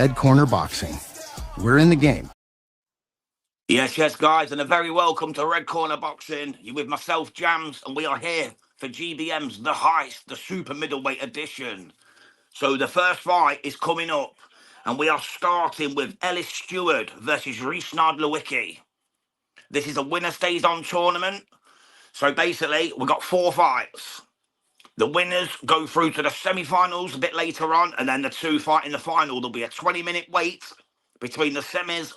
Red Corner Boxing. We're in the game. Yes, guys, and a very welcome to Red Corner Boxing. You're with myself, Jams, and we are here for GBM's The Heist, the super middleweight edition. So the first fight is coming up, and we are starting with Ellis Stewart versus Rishnad Lewicki. This is a winner-stays-on tournament. So basically, we've got 4 fights. The winners go through to the semi-finals a bit later on, and then the 2 fight in the final. There'll be a 20-minute wait between the semis,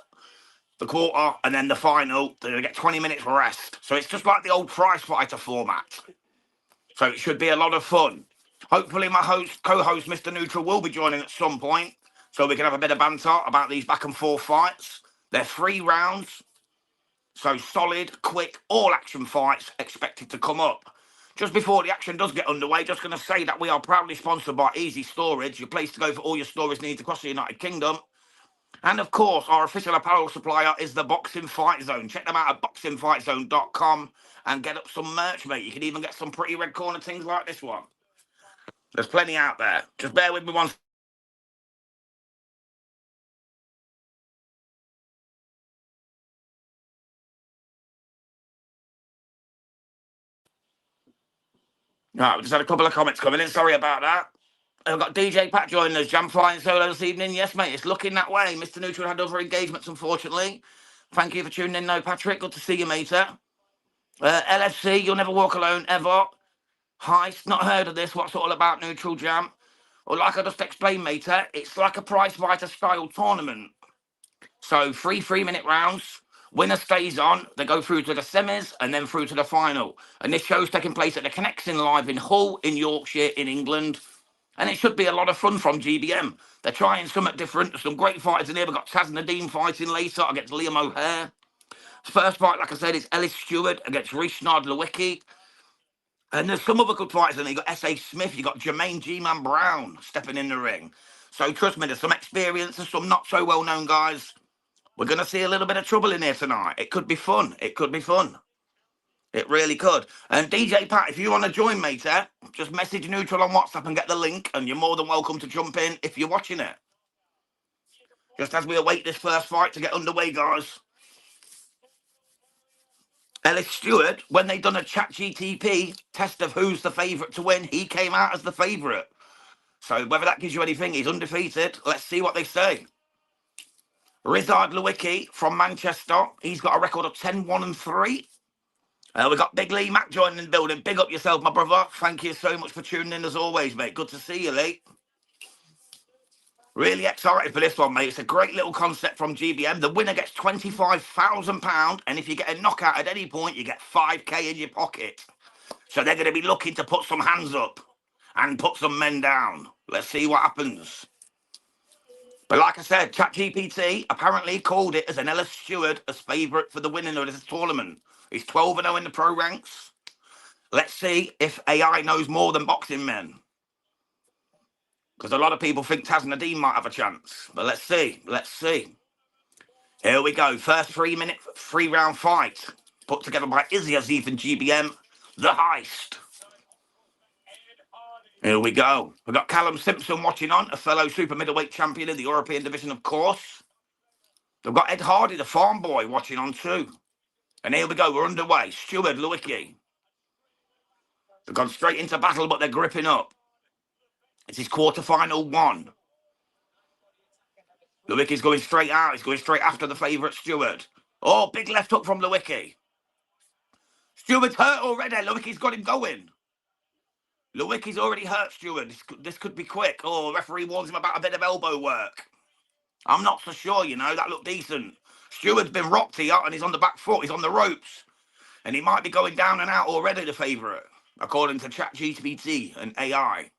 the quarter, and then the final. They'll get 20 minutes rest. So it's just like the old prize fighter format. So it should be a lot of fun. Hopefully my co-host, Mr. Neutral, will be joining at some point, so we can have a bit of banter about these back and forth fights. They're 3 rounds. So solid, quick, all-action fights expected to come up. Just before the action does get underway, just going to say that we are proudly sponsored by Easy Storage, your place to go for all your storage needs across the United Kingdom. And, of course, our official apparel supplier is the Boxing Fight Zone. Check them out at boxingfightzone.com and get up some merch, mate. You can even get some pretty red corner things like this one. There's plenty out there. Just bear with me one. Right, we just had a couple of comments coming in. Sorry about that. I've got DJ Pat joining us. Jam flying solo this evening. Yes, mate, it's looking that way. Mr. Neutral had other engagements, unfortunately. Thank you for tuning in, though, Patrick. Good to see you, mate. LFC, You'll Never Walk Alone, ever. Heist, not heard of this. What's it all about, Neutral Jam? Well, like I just explained, mate, it's like a prize fighter style tournament. So 3 3-minute rounds. Winner stays on. They go through to the semis and then through to the final. And this show's taking place at the Connexin Live in Hull, in Yorkshire, in England. And it should be a lot of fun from GBM. They're trying something different. There's some great fighters in here. We've got Taz Nadeem fighting later against Liam O'Hare. First fight, like I said, is Ellis Stewart against Rishnad Lewicki. And there's some other good fighters in there. You've got S.A. Smith. You've got Jermaine G-Man Brown stepping in the ring. So trust me, there's some experience and some not so well-known guys. We're going to see a little bit of trouble in here tonight. It could be fun. It could be fun. It really could. And DJ Pat, if you want to join, mate, just message Neutral on WhatsApp and get the link, and you're more than welcome to jump in if you're watching it. Just as we await this first fight to get underway, guys. Ellis Stewart, when they done a ChatGTP test of who's the favourite to win, he came out as the favourite. So whether that gives you anything, he's undefeated. Let's see what they say. Rishnad Lewicki from Manchester. He's got a record of 10-1-3. We've got Big Lee Mack joining in the building. Big up yourself, my brother. Thank you so much for tuning in as always, mate. Good to see you, Lee. Really excited for this one, mate. It's a great little concept from GBM. The winner gets £25,000, and if you get a knockout at any point, you get 5k in your pocket. So they're going to be looking to put some hands up and put some men down. Let's see what happens. But like I said, ChatGPT apparently called it as an Ellis Stewart as favourite for the winning of this tournament. He's 12-0 in the pro ranks. Let's see if AI knows more than boxing men. Because a lot of people think Taz Nadeem might have a chance. But let's see. Let's see. Here we go. First 3-minute, 3-round fight. Put together by Izzy Aziz and GBM. The Heist. Here we go. We've got Callum Simpson watching on, a fellow super middleweight champion in the European division, of course. We've got Ed Hardy, the farm boy, watching on too. And here we go. We're underway. Stewart, Lewicki. They've gone straight into battle, but they're gripping up. It's his quarterfinal 1. Lewicki's going straight out. He's going straight after the favourite Stewart. Oh, big left hook from Lewicki. Stewart's hurt already. Lewicki's got him going. Lewicki's already hurt Stewart. This could be quick. Oh, referee warns him about a bit of elbow work. I'm not so sure, you know. That looked decent. Stewart's been rocked here, and he's on the back foot. He's on the ropes. And he might be going down and out already, the favourite, according to ChatGPT and AI.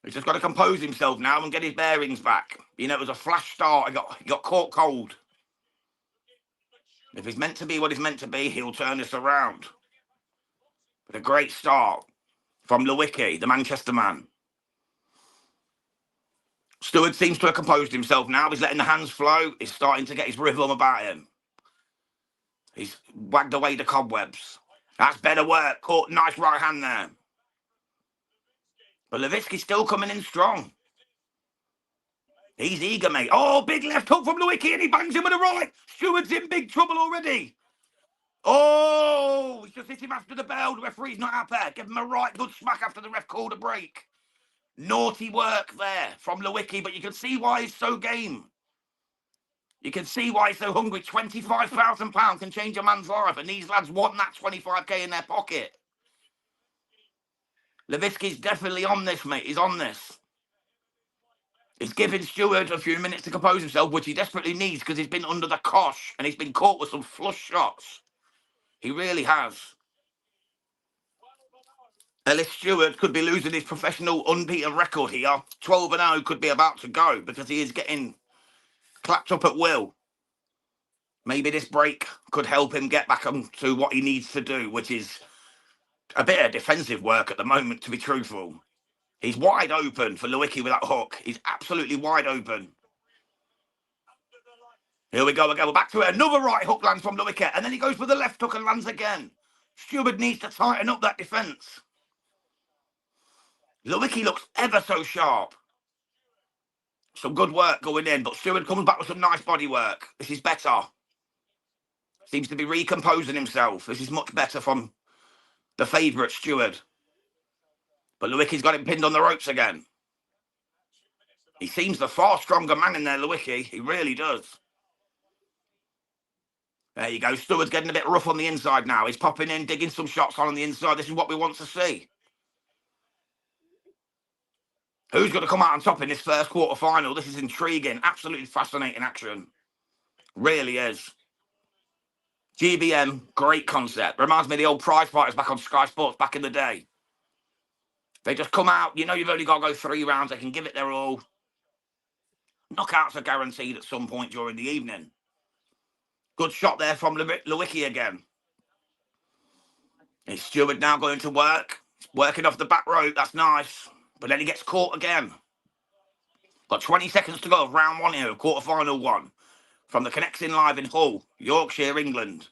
He's just got to compose himself now and get his bearings back. You know, it was a flash start. He got caught cold. If he's meant to be what he's meant to be, he'll turn this around. But a great start from Lewicki, the Manchester man. Stewart seems to have composed himself now. He's letting the hands flow. He's starting to get his rhythm about him. He's wagged away the cobwebs. That's better work. Caught nice right hand there. But Lewicki's still coming in strong. He's eager, mate. Oh, big left hook from Lewicki, and he bangs him with the right. Steward's in big trouble already. Oh, he's just hit him after the bell. The referee's not happy. Give him a right good smack after the ref called a break. Naughty work there from Lewicki, but you can see why he's so game. You can see why he's so hungry. £25,000 can change a man's life, and these lads want that 25k in their pocket. Lewicki's definitely on this, mate. He's on this. He's giving Stewart a few minutes to compose himself, which he desperately needs because he's been under the cosh and he's been caught with some flush shots. He really has. Ellis Stewart could be losing his professional unbeaten record here. 12-0 could be about to go because he is getting clapped up at will. Maybe this break could help him get back to what he needs to do, which is a bit of defensive work at the moment, to be truthful. He's wide open for Lewicki with that hook. He's absolutely wide open. Here we go again. We're back to it. Another right hook lands from Lewicki, and then he goes for the left hook and lands again. Stewart needs to tighten up that defence. Lewicki looks ever so sharp. Some good work going in, but Stewart comes back with some nice body work. This is better. Seems to be recomposing himself. This is much better from the favourite Stewart. But Lewicki's got him pinned on the ropes again. He seems the far stronger man in there, Lewicki. He really does. There you go. Stewart's getting a bit rough on the inside now. He's popping in, digging some shots on the inside. This is what we want to see. Who's going to come out on top in this first quarter-final? This is intriguing. Absolutely fascinating action. Really is. GBM, great concept. Reminds me of the old prize fighters back on Sky Sports back in the day. They just come out. You know you've only got to go 3 rounds. They can give it their all. Knockouts are guaranteed at some point during the evening. Good shot there from Lewicki again. Is Stewart now going to work? Working off the back rope. That's nice. But then he gets caught again. Got 20 seconds to go of round 1 here, quarter-final 1. From the Connecting Live in Hull, Yorkshire, England.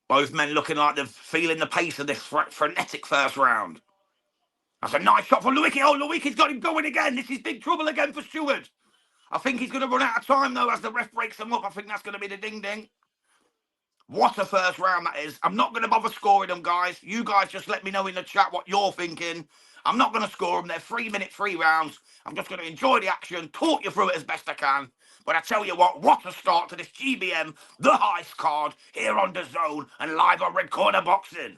Both men looking like they're feeling the pace of this frenetic first round. That's a nice shot from Lewicki. Oh, Lewicki's got him going again. This is big trouble again for Stewart. I think he's going to run out of time, though, as the ref breaks him up. I think that's going to be the ding-ding. What a first round that is. I'm not going to bother scoring them, guys. You guys just let me know in the chat what you're thinking. I'm not going to score them. They're 3-minute, 3 rounds. I'm just going to enjoy the action, talk you through it as best I can. But I tell you what a start to this GBM The Heist card here on The Zone and live on Red Corner Boxing.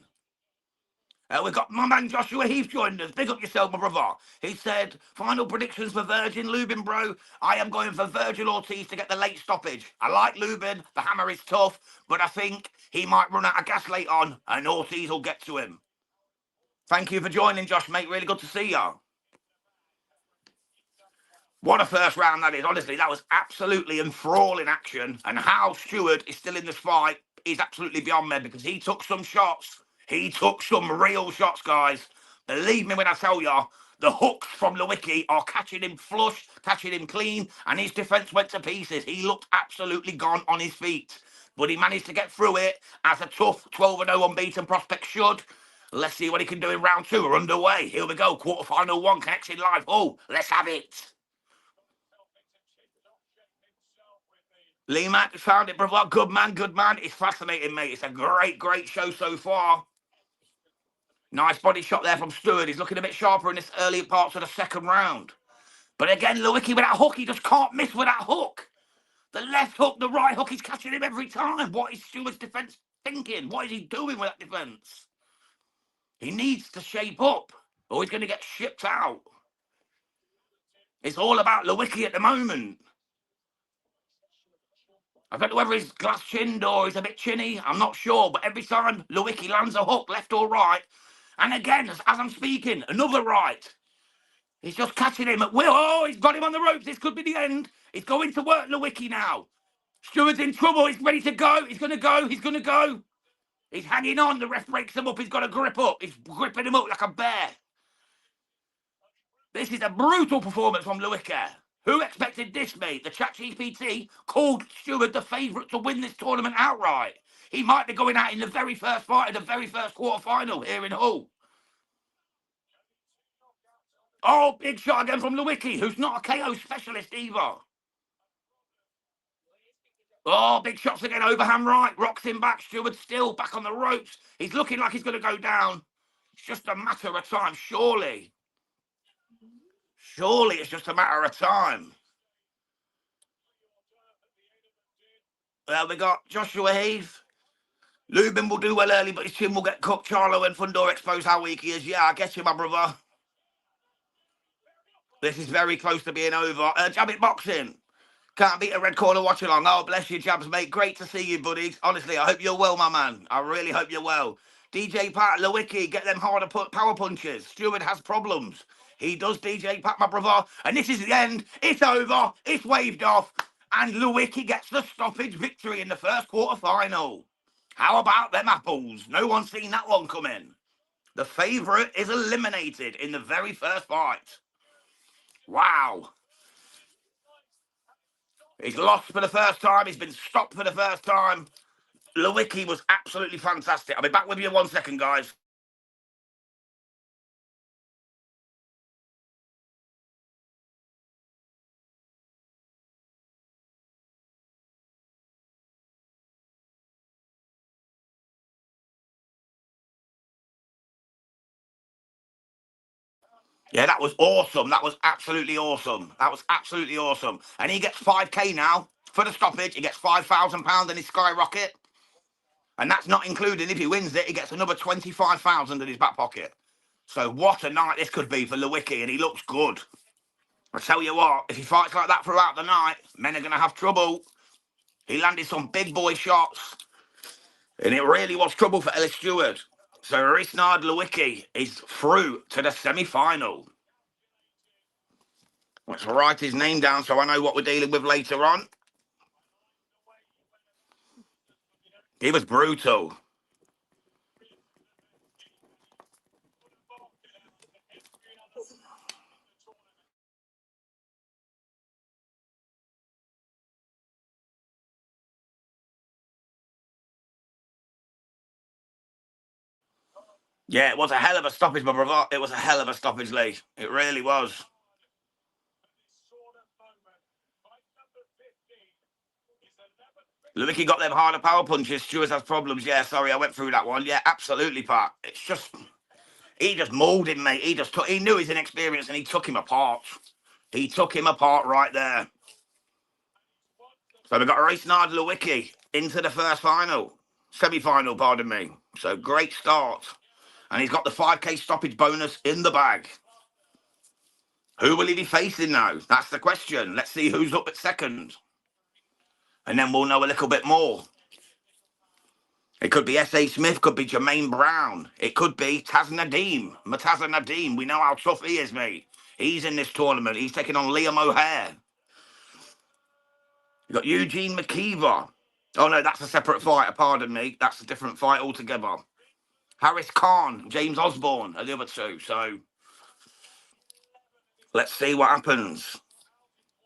We've got my man Joshua Heath joined us. Big up yourself, my brother. He said, final predictions for Virgin Lubin, bro. I am going for Virgil Ortiz to get the late stoppage. I like Lubin. The hammer is tough, but I think he might run out of gas late on and Ortiz will get to him. Thank you for joining, Josh, mate. Really good to see you. What a first round that is. Honestly, that was absolutely enthralling action. And how Stewart is still in this fight is absolutely beyond me because he took some shots. He took some real shots, guys. Believe me when I tell you, the hooks from Lewicki are catching him flush, catching him clean, and his defence went to pieces. He looked absolutely gone on his feet. But he managed to get through it as a tough 12-0 unbeaten prospect should. Let's see what he can do in round 2. We're underway. Here we go. Quarter-final 1, Connecting Live. Oh, let's have it. Lee Mack found it, brother. Good man, good man. It's fascinating, mate. It's a great show so far. Nice body shot there from Stewart. He's looking a bit sharper in this early parts of the second round. But again, Lewicki with that hook, he just can't miss with that hook. The left hook, the right hook, he's catching him every time. What is Stewart's defence thinking? What is he doing with that defence? He needs to shape up or he's going to get shipped out. It's all about Lewicki at the moment. I don't know whether he's glass-chinned or he's a bit chinny. I'm not sure. But every time Lewicki lands a hook, left or right, and again, as I'm speaking, another right. He's just catching him at will. Oh, he's got him on the ropes. This could be the end. He's going to work Lewicki now. Stewart's in trouble. He's ready to go. He's going to go. He's going to go. He's hanging on. The ref breaks him up. He's got a grip up. He's gripping him up like a bear. This is a brutal performance from Lewicki. Who expected this, mate? The ChatGPT called Stewart the favourite to win this tournament outright. He might be going out in the very first fight of the very first quarter-final here in Hull. Oh, big shot again from Lewicki, who's not a KO specialist either. Oh, big shots again, overhand right, rocks him back. Stewart still back on the ropes. He's looking like he's going to go down. It's just a matter of time, surely. Surely it's just a matter of time. Well, we got Joshua Heath. Lubin will do well early, but his chin will get cooked. Charlo and Fundor expose how weak he is. Yeah, I get you, my brother. This is very close to being over. Jabbit Boxing. Can't beat a red corner watch-along. Oh, bless you, Jabs, mate. Great to see you, buddies. Honestly, I hope you're well, my man. I really hope you're well. DJ Pat, Lewicki, get them harder power punches. Stewart has problems. He does, DJ Pat, my brother. And this is the end. It's over. It's waved off. And Lewicki gets the stoppage victory in the first quarter-final. How about them apples? No one's seen that one coming. The favourite is eliminated in the very first fight. Wow. He's lost for the first time. He's been stopped for the first time. Lewicki was absolutely fantastic. I'll be back with you in 1 second, guys. Yeah, that was awesome. That was absolutely awesome. That was absolutely awesome. And he gets 5K now for the stoppage. He gets £5,000 in his skyrocket. And that's not including if he wins it, he gets another 25,000 in his back pocket. So what a night this could be for Lewicki, and he looks good. I tell you what, if he fights like that throughout the night, men are going to have trouble. He landed some big boy shots, and it really was trouble for Ellis Stewart. So Risnard Lewicki is through to the semi-final. Let's write his name down so I know what we're dealing with later on. He was brutal. Yeah, it was a hell of a stoppage, my brother. It was a hell of a stoppage, Lee. It really was. Lewicki got them harder power punches. Stewart has problems. Yeah, sorry, I went through that one. Yeah, absolutely, Pat. It's just, he just mauled him, mate. He knew his inexperience and he took him apart. He took him apart right there. So we've got Risnard Lewicki into the first final. Semi-final, pardon me. So great start. And he's got the 5K stoppage bonus in the bag. Who will he be facing now? That's the question. Let's see who's up at second. And then we'll know a little bit more. It could be S.A. Smith, could be Jermaine Brown. It could be Taz Nadeem. Mataza Nadeem. We know how tough he is, mate. He's in this tournament. He's taking on Liam O'Hare. You've got Eugene McKeever. Oh, no, that's a separate fight. Pardon me. That's a different fight altogether. Harris Khan, James Osborne are the other two. So let's see what happens.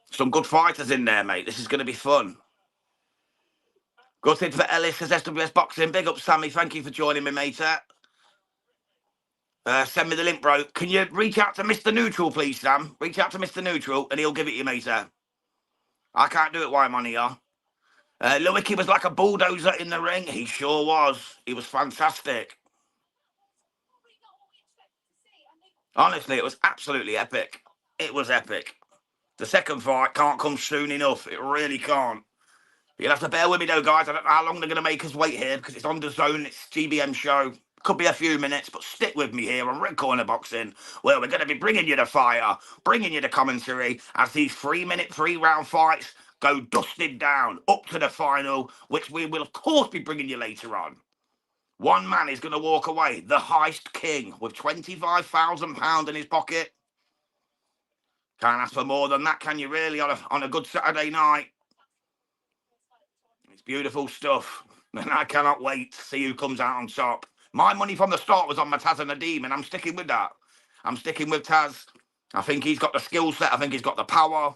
Some good fighters in there, mate. This is going to be fun. Gutted for Ellis, says SWS Boxing. Big up, Sammy. Thank you for joining me, mate. Send me the link, bro. Can you reach out to Mr. Neutral, please, Sam? Reach out to Mr. Neutral, and he'll give it you, mate. I can't do it while I'm on here. Lewicki was like a bulldozer in the ring. He sure was. He was fantastic. Honestly, it was absolutely epic. It was epic. The second fight can't come soon enough. It really can't. You'll have to bear with me, though, guys. I don't know how long they're going to make us wait here because it's on the zone. It's GBM show. Could be a few minutes, but stick with me here on Red Corner Boxing, where we're going to be bringing you the fire, bringing you the commentary as these 3-minute, 3-round fights go dusted down up to the final, which we will, of course, be bringing you later on. One man is going to walk away, the Heist King, with £25,000 in his pocket. Can't ask for more than that, can you, really, on a good Saturday night? It's beautiful stuff, and I cannot wait to see who comes out on top. My money from the start was on Taz and Nadeem, and I'm sticking with that. I'm sticking with Taz. I think he's got the skill set. I think he's got the power.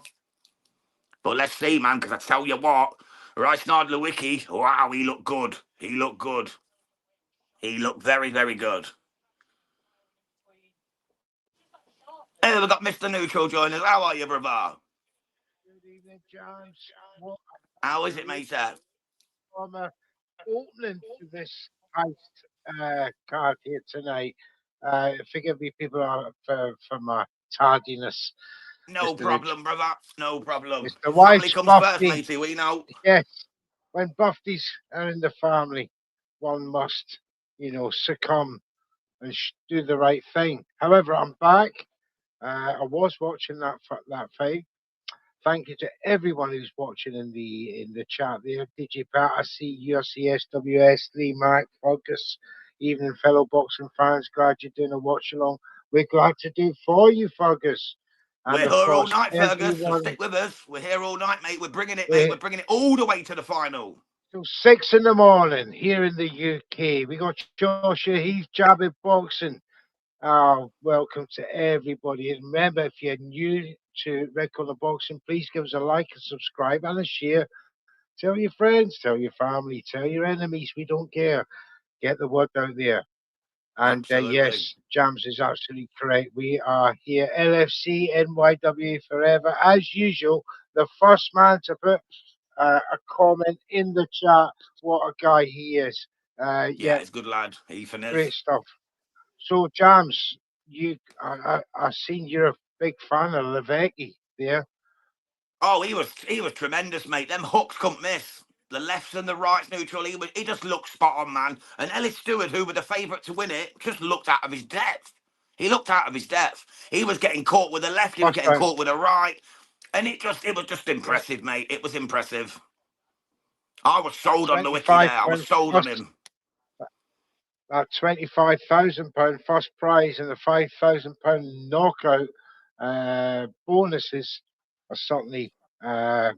But let's see, man, because I tell you what, Risnard Lewicki, wow, he looked good. He looked good. He looked very, very good. Hey, we've got Mr. Neutral joining us. How are you, brother? Good evening, James. What How is a it, great mate, sir? opening to this heist card here tonight. Forgive me, people, for my tardiness, No Mr. Nooch. problem, brother. No problem. It's the Family wife's comes first, birthday. matey, we know. Yes, when birthdays are in the family, one must, succumb and do the right thing. However, I'm back. I was watching that fight. Thank you to everyone who's watching in the chat there. DJ Pat, I see UFC, SWS, Lee Mac, Focus, evening fellow boxing fans. Glad you're doing a watch along. We're glad to do for you, Fergus. We're And of here all course, night, Fergus, so everyone, stick with us. We're here all night, mate. We're bringing it, mate. we're We're bringing it all the way to the final. till 6 in the morning here in the UK. We got Joshua, he's jabbing boxing. Welcome to everybody. And remember, if you're new to Red Corner Boxing, please give us a like and subscribe and a share. Tell your friends, tell your family, tell your enemies. We don't care. Get the word out there. And Absolutely. yes, Jams is absolutely correct. We are here, LFC, NYW forever. As usual, the first man to put a comment in the chat. What a guy he is. Yeah, Yeah, he's a good lad. Ethan great is. stuff. So, Jams, I've seen you're a big fan of Levecki there. Oh, he was tremendous, mate. Them hooks couldn't miss. The lefts and the rights neutral. He just looked spot on, man. And Ellis Stewart, who were the favourite to win it, just looked out of his depth. He looked out of his depth. He was getting caught with a left. He was First getting round. caught with a right, and it was just Yeah, impressive, mate. It was impressive. I was that sold on the wiki 25 there. I was pound sold on first him. that £25,000 first prize and the £5,000 knockout bonuses are certainly, uh,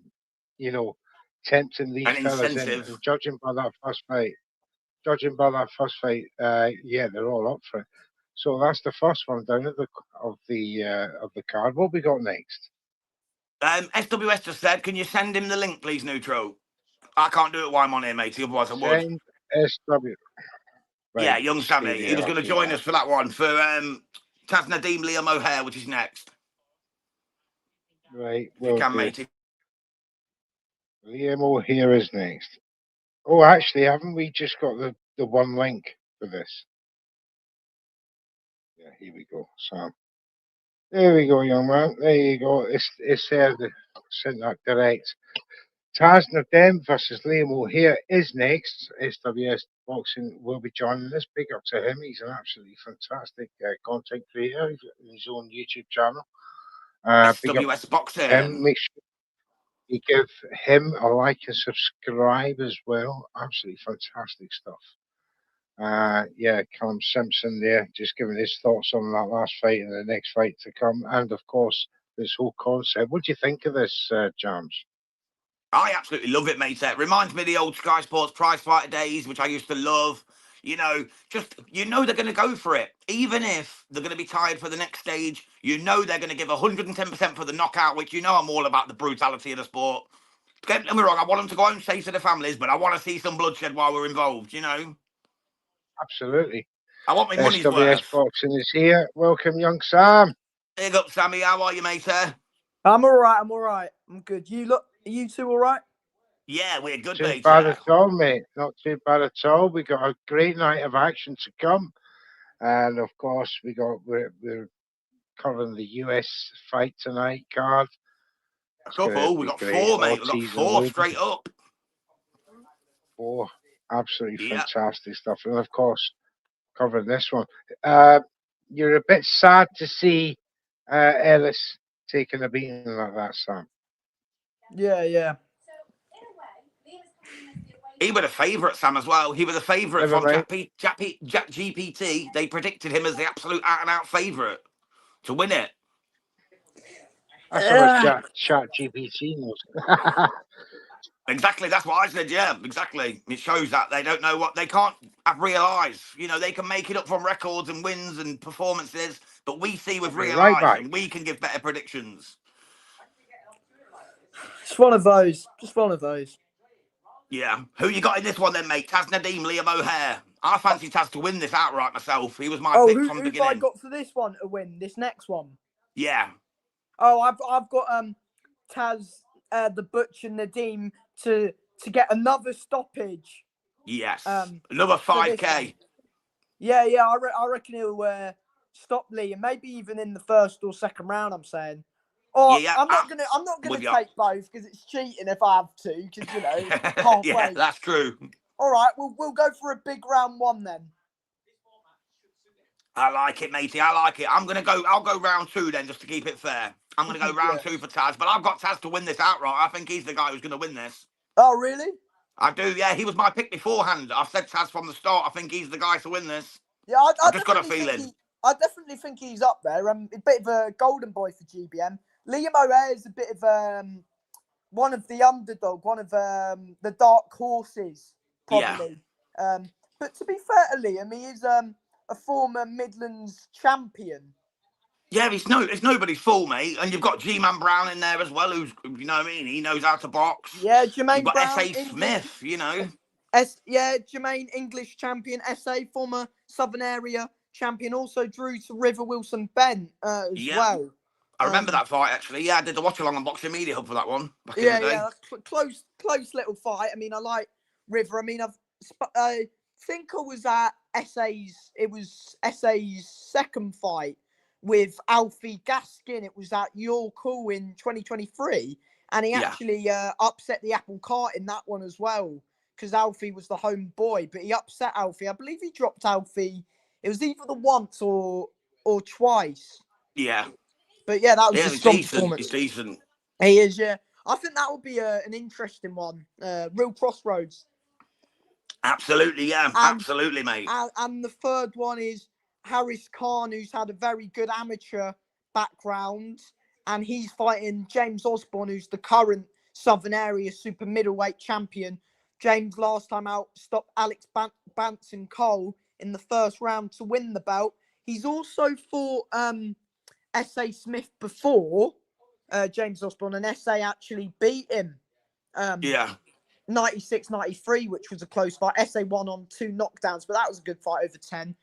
you know, tempting An these fellas in. incentive. And judging by that first fight, yeah, they're all up for it. So that's the first one down at the card. What we got next? SWS just said, can you send him the link, please, Neutro? I can't do it while I'm on here, matey. Otherwise, I would. Send SW. Yeah, Right, young stay Sammy. He there. was I'll going to do join that. us for that one for Taz Nadeem Liam O'Hare, which is next. Right, If you will can, do. matey. Liam O'Hare is next. Oh, actually, haven't we just got the one link for this? Yeah, here we go. So there we go, young man. There you go. It's there. Sent that direct. Taz Nadem versus Liam O'Hare is next. SWS Boxing will be joining us. Big up to him. He's an absolutely fantastic content creator. He's got his own YouTube channel. Big up SWS to him. Boxing. Make sure you give him a like and subscribe as well. Absolutely fantastic stuff. Yeah, Callum Simpson there, just giving his thoughts on that last fight and the next fight to come, and of course this whole concept. What do you think of this, Jams? I absolutely love it, mate. It reminds me of the old Sky Sports prize fighter days, which I used to love. They're going to go for it. Even if they're going to be tired for the next stage, they're going to give 110% for the knockout, which I'm all about the brutality of the sport. Don't get me wrong, I want them to go home safe to their families, but I want to see some bloodshed while we're involved. Absolutely. I want my money's SWS worth. Boxing is here. Welcome, young Sam. Big up, Sammy. How are you, mate? I'm all right. I'm all right. I'm good. Are you two all right? Yeah, we're good, Too mate. bad at all, mate. Not too bad at all. We got a great night of action to come, and of course we're covering the US fight tonight card. A It's going to couple. We be got great. four, mate. We got Ortiz and four Lubin. straight up. Oh, absolutely Yeah. fantastic stuff. And of course, covering this one. You're a bit sad to see Ellis taking a beating like that, Sam. Yeah. He was a favourite, Sam, as well. He was a favourite Never from mind. Jack GPT. They predicted him as the absolute out-and-out favourite to win it. That's how much chat GPT knows. Exactly. That's what I said. Yeah, exactly. It shows that they don't know what they can't have real eyes. They can make it up from records and wins and performances, but we see with I'll be real right eyes, back. and we can give better predictions. It's one of those. Just one of those. Yeah. Who you got in this one then, mate? Taz Nadeem, Liam O'Hare. I fancy Taz to win this outright myself. He was my pick Who from the have I beginning. got for this one to win? This next one? Yeah. Oh, I've got Taz, the Butcher Nadeem to get another stoppage. Yes. Um, Another for this one. 5K. Yeah. I reckon he'll stop Lee, and maybe even in the first or second round. I'm saying. Or Yeah. I'm not gonna With you. take both because it's cheating if I have to. Because halfway. Yeah, that's true. All right, we'll go for a big round one then. I like it, matey. I like it. I'll go round 2 then, just to keep it fair. I'm gonna go round 2 for Taz, but I've got Taz to win this outright. I think he's the guy who's gonna win this. Oh, really? I do, yeah. He was my pick beforehand. I've said Taz from the start. I think he's the guy to win this. Yeah, I've just got a feeling. I definitely think he's up there. A bit of a golden boy for GBM. Liam O'Hare is a bit of one of the underdog, one of the dark horses, probably. Yeah. But to be fair to Liam, he is a former Midlands champion. Yeah, it's nobody's fault, mate. And you've got G-Man Brown in there as well, who's, you know what I mean? He knows how to box. Yeah, Jermaine You've got Brown. S.A. Smith, you know. Jermaine, English champion. S.A. former Southern Area champion. Also drew to River Wilson Bent as well. I remember that fight, actually. Yeah, I did the watch-along on Boxing Media Hub for that one back in the day. Yeah, close little fight. I mean, I like River. I mean, I think I was at S.A.'s. It was S.A.'s second fight with Alfie Gaskin. It was at York Hall in 2023, and he actually upset the apple cart in that one as well, because Alfie was the home boy, but he upset Alfie. I believe he dropped Alfie. It was either the once or twice. Yeah. But yeah, that was a strong performance. He's decent. He is, yeah. I think that would be an interesting one. Real crossroads. Absolutely, yeah. Absolutely, mate. And the third one is Harris Khan, who's had a very good amateur background, and he's fighting James Osborne, who's the current Southern Area super middleweight champion. James last time out stopped Alex Banton Cole in the first round to win the belt. He's also fought S.A. Smith before, James Osborne, and S.A. actually beat him 96-93, which was a close fight. S.A. won on 2 knockdowns, but that was a good fight over 10.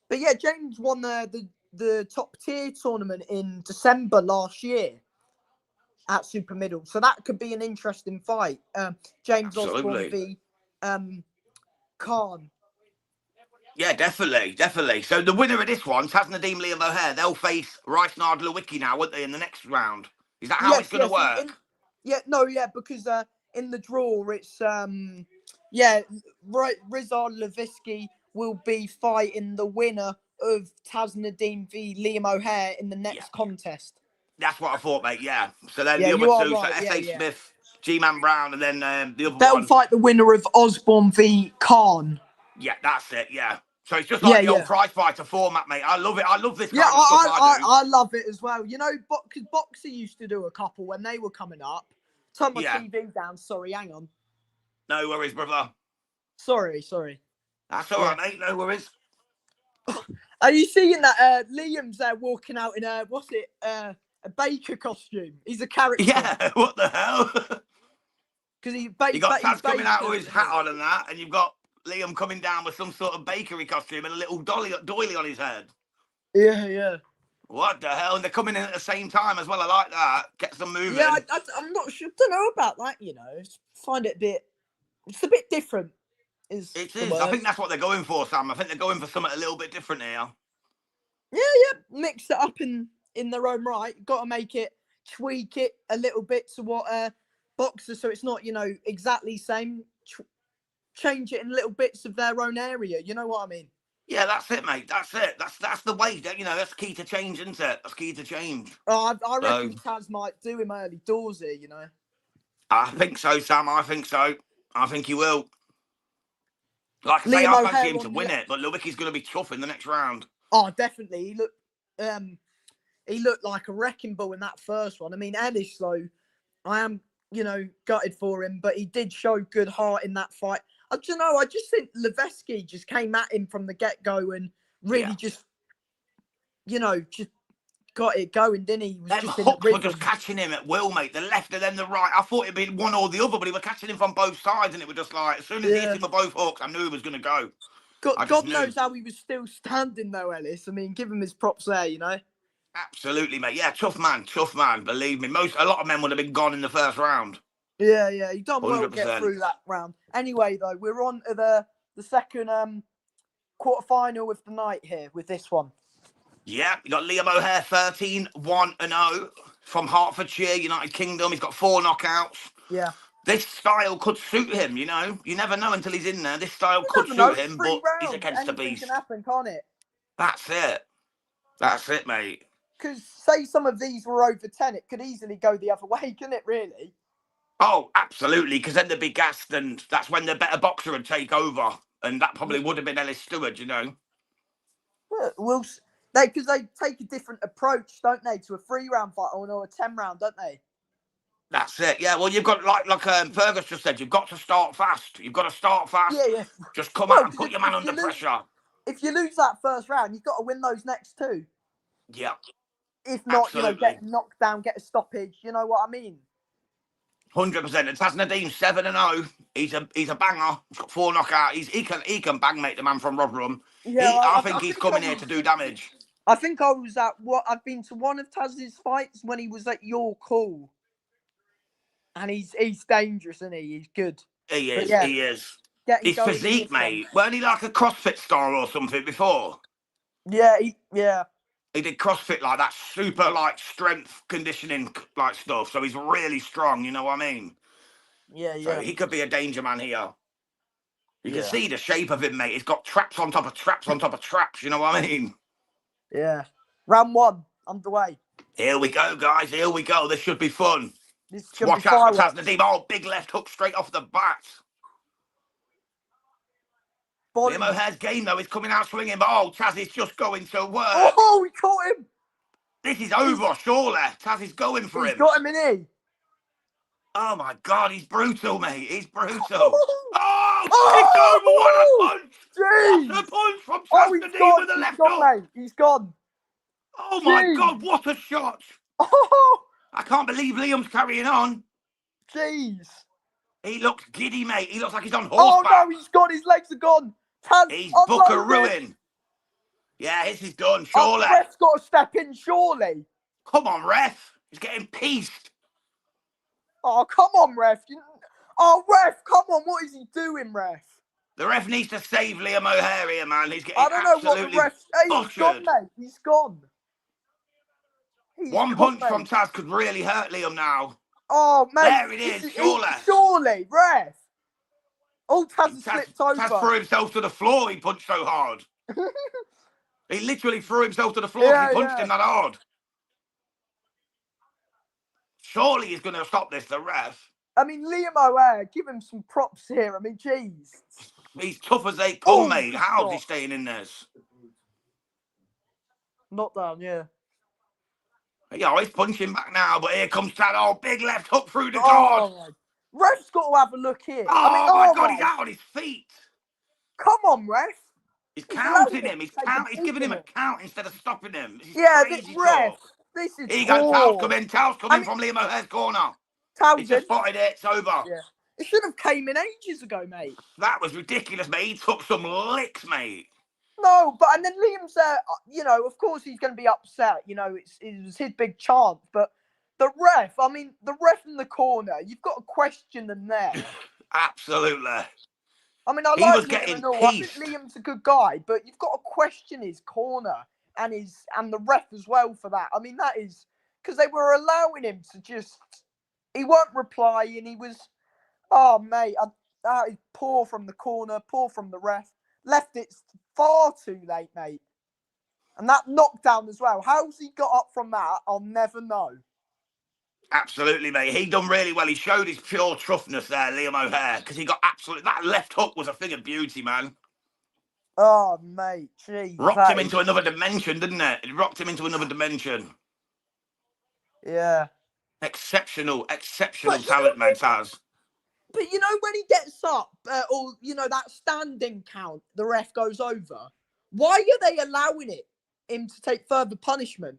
But yeah, James won the top tier tournament in December last year at Super Middle. So that could be an interesting fight. James Osborne v Khan. Yeah, definitely. So the winner of this one, Taz Nadeem Liam O'Hare, they'll face Rice Nard Lewicki now, won't they, in the next round? Is that how it's going to work? Because in the draw, it's Rizal Lewicki will be fighting the winner of Taz Nadeem v Liam O'Hare in the next contest. That's what I thought, mate. Yeah. So then the other two, right. So S.A. Smith, G-Man Brown, and then the other one. They'll fight the winner of Osborne v Khan. Yeah, that's it. Yeah. So it's just like the old prize fighter format, mate. I love it. I love this kind of stuff. I love it as well. You know, because Boxer used to do a couple when they were coming up. Turn my TV down. Sorry, hang on. No worries, brother. Sorry. That's all right, mate. No worries. Are you seeing that Liam's there walking out in a baker costume? He's a character. Yeah, what the hell? Because you got Taz coming out with his hat on and that, and you've got Liam coming down with some sort of bakery costume and a little doily on his head. Yeah. What the hell? And they're coming in at the same time as well. I like that. Get some moving. Yeah, I'm not sure. Don't know about that. You know, find it it's a bit different. It is. I think that's what they're going for, Sam. I think they're going for something a little bit different here. Yeah. Mix it up in their own right. Got to tweak it a little bit to what Boxer, so it's not, exactly same. Change it in little bits of their own area. You know what I mean? Yeah, that's it, mate. That's it. That's the way. That's key to change, isn't it? That's key to change. Oh, I reckon Taz might do him early doors here. I think so, Sam. I think so. I think he will. Like I say, I fancy him to win it, but Lewicki's going to be tough in the next round. Oh, definitely. He looked like a wrecking ball in that first one. I mean, Ellis, though, I am, gutted for him, but he did show good heart in that fight. I don't know. I just think Lewicki just came at him from the get-go and really just got it going, didn't he? Them hooks were just catching him at will, mate. The left and then the right. I thought it'd be one or the other, but he was catching him from both sides, and it was just like, as soon as he hit him with both hooks, I knew he was going to go. God knows how he was still standing, though, Ellis. I mean, give him his props there, Absolutely, mate. Yeah, tough man, tough man. Believe me, a lot of men would have been gone in the first round. Yeah, he done well to 100%. get through that round. Anyway, though, we're on to the second quarterfinal of the night here with this one. Yeah, you got Liam O'Hare 13-1-0 from Hertfordshire, United Kingdom. He's got 4 knockouts. Yeah. This style could suit him, you know. You never know until he's in there. This style could never know, suit it's him, 3 but he's rounds. against the Anything beast. can happen, can't it? That's it. That's it, mate. Because say some of these were over 10, it could easily go the other way, couldn't it, really? Oh, absolutely, because then they'd be gassed, and that's when the better boxer would take over. And that probably would have been Ellis Stewart, you know. Well, because they take a different approach, don't they, to a 3-round fight or a 10-round, don't they? That's it. Yeah, well, you've got, like Fergus just said, you've got to start fast. You've got to start fast. Yeah. Just come out and put your man under pressure. If you lose that first round, you've got to win those next 2. Yeah. If not, absolutely. get knocked down, get a stoppage. You know what I mean? 100%. And Taz Nadeem 7-0. He's a banger. He's got 4 knockouts. He can bang, mate. The man from Rotherham. Yeah, I think he's coming here to do damage. I think I was at I've been to one of Taz's fights when he was at York Hall, and he's dangerous, isn't he? He's good. He is. Yeah, he is. His physique, mate. Weren't he like a CrossFit star or something before? Yeah, He did CrossFit like that, super like strength conditioning like stuff. So he's really strong. You know what I mean? Yeah. So he could be a danger man here. You can see the shape of him, mate. He's got traps on top of traps on top of traps. You know what I mean? Yeah. Round 1 underway. Here we go, guys. Here we go. This should be fun. Watch out for Taz Nadeem. Oh, big left hook straight off the bat. Liam O'Hare's game, though, is coming out swinging, but Taz is just going to work. Oh, he caught him. This is over, surely. Taz is going for him. He's got him, in. Oh, my God. He's brutal, mate. He's brutal. Oh, it's over. What a punch. Jeez. What a punch from Taz Nadeem with the left hook. Mate. He's gone. Oh, my God. What a shot. Oh. I can't believe Liam's carrying on. Jeez. He looks giddy, mate. He looks like he's on Oh, horseback. no, he's gone. His legs are gone. Taz, he's buckarooing. Yeah, this is done, surely. Ref's got to step in, surely. Come on, ref. He's getting pieced. Oh, come on, ref. Ref, come on. What is he doing, ref? The ref needs to save Liam O'Hare here, man. He's getting I don't know what the ref... He's gone, mate. He's gone. One punch from Taz could really hurt Liam now. Oh, mate. There it is, surely. Surely, ref. Oh, Taz slipped over. Taz threw himself to the floor. He punched so hard. He literally threw himself to the floor because he punched him that hard. Surely he's going to stop this, the ref. I mean, Liam O'Hare, give him some props here. I mean, jeez. He's tough as they come, mate. How's he staying in this? Not down, yeah. Yeah, he's punching back now, but here comes that big left hook through the guard. Ref's got to have a look here. My God, he's out on his feet. Come on, ref. He's counting him. He's giving him a count instead of stopping him. This ref. This is Here you go, Tow's coming. Tow's coming from Liam O'Hare's corner. He just spotted it. It's over. Yeah. It should have came in ages ago, mate. That was ridiculous, mate. He took some licks, mate. No, and then Liam's of course he's going to be upset. It was his big chance, but the ref in the corner, you've got to question them there. Absolutely. I mean, I like Liam and all. I think Liam's a good guy, but you've got to question his corner and the ref as well for that. I mean, that is because they were allowing him to he weren't replying. He was, mate, that is poor from the corner, poor from the ref. Left it far too late, mate. And that knockdown as well. How's he got up from that? I'll never know. Absolutely, mate. He done really well. He showed his pure toughness there, Liam O'Hare, because he got that left hook was a thing of beauty, man. Oh, mate, jeez. Rocked him into another dimension, didn't it? It rocked him into another dimension. Yeah. Exceptional talent, mate, Taz. But when he gets up, or that standing count, the ref goes over. Why are they allowing him to take further punishment?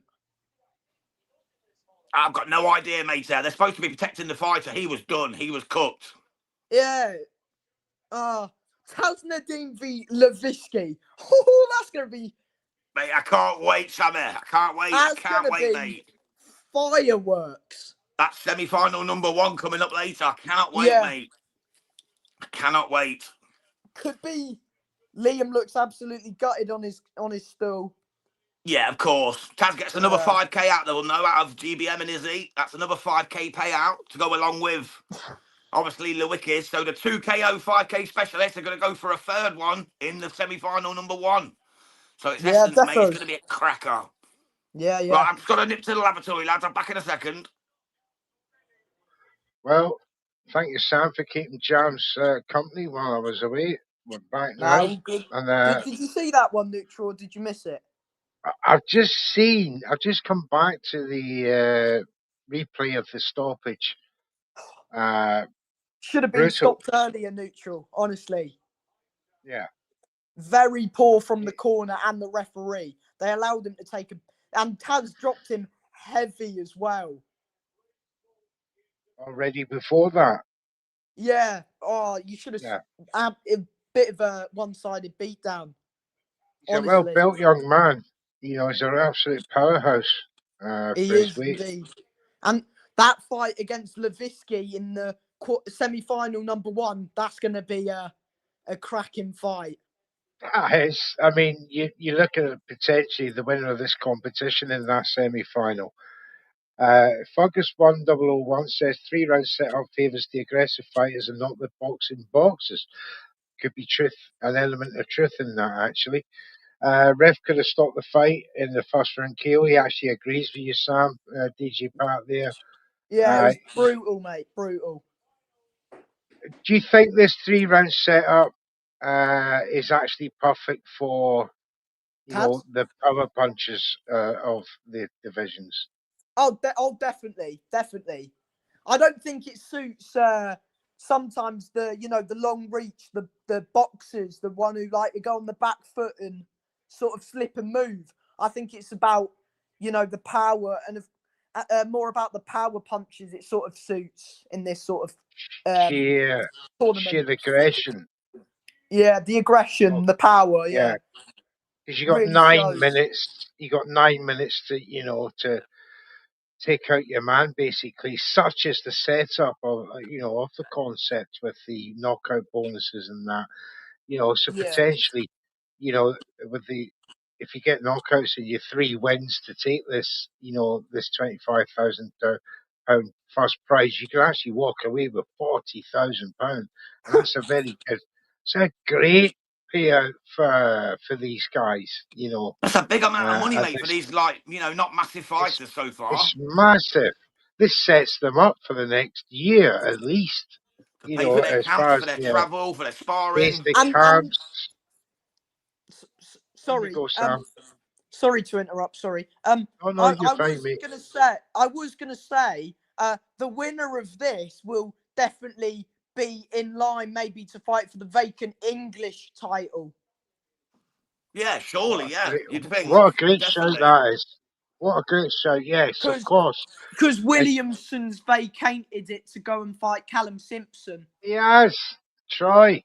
I've got no idea, mate. They're supposed to be protecting the fighter. He was done. He was cooked. Yeah. Taz Nadeem v. Levitsky. Oh, that's going to be Mate, I can't wait, Sammy. I can't wait. That's I can't gonna wait, be mate. fireworks. That semi-final number 1 coming up later. I cannot wait, Yeah. mate. I cannot wait. Could be. Liam looks absolutely gutted on his stool. Yeah, of course. Taz gets another 5k out, they'll know, out of GBM and Izzy. That's another 5k payout to go along with, obviously, Lewickies. So the 2KO 5k specialists are going to go for a third one in the semi-final number 1. So it's essence, mate. It's going to be a cracker. Yeah, yeah. Right, I'm just going to nip to the lavatory, lads. I'm back in a second. Well, thank you, Sam, for keeping Jam's company while I was away. We're back now. Good. And Did you see that one, Neutral, or did you miss it? I've just come back to the replay of the stoppage. Should have been Brutal. stopped earlier, Neutral, honestly. Yeah. Very poor from the corner and the referee. They allowed him to take and Taz dropped him heavy as well. Already before that. Yeah. Oh, you should have a bit of a one-sided beatdown. He's a well-built young man. You know, he's an absolute powerhouse for his weight. Indeed. And that fight against Lewicki in the semi-final number 1, that's going to be a cracking fight. I mean, you look at potentially the winner of this competition in that semi-final. Fergus 1001 says 3-round setup favours the aggressive fighters and not the boxing boxes. Could be an element of truth in that, actually. Ref could have stopped the fight in the first round KO. He actually agrees with you, Sam. DJ Pat there. Yeah, it was brutal, mate. Brutal. Do you think this 3-round setup is actually perfect for the power punches of the divisions? Oh, definitely. I don't think it suits sometimes the long reach, the boxers, the one who like to go on the back foot and sort of slip and move. I think it's about the power and more about the power punches. It sort of suits in this sort of sheer aggression. Yeah, the aggression, the power. Yeah, because you got really 9 minutes. You got 9 minutes to take out your man, basically. Such is the setup of of the concept with the knockout bonuses and that. So potentially, with if you get knockouts and you 3 wins to take this, this £25,000 first prize, you can actually walk away with £40,000, and that's a very good. It's a great payout for these guys. That's a big amount of money, mate, for these not massive fighters so far. It's massive. This sets them up for the next year at least. To pay for their camps, for their travel, for their sparring, camps. Sorry, go, Sam. Sorry to interrupt. Sorry. I was gonna say, the winner of this will definitely be in line, maybe to fight for the vacant English title. Yeah, surely. You'd think. What a great show that is. What a great show. Yes, of course. Because Williamson's vacated it to go and fight Callum Simpson. He has. Troy.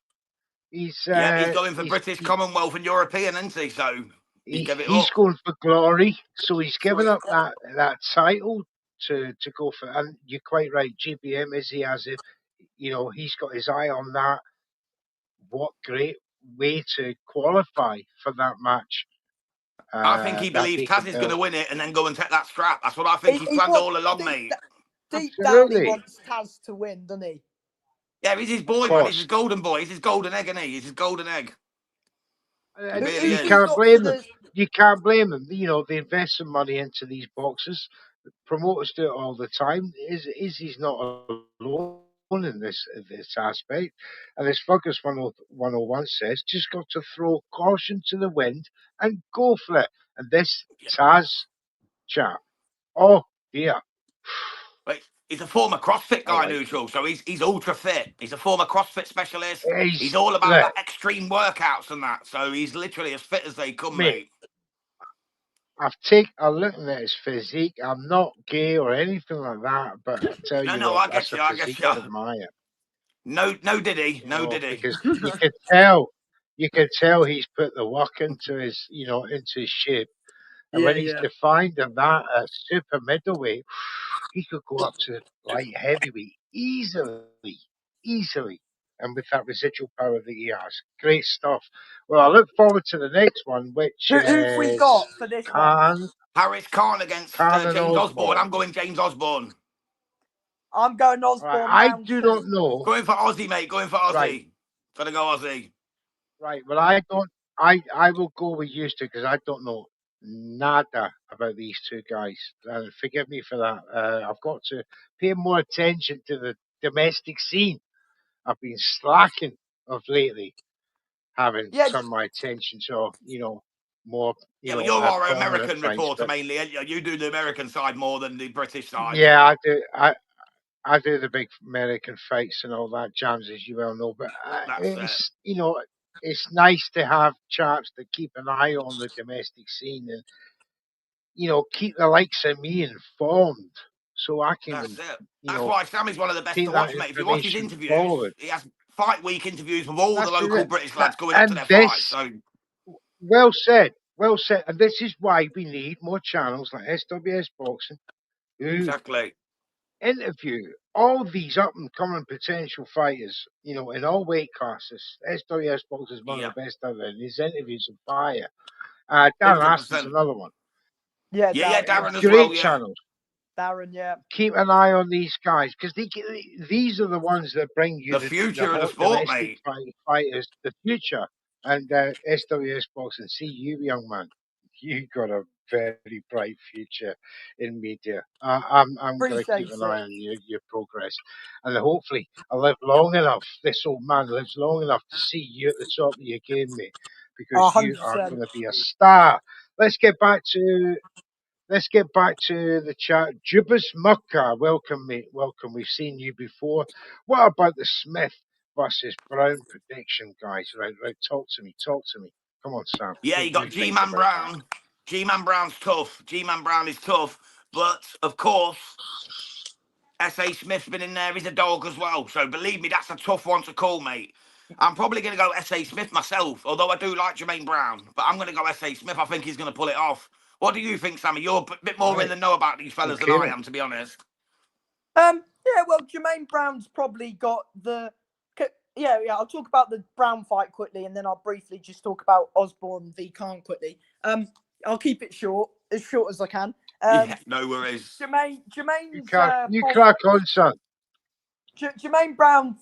He's going for British Commonwealth and European, isn't he? So he's going for glory. So he's given up that title to go for. And you're quite right. GBM is he has it. He's got his eye on that. What great way to qualify for that match. I think he believes Taz is going to win it and then go and take that strap. That's what I think he's planned all along, mate. Deep down, he wants Taz to win, doesn't he? Yeah, he's his boy, man. He's his golden boy. He's his golden egg, isn't he? He's his golden egg. You can't blame him. You can't blame him. They invest some money into these boxes. Promoters do it all the time. Izzy's not alone in this aspect. And as Fergus 101 says, just got to throw caution to the wind and go for it. And this Taz chap, oh dear. He's a former CrossFit guy, Neutral, so he's ultra fit. He's a former CrossFit specialist. He's all about that extreme workouts and that. So he's literally as fit as they come, mate. I'm looking at his physique. I'm not gay or anything like that, but I tell you what, I get you. I admire. No, did he? No, did he? Because you could tell you can tell he's put the work into his, into his shape. And when he's defined at that super middleweight, he could go up to light heavyweight easily. And with that residual power that he has. Great stuff. Well, I look forward to the next one, which Who've we is got for this one? Harris Khan against Khan and James Osborne. Osborne. I'm going James Osborne. I'm going All right, Osborne I round do 2. not know. Going for Aussie, mate. Going for Aussie. Right. Gotta go Aussie. Right. Well, I don't. I will go with you two because I don't know nada about these two guys. Forgive me for that. I've got to pay more attention to the domestic scene. I've been slacking of lately, having Yeah, turned my attention to more Yeah, but you're our prominent American fights. reporter But mainly. You do the American side more than the British side. yeah, I do. I do the big American fights and all that, Jams, as you well know. But That's it. it's it's nice to have chaps that keep an eye on the domestic scene and keep the likes of me informed, so I can That's it. That's why Sam is one of the best take to that watch, mate. If you watch his information interviews, forward. he has fight week interviews with all the That's local it. British lads going up to And their fights. this, So well said, well said. And this is why we need more channels like SWS Boxing, who exactly. interview all these up and coming potential fighters, in all weight classes. SWS Boxing is one of the best out there. And his interviews are fire. Darren Aston's 100%. another one. Yeah, Darren as Great well. Yeah. channels. Darren, yeah. Keep an eye on these guys because these are the ones that bring you The future of the hot sport, domestic mate. fighters, the future. And SWS Boxing, see you, young man. You got a very bright future in media. I'm going to keep Appreciate an eye it. on your progress, and hopefully I live long enough. This old man lives long enough to see you at the top of your game, mate, because you are 100%. going to be a star. Let's get back to the chat. Jubas Mukka, welcome, mate. Welcome. We've seen you before. What about the Smith versus Brown prediction, guys? Right. Talk to me. Come on, Sam. Yeah, What you do you got think G-Man about that? Brown. G-Man Brown's tough. G-Man Brown is tough. But, of course, S.A. Smith's been in there. He's a dog as well. So, believe me, that's a tough one to call, mate. I'm probably going to go S.A. Smith myself, although I do like Jermaine Brown. But I'm going to go S.A. Smith. I think he's going to pull it off. What do you think, Sammy? You're a bit more in Right. the know about these fellas than Okay, I mate. am, to be honest. Yeah, well, Jermaine Brown's probably got the... Yeah, I'll talk about the Brown fight quickly, and then I'll briefly just talk about Osborne v. Khan quickly. I'll keep it short as I can. Yeah, no worries. Jermaine's You crack on, son. Jermaine Brown,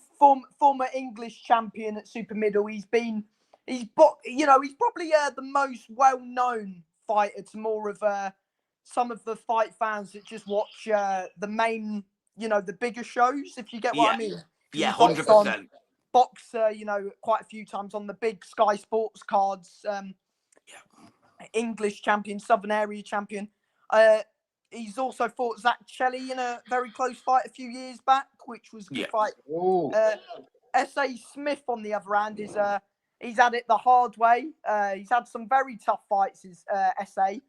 former English champion at super middle. He's probably the most well-known fighter to more of some of the fight fans that just watch the main, the bigger shows. If you get what I mean. Yeah, 100%. Boxer, quite a few times on the big Sky Sports cards. English champion, Southern Area champion. He's also fought Zach Shelley in a very close fight a few years back, which was a good fight. S.A. Smith, on the other hand, he's had it the hard way. He's had some very tough fights, S.A.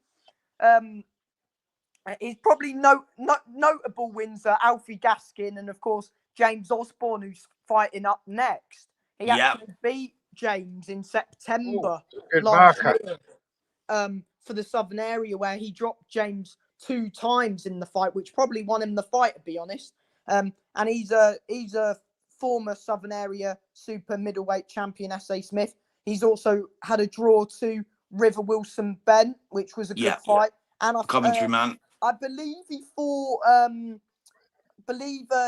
He's probably notable wins are Alfie Gaskin and, of course, James Osborne, who's fighting up next. He actually beat James in September last year for the Southern Area, where he dropped James 2 times in the fight, which probably won him the fight, to be honest. And he's a former Southern Area super middleweight champion, S.A. Smith. He's also had a draw to River Wilson Ben, which was a good fight. And Commentary man. I believe he fought.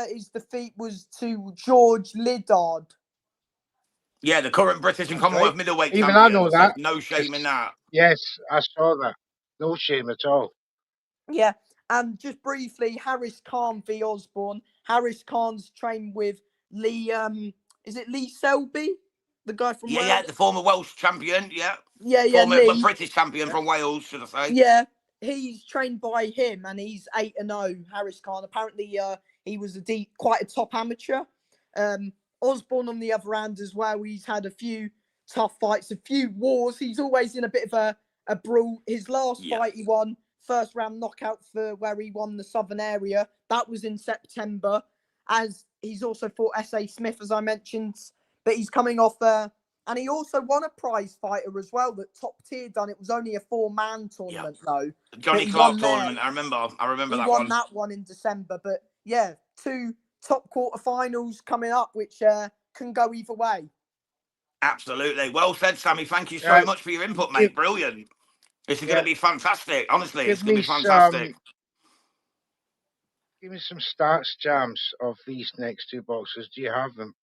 His defeat was to George Liddard. Yeah, the current British and Commonwealth middleweight Even champion. I know that. No shame in that. Yes, I saw that. No shame at all. Yeah, and just briefly, Harris Khan v. Osborne. Harris Khan's trained with Lee. Is it Lee Selby, the guy from Wales? Yeah, the former Welsh champion. Yeah, former Lee. British champion from Wales, should I say? Yeah, he's trained by him, and he's 8-0. Harris Khan. Apparently, he was quite a top amateur. Osborne, on the other hand, as well, he's had a few tough fights, a few wars. He's always in a bit of a brawl. His last fight, he won first round knockout where he won the Southern Area. That was in September. As he's also fought S.A. Smith, as I mentioned, but he's coming off And he also won a prize fighter as well that Top Tier done. It was only a 4-man tournament though. Johnny he Clark won tournament. there. I remember He that won one. that one in December. But yeah, 2 top quarterfinals coming up, which can go either way. Absolutely. Well said, Sammy. Thank you so much for your input, mate. Brilliant. This is going to be fantastic. Honestly, it's going to be fantastic. Give me some stats, Jams, of these next 2 boxes. Do you have them?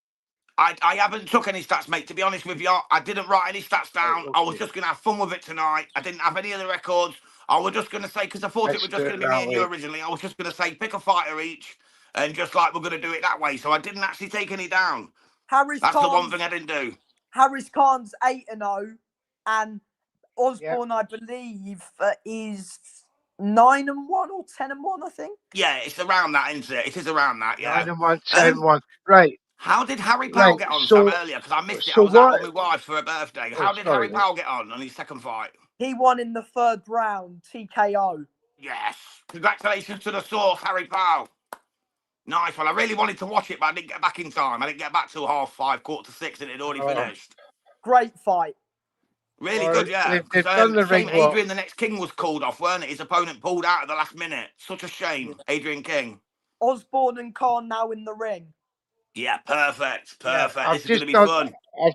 I haven't took any stats, mate. To be honest with you, I didn't write any stats down. Right, okay. I was just going to have fun with it tonight. I didn't have any other records. I was just going to say, because I thought it was just going to be me and you originally, I was just going to say pick a fighter each and just like we're going to do it that way. So I didn't actually take any down. That's the one thing I didn't do. Harris Khan's 8-0 and Osborne, I believe, is 9-1 or 10-1, I think. Yeah, it's around that, isn't it? It is around that, yeah. 9-1, 10-1. Right. How did Harry Powell get on, Sam, earlier? Because I missed it. I was out with my wife for her birthday. How did Harry Powell get on his second fight? He won in the 3rd round, TKO. Yes. Congratulations to the source, Harry Powell. Nice one. I really wanted to watch it, but I didn't get back in time. I didn't get back till 5:30, 5:45, and it had already finished. Great fight. Really good, yeah. They've done the ring walk. Adrian the Next King was called off, weren't it? His opponent pulled out at the last minute. Such a shame, Adrian King. Osborne and Khan now in the ring. Yeah, perfect. Perfect. Yeah, this is going to be fun. I've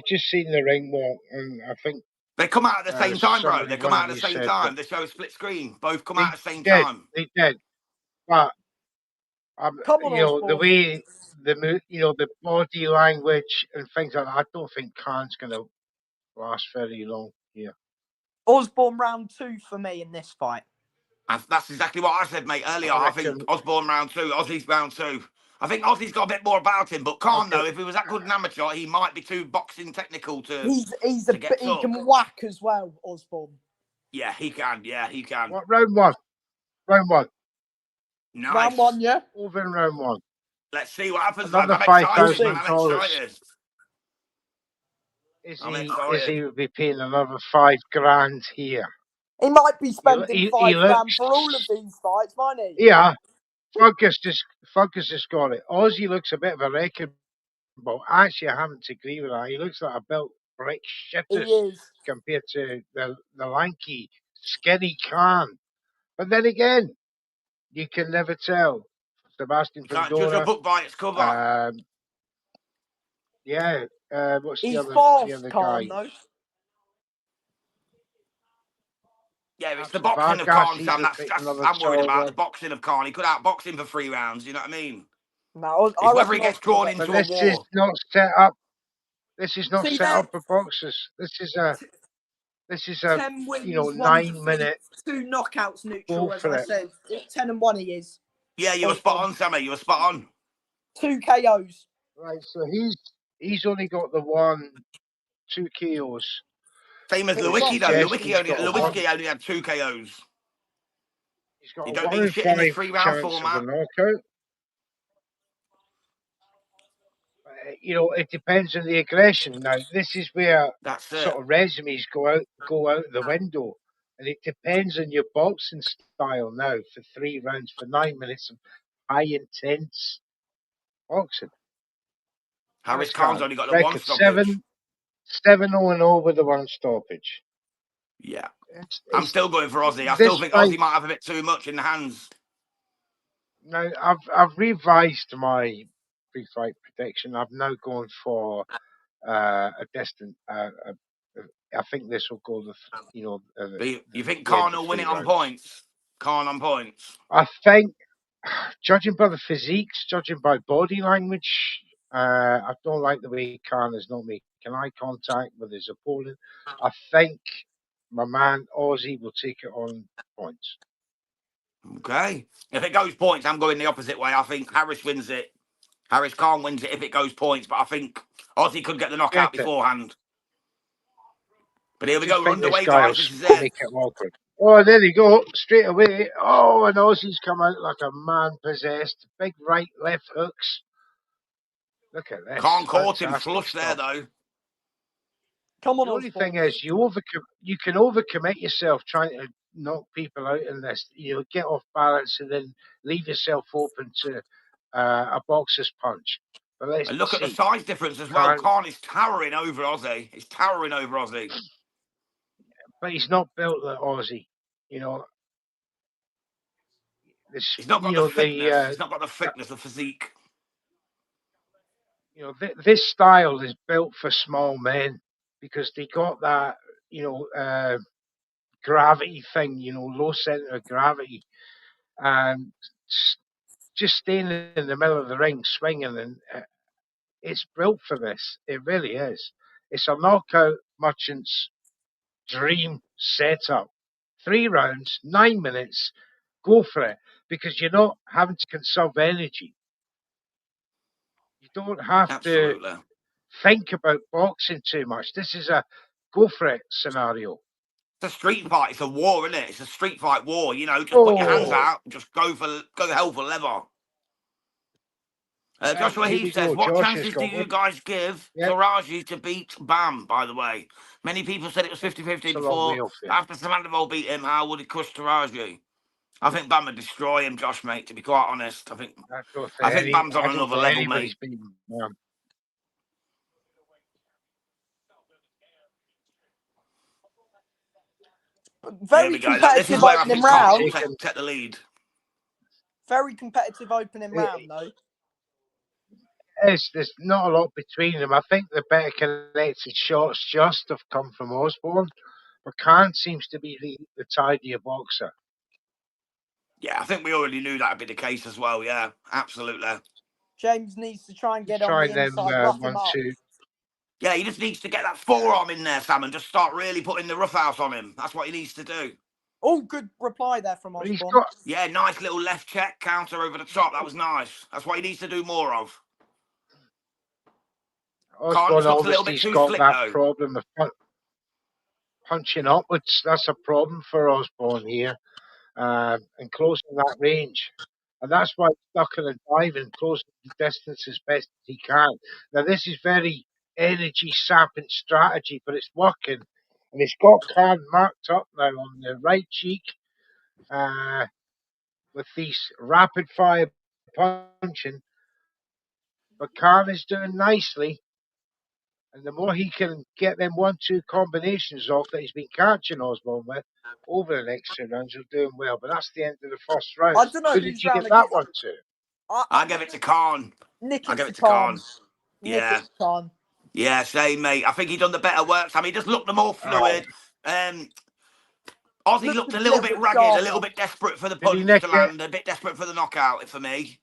just seen the ring walk, and I think they come out at the same time, bro. They come out at the same time. They show a split screen. Both come out at the same time. They did, but the way the body language and things like that, I don't think Khan's going to last very long here. Osborne round 2 for me in this fight. That's exactly what I said, mate, earlier. I think Osborne round 2, Ozzy's round 2. I think Ozzy's got a bit more about him, but Khan, though, if he was that good an amateur, he might be too boxing technical to. He can whack as well, Osborne. Yeah, he can. Yeah, he can. What, round 1? Round 1. Nice. Round 1, yeah. Over in round 1. Let's see what happens. Another I'm excited, man. I'm $5,000. excited. Is he be paying another $5,000 here? He might be spending $5,000 for all of these fights, mightn't he? Yeah. Fungus has got it. Ozzy looks a bit of a wrecking ball. Actually, I haven't to agree with that. He looks like a built brick shitters compared to the lanky, skinny Khan. But then again, you can never tell. Sebastian Can't judge a book by its cover. What's He's the other Khan, guy? though. Yeah, it's the boxing of Khan, Sam. I'm worried about the boxing of Khan. He could outbox him for 3 rounds. You know what I mean? No, it's whether he gets drawn into a war. This is not set up. This is not set up for boxers. This is a 10 wins, 9-minute 2 knockouts neutral, as I said. 10-1 he is. Yeah, you were spot on, Sammy. You were spot on. 2 KOs. Right, so he's only got the 2 KOs. Same as Lewicki, though. Lewicki only had 2 KOs. He's got you don't need shit in this 3-round format. It depends on the aggression. Now, this is where sort of resumes go out the window, and it depends on your boxing style now for 3 rounds for 9 minutes of high intense boxing. Harris Khan's only got the 1 stoppage. 7-0 with the 1 stoppage. Yeah, I'm still going for Ozzy. I still think Ozzy might have a bit too much in the hands. Now, I've revised my pre-fight prediction. I've now gone for a distant. I think this will go you think Khan will win it on points? Khan on points. I think, judging by the physiques, judging by body language, I don't like the way Khan is not making eye contact with his opponent. I think my man Ozzy will take it on points. Okay. If it goes points, I'm going the opposite way. I think Harris wins it. Harris Khan wins it if it goes points, but I think Ozzy could get the knockout beforehand. But here we go. We're underway, guys. This is it. Oh, there you go. Straight away. Oh, and Ozzy's come out like a man possessed. Big right, left hooks. Look at this. Khan caught him flush there, though. Come on, the only thing is, you can overcommit yourself trying to knock people out in this. Get off balance and then leave yourself open to a boxer's punch. But let's And look at the see. size difference as well. Khan is towering over Ozzy. He's towering over Ozzy. But he's not built like Aussie. You know, He's not got the thickness. He's not got the thickness, the physique. You know, this style is built for small men because they got that, you know, gravity thing, you know, low center of gravity, and just staying in the middle of the ring swinging, and it's built for this. It really is. It's a knockout merchant's dream setup. 3 rounds, 9 minutes, go for it, because you're not having to conserve energy. You don't have to think about boxing too much. This is a go for it scenario. It's a street fight. It's a war, isn't it? It's a street fight war. You know, just put your hands out and just go hell for leather. Joshua Heath says, what chances do you guys give Taraji to beat Bam, by the way? Many people said it was 50-50 before. After Samantha beat him, how would he crush Taraji? I think Bam would destroy him, Josh, mate, to be quite honest. I think Bam's on another level, mate. Very competitive opening round. Take the lead. Very competitive opening round, though. There's not a lot between them. I think the better connected shots just have come from Osborne, but Khan seems to be the tidier boxer. Yeah, I think we already knew that would be the case as well. Yeah, absolutely. James needs to try and get on the inside, rough him up. Yeah, he just needs to get that forearm in there, Sam, and just start really putting the roughhouse on him. That's what he needs to do. Oh, good reply there from Osborne. Yeah, nice little left check counter over the top. That was nice. That's what he needs to do more of. Osborne obviously's got that problem of punching upwards. That's a problem for Osborne here, and closing that range. And that's why he's stuck in a dive and closing the distance as best as he can. Now, this is very energy-sapping strategy, but it's working. And he's got Khan marked up now on the right cheek with these rapid-fire punching. But Khan is doing nicely. And the more he can get them 1-2 combinations off that he's been catching Osborne with over the next 2 rounds, he'll do him well. But that's the end of the first round. I don't know who did you give that one to? I give it to Khan. I give it to Khan. Yeah. Yeah, same, mate. I think he done the better work. Sam, he just looked the more fluid. Ozzy looked a little bit ragged, a little bit desperate for the punch to land, a bit desperate for the knockout for me.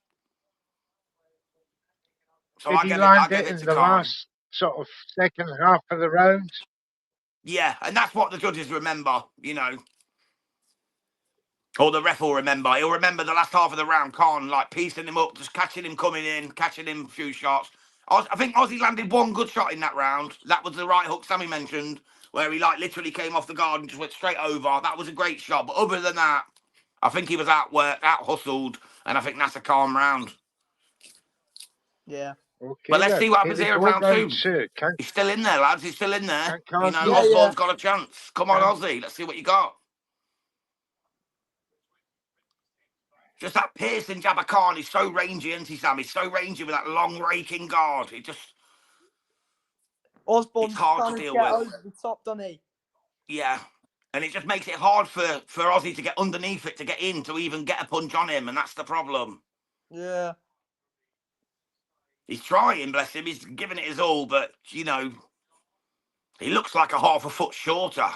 So I give it to the Khan. Last sort of second half of the round? Yeah, and that's what the judges remember, you know. Or the ref will remember. He'll remember the last half of the round, Khan, like piecing him up, just catching him coming in, catching him a few shots. I think Ozzy landed one good shot in that round. That was the right hook Sammy mentioned, where he like literally came off the guard and just went straight over. That was a great shot. But other than that, I think he was outworked, out-hustled, and I think that's a calm round. Yeah. Okay, but let's see what happens here in round two. He's still in there, lads. He's still in there. You know, Osborne's got a chance. Come on, Ozzy. Let's see what you got. Just that piercing jab of Khan is so rangy, isn't he, Sam? He's so rangy with that long raking guard. It just... Osborne's hard to deal with. Over the top, doesn't he? Yeah. And it just makes it hard for Ozzy to get underneath it, to get in, to even get a punch on him. And that's the problem. Yeah. He's trying, bless him. He's giving it his all, but, you know, he looks like a half a foot shorter.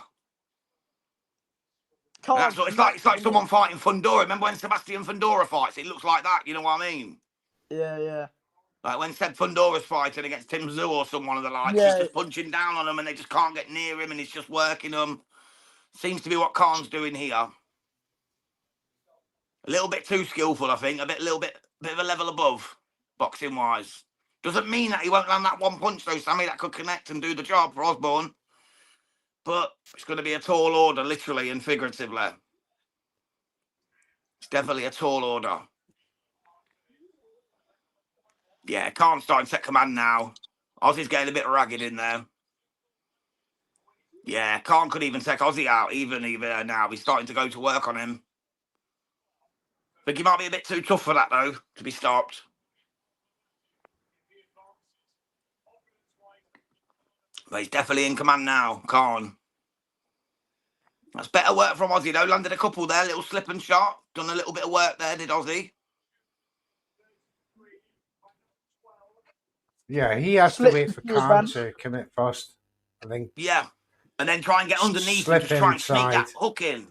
It's like someone fighting Fundora. Remember when Sebastian Fundora fights? It looks like that. You know what I mean? Yeah, yeah. Like when Seb Fundora's fighting against Tim Tszyu or someone of the likes, he's just punching down on them and they just can't get near him and he's just working them. Seems to be what Khan's doing here. A little bit too skillful, I think. A little bit of a level above, boxing-wise. Doesn't mean that he won't land that one punch, though, Sammy, that could connect and do the job for Osborne. But it's going to be a tall order, literally and figuratively. It's definitely a tall order. Yeah, Khan's starting to set command now. Ozzy's getting a bit ragged in there. Yeah, Khan could even take Ozzy out, even now. He's starting to go to work on him. I think he might be a bit too tough for that, though, to be stopped. But he's definitely in command now, Khan. That's better work from Aussie, though. Landed a couple there, little slip and shot. Done a little bit of work there, did Aussie. Yeah, he has to wait for Khan to commit first, I think. Yeah. And then try and get underneath Slip and just try and sneak that inside. hook in.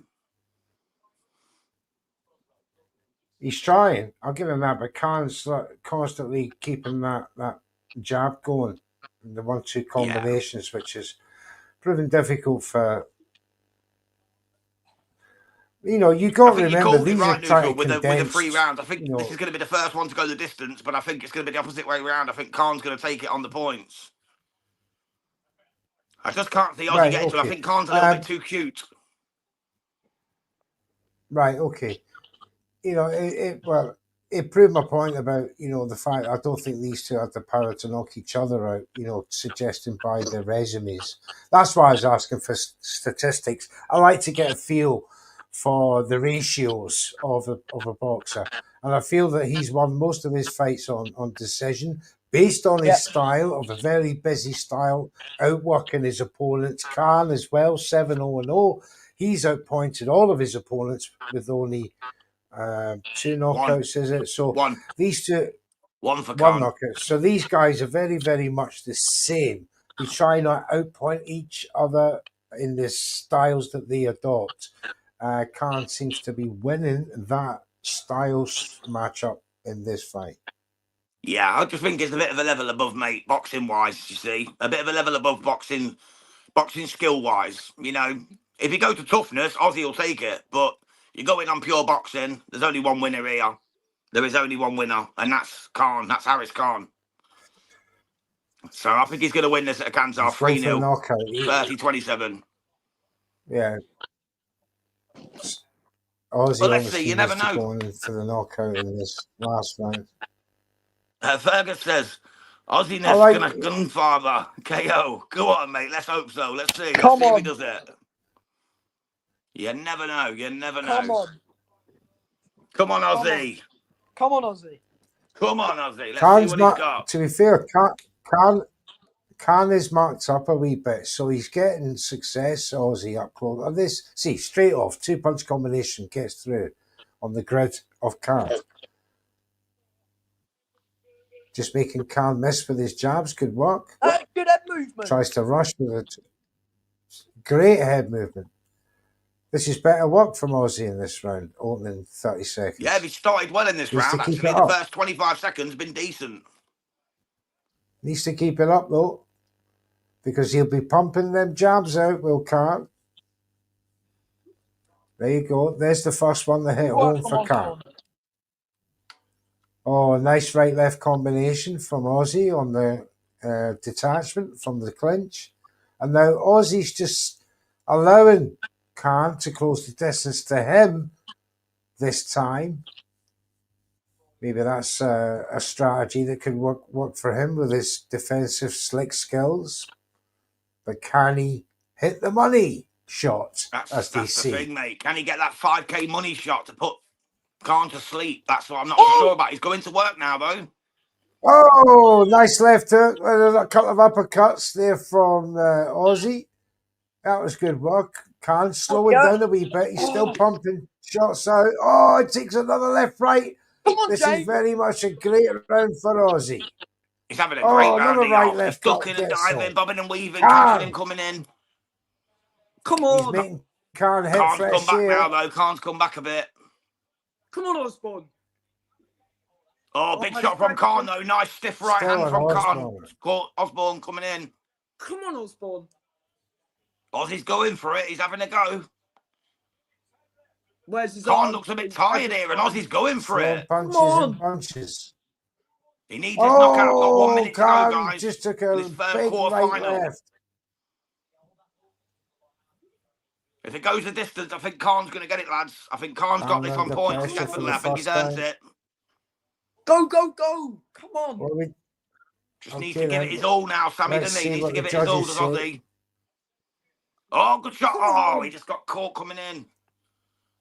He's trying. I'll give him that, but Khan's constantly keeping that jab going. The 1-2 combinations, which is proven difficult for... You know, you got to remember, these are trying to condense... With the 3 rounds. I think this is going to be the first one to go the distance, but I think it's going to be the opposite way around. I think Khan's going to take it on the points. I just can't see Aussie getting to it. I think Khan's a little bit too cute. Right, okay. You know, it proved my point about, you know, the fact I don't think these two have the power to knock each other out, you know, suggesting by their resumes. That's why I was asking for statistics. I like to get a feel for the ratios of a boxer. And I feel that he's won most of his fights on decision, based on his style, of a very busy style, outworking his opponents. Khan as well, 7-0-0. He's outpointed all of his opponents with only 2 knockouts, is it? So these two, one knockout. So these guys are very, very much the same. They try not outpoint each other in the styles that they adopt. Khan seems to be winning that styles matchup in this fight. Yeah, I just think it's a bit of a level above, mate, boxing-wise, you see. A bit of a level above boxing skill-wise. You know, if you go to toughness, Aussie will take it. But you go in on pure boxing, there's only one winner here. There is only one winner, and that's Khan. That's Harris Khan. So I think he's going to win this at a Kansas 3-0. 30-27. Yeah. Aussie, well, let's see. You never know. Going for the knockout in this last round. Fergus says, Aussie Ness Gunfather KO. Go on, mate. Let's hope so. Let's see. Let's see if he does it. You never know. You never know. Come on. Come on, Aussie. Come on, Aussie. Come on, Aussie. Let's Khan's see what he's got. To be fair, Khan is marked up a wee bit, so he's getting success. Aussie up close. This, see, straight off, 2-punch combination gets through on the grid of Khan. Just making Khan miss with his jabs. Good work. Good head movement. Tries to rush with it. Great head movement. This is better work from Aussie in this round, opening 30 seconds. Yeah, he started well in this round. Actually, the first 25 seconds been decent. Needs to keep it up, though, because he'll be pumping them jabs out, Will Khan. There you go. There's the first one that hit home for Khan. Oh, nice right-left combination from Aussie on the detachment from the clinch. And now Aussie's just allowing Khan to close the distance to him this time. Maybe that's a strategy that could work for him with his defensive slick skills. But can he hit the money shot, as they say? That's the thing, mate. Can he get that 5K money shot to put Khan to sleep? That's what I'm not sure about. He's going to work now, though. Oh, nice left hook. A couple of uppercuts there from Aussie. That was good work. Khan slowing down a wee bit. He's still pumping shots out. Oh, it takes another left, right. This is very much a great round for Aussie. He's having a great round. Another right, left. He's ducking and diving, bobbing and weaving, catching him coming in. Come on. He's making Khan hit Khan's fresh come back here. now, though. Khan's come back a bit. Come on, Osborne. Oh, big shot from Khan, though. Nice stiff right hand from Khan. Osborne coming in. Come on, Osborne. Aussie's going for it. He's having a go. Where's his Khan looks a bit tired here, and Aussie's going for it. Punches and punches. He needs his knockout. Got 1 minute to go, Khan guys. just took a This third big quarter right final. left. If it goes the distance, I think Khan's going to get it, lads. I think Khan's got this on points. Definitely. I think he's earned it. Go, go, go. Come on. Well, Just needs to give it his all now, Sammy, doesn't he? He needs to give it his all, does Aussie? Oh, good shot. Oh, he just got caught coming in.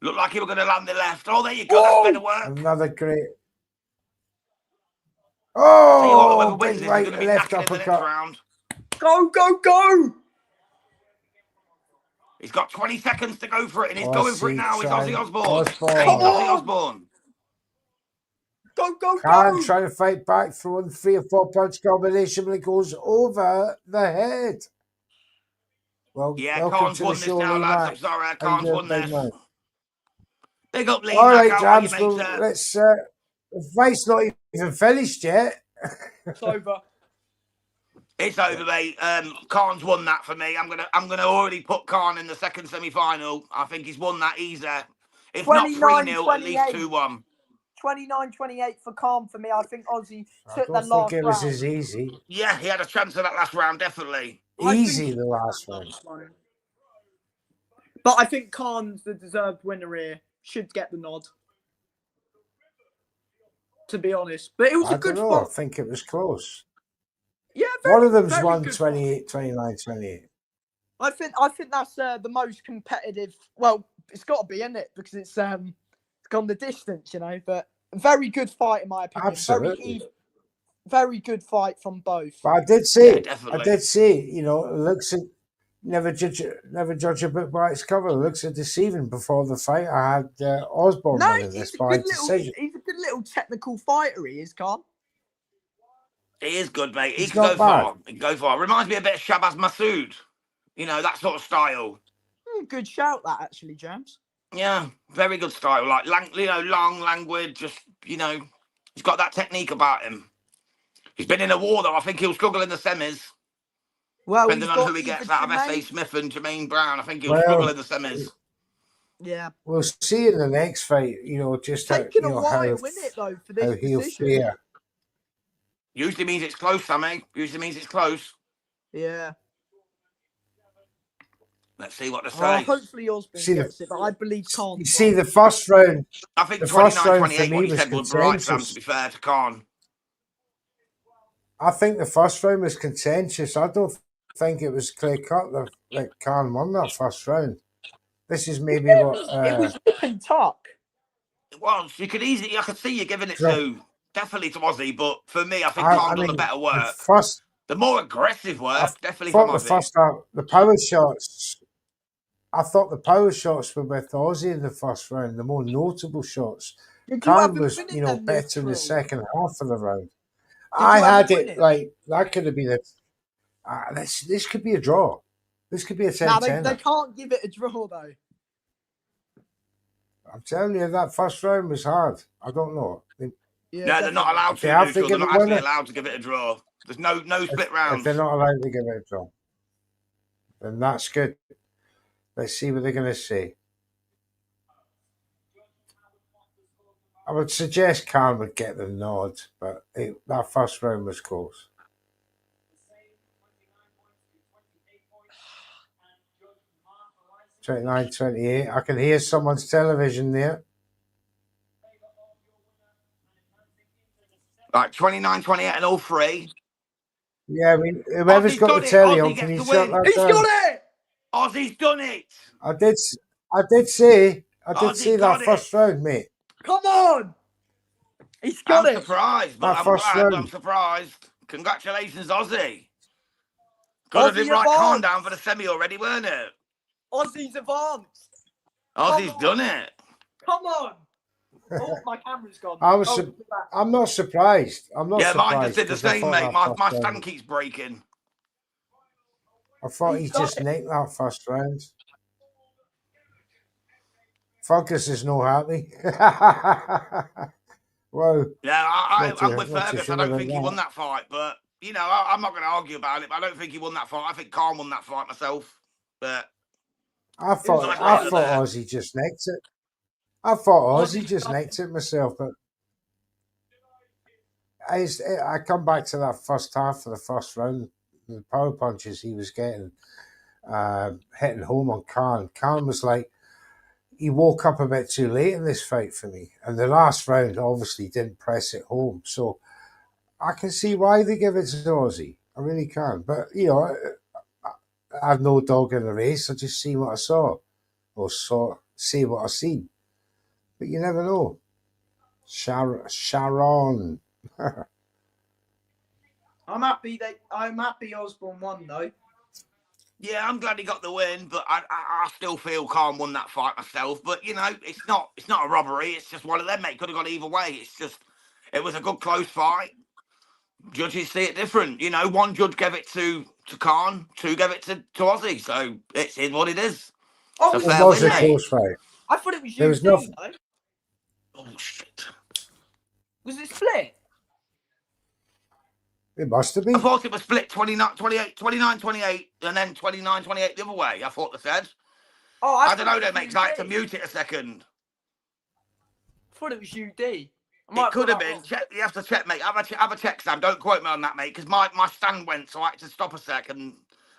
Looked like he was going to land the left. Oh, there you go. That's better work. Another great. Oh, big right left uppercut. Go, go, go! He's got 20 seconds to go for it, and he's Aussie going for it now. It's Ozzy trying- Osbourne. Osbourne. Hey, Come Ozzy on! Osbourne. Go, go, Khan go! trying to fight back, throwing 3 or 4 punch combination, but it goes over the head. Well, Yeah, welcome Khan's to the won this show, now, Lee lads. I'm Mack. sorry, How you Khan's doing, won big this. man? Big up Lee All Mack right, out on you, Jams. mate. Well, let's. The fight's not even finished yet. It's over. It's over, mate. Khan's won that for me. I'm gonna already put Khan in the second semi-final. I think he's won that easy. If not 3-0, at least 2-1. 29-28 for Khan for me. I think Aussie I took the don't last think it was round. as easy. Yeah, he had a chance of that last round, definitely. Easy the last round. But I think Khan's the deserved winner here. Should get the nod. To be honest. But it was I a good don't know. I fight. think it was close. Yeah, One of them's very won good 28, 29, 28. I think that's the most competitive. Well, it's got to be, isn't it? Because it's gone the distance, you know. But very good fight in my opinion. Absolutely. Very good fight from both. But I did Yeah, say, definitely. you know, it looks at never judge a book by its cover. It looks at deceiving. Before the fight, I had Osborne No, winning this by decision. he's a good little technical fighter. He is, Khan. He is good, mate. He He's can not go bad. far. He can go far. Reminds me a bit of Shabazz Massoud. You know, that sort of style. Good shout, that actually, James. Yeah, very good style. Like, long, languid, just, you know, he's got that technique about him. He's been in a war, though. I think he'll struggle in the semis. Well, Depending on who he gets out of S.A. Smith and Jermaine Brown, I think he'll struggle in the semis. Yeah. We'll see in the next fight, you know, just how, Taking you know, a while, how, win it though for how this he'll decision. fare. Usually means it's close, Sammy. Usually means it's close. Yeah. Let's see what they say. Hopefully Osborne gets it, but I believe Khan. You see, the first round. I think The first round 29-28, for what me you was said would be right, Sam, to contentious. be fair to Khan. I think the first round was contentious. I don't think it was clear cut that Khan won that first round. This is maybe it what was nip and tuck. It was. You could easily, I could see you giving it to, definitely to Ozzy, but for me, I think Khan done the better work. The more aggressive work, definitely from Ozzy. The first half, the power shots. I thought the power shots were with Ozzy in the first round, the more notable shots. Khan was, you know, better in the second half of the round. I had it like that could have been this could be a draw. This could be a 10-10. They can't give it a draw though. I'm telling you, that first round was hard. I don't know. Yeah, no, they're not allowed to. They're not actually allowed to give it a draw. There's no split rounds. If they're not allowed to give it a draw, then that's good. Let's see what they're going to say. I would suggest Khan would get the nod, but that first round was close. 29-28. I can hear someone's television there. Like 29-28 and all three. Yeah, I mean, whoever's got the telly on, can you shut that down? He's got it! Ozzy's done it! I did see that first round, mate. Come on! He's got it! I'm surprised, but I'm surprised. Congratulations, Ozzy. Could have been right calm down for the semi already, weren't it? Ozzy's advanced. Ozzy's done it. Come on. Oh, my camera's gone. I'm not surprised. Yeah, mine just did the same, mate. My stand keeps breaking. I thought he just nicked that first round. Fergus is no happy. Well, yeah, I'm with Fergus. I don't think he won that fight, but you know, I'm not going to argue about it. But I don't think he won that fight. I think Khan won that fight myself. But I thought Ozzy just nicked it. I thought Ozzy just nicked it myself, but I come back to that first half of the first round. The power punches he was getting, hitting home on Khan. Khan was like, he woke up a bit too late in this fight for me. And the last round obviously didn't press it home. So I can see why they give it to Ozzy. I really can. But, you know, I have no dog in the race. I just see what I saw. Or see what I seen. But you never know. Sharon. I'm happy Osborne won though. Yeah, I'm glad he got the win, but I still feel Khan won that fight myself. But you know, it's not a robbery. It's just one of them, mate. Could have gone either way. It was a good close fight. Judges see it different. You know, one judge gave it to Khan, two gave it to Ozzy. So it's what it is. Oh, it's a It fair was win, a mate. close fight. I thought it was There was UD, nothing. though. Oh shit! Was it split? It must have I been. thought it was split 29, 28, 29, 28, and then 29, 28 the other way. I thought they said. Oh, I don't know, though, mate, because I had to UD. mute it a second. I thought it was UD. It could have been. Check, you have to check, mate. Have a check, Sam. Don't quote me on that, mate, because my stand went, so I had to stop a sec, and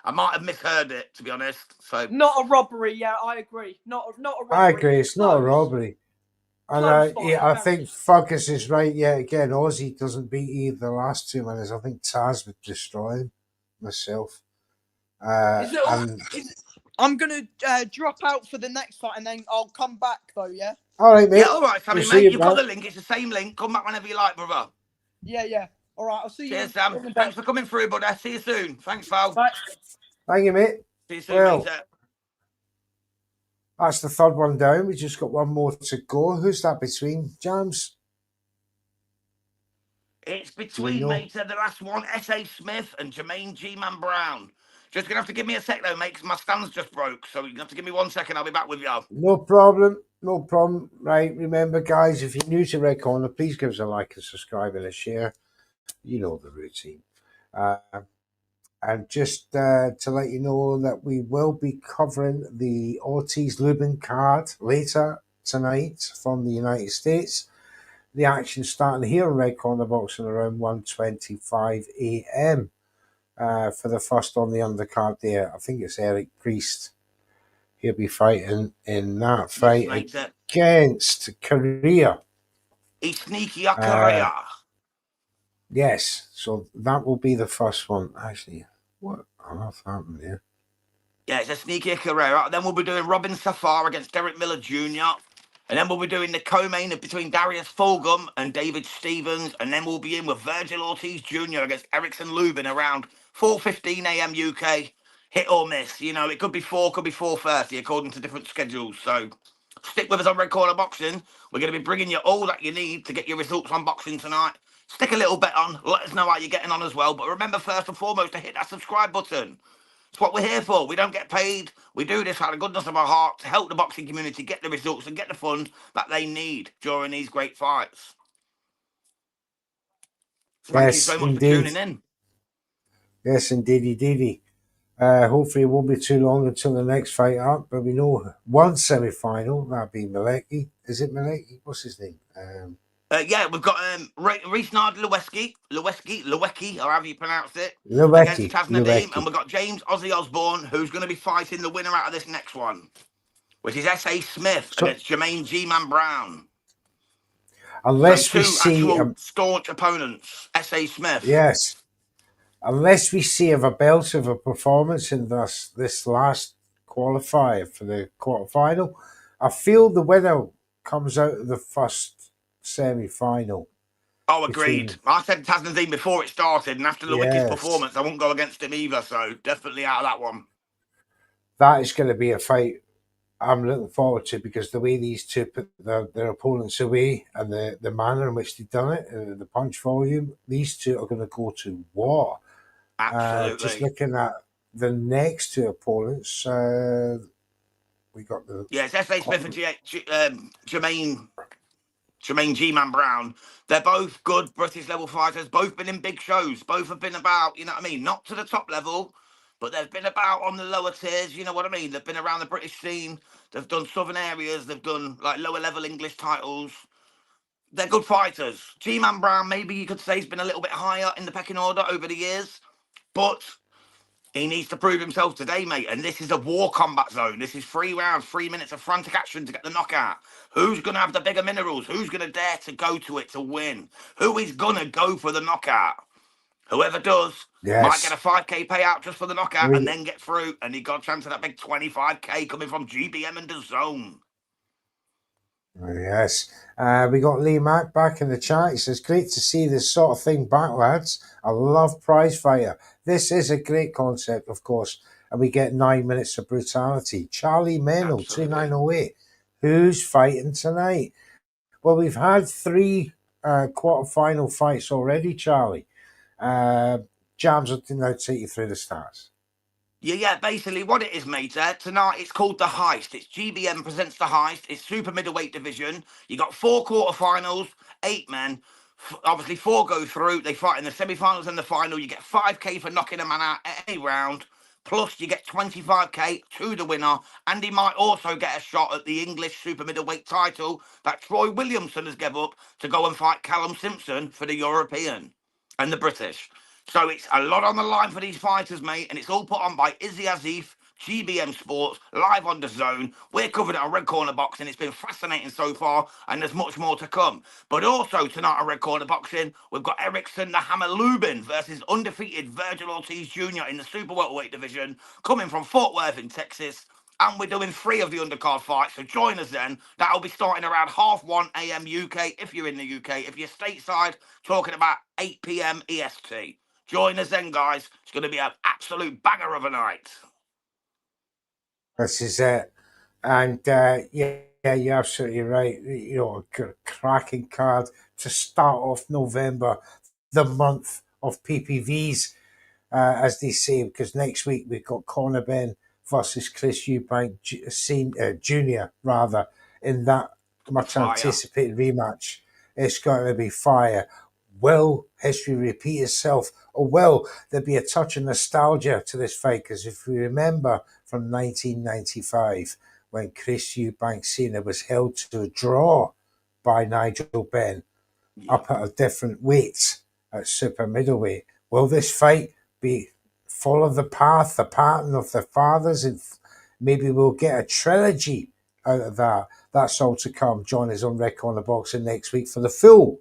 I might have misheard it, to be honest. So Not a robbery, yeah, I agree. Not a robbery. I agree. It's not a Close. robbery. And Close fight, yeah, I very. think Fergus is right. Yeah, again, Ozzy doesn't beat either the last 2 minutes. I think Taz would destroy him myself. I'm going to drop out for the next fight and then I'll come back, though, yeah? All right, mate. yeah, all right, Sammy, We'll see mate. you You've got back. the link. It's the same link. Come back whenever you like, brother. Yeah. All right, I'll see you. Cheers, Sam. Thanks for coming through, buddy. See you soon. Thanks, pal. Bye. Thank you, mate. See you soon, Well, mate. that's the third one down. We just got one more to go. Who's that between, Jams? It's between, mate, the last one, S.A. Smith and Jermaine G-Man Brown. Just going to have to give me a sec, though, mate, because my stand's just broke. So you're going to have to give me 1 second. I'll be back with you. No problem. No problem. Right. Remember, guys, if you're new to Red Corner, please give us a like and subscribe and a share. You know the routine. And just to let you know that we will be covering the Ortiz Lubin card later tonight from the United States. The action starting here in Red Corner Boxing around 1:25 a.m. For the first on the undercard there. I think it's Eric Priest. He'll be fighting in that fight against Korea. He's sneaky Korea. Yes, so that will be the first one. Actually, what on earth happened there? Yeah, it's a sneaky Carrera. Then we'll be doing Robin Safar against Derek Miller Jr. And then we'll be doing the co-main between Darius Fulgham and David Stevens. And then we'll be in with Virgil Ortiz Jr. against Erickson Lubin around 4:15 a.m. UK. Hit or miss. You know, it could be 4, could be 4:30 according to different schedules. So stick with us on Red Corner Boxing. We're going to be bringing you all that you need to get your results on boxing tonight. Stick a little bet on. Let us know how you're getting on as well. But remember, first and foremost, to hit that subscribe button. It's what we're here for. We don't get paid. We do this out of the goodness of our heart to help the boxing community get the results and get the funds that they need during these great fights. Thank you so much for tuning in. Yes, indeedy. Hopefully it won't be too long until the next fight up, but we know one semi-final, that'd be Malecki. Is it Malecki? What's his name? Yeah, we've got Reisnard Lewecki, or however you pronounce it, against Taz Nadeem, and we've got James Ozzy Osborne, who's going to be fighting the winner out of this next one, which is S.A. Smith against Jermaine G-Man Brown. Unless we see staunch opponents, S.A. Smith. Yes. Unless we see a belt of a performance in this last qualifier for the quarterfinal, I feel the winner comes out of the first semi-final. Oh, agreed. I said Taz Nadeem before it started, and after Lewicki's performance, I won't go against him either, so definitely out of that one. That is going to be a fight I'm looking forward to, because the way these two put their opponents away and the manner in which they've done it, the punch volume, these two are going to go to war. Absolutely. Just looking at the next two opponents, we got the... Yeah, it's S.A. Smith and Jermaine G-Man Brown. They're both good British level fighters, both been in big shows. Both have been about, you know what I mean, not to the top level, but they've been about on the lower tiers, you know what I mean? They've been around the British scene. They've done southern areas. They've done like lower level English titles. They're good fighters. G-Man Brown, maybe you could say, has been a little bit higher in the pecking order over the years, but he needs to prove himself today, mate. And this is a war combat zone. This is 3 rounds, 3 minutes of frantic action to get the knockout. Who's going to have the bigger minerals? Who's going to dare to go to it to win? Who is going to go for the knockout? Whoever does might get a 5k payout just for the knockout and then get through. And he got a chance of that big 25k coming from GBM and the Zone. Yes. We got Lee Mack back in the chat. He says, great to see this sort of thing back, lads. I love prize fighter. This is a great concept, of course. And we get 9 minutes of brutality. Charlie Mennel, Absolutely. 2908. Who's fighting tonight? Well, we've had 3 quarter-final fights already, Charlie. Jams will now take you through the stats. Yeah, basically what it is, mate, tonight it's called The Heist. It's GBM presents The Heist. It's super middleweight division. You got 4 quarterfinals, 8 men. Obviously, 4 go through. They fight in the semi-finals and the final. You get 5k for knocking a man out at any round. Plus, you get 25k to the winner. And he might also get a shot at the English super middleweight title that Troy Williamson has given up to go and fight Callum Simpson for the European and the British. So it's a lot on the line for these fighters, mate, and it's all put on by Izzy Azif, GBM Sports, live on the Zone. We're covered at Red Corner Boxing. It's been fascinating so far, and there's much more to come. But also tonight at Red Corner Boxing, we've got Erickson the Hammer Lubin versus undefeated Virgil Ortiz Jr. in the super welterweight division, coming from Fort Worth in Texas. And we're doing 3 of the undercard fights, so join us then. That'll be starting around 1:30 a.m. UK if you're in the UK. If you're stateside, talking about 8 p.m. EST. Join us then, guys. It's going to be an absolute banger of a night. This is it. And yeah, you're absolutely right. You know, a cracking card to start off November, the month of PPVs, as they say, because next week we've got Conor Ben versus Chris Eubank Jr., rather, in that much Fire. anticipated rematch. It's going to be fire. Will history repeat itself, or will there be a touch of nostalgia to this fight? Because if we remember from 1995, when Chris Eubank Sr. was held to a draw by Nigel Benn up at a different weight at super middleweight, will this fight be follow the pattern of the fathers, and maybe we'll get a trilogy out of that? That's all to come. Join us on Red Corner Boxing next week for the full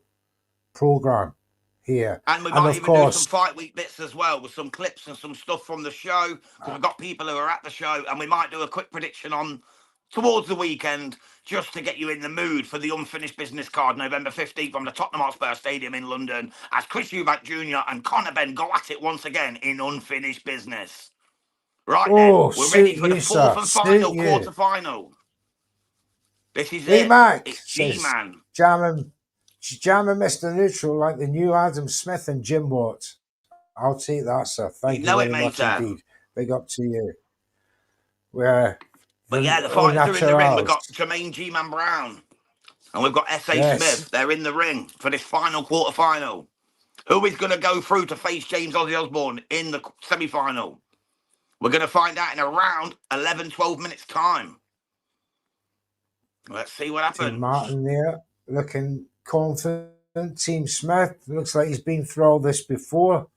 program here. And we And might of even course, do some fight week bits as well, with some clips and some stuff from the show, because we've got people who are at the show, and we might do a quick prediction on towards the weekend, just to get you in the mood for the unfinished business card, November 15th from the Tottenham Hotspur Stadium in London, as Chris Eubank Jr. and Conor Ben go at it once again in unfinished business. Right then, we're ready suit for the you, sir. 4th and Suit final you. quarter-final. This is Lee it. Mack It's says, G-Man. jamming Mr. Neutral like the new Adam Smith and Jim Watt. I'll take that, sir. Thank You you know it, very mate. much indeed. Big up to you. We're But yeah, the au fighters are in the ring. We've naturals. got Jermaine G-Man Brown. And we've got S.A. Yes. Smith. They're in the ring for this final quarter-final. Who is going to go through to face James Ozzy Osbourne in the semi-final? We're going to find out in around 11, 12 minutes' time. Let's see what Team happens. Martin there, looking confident. Team Smith, looks like he's been through all this before.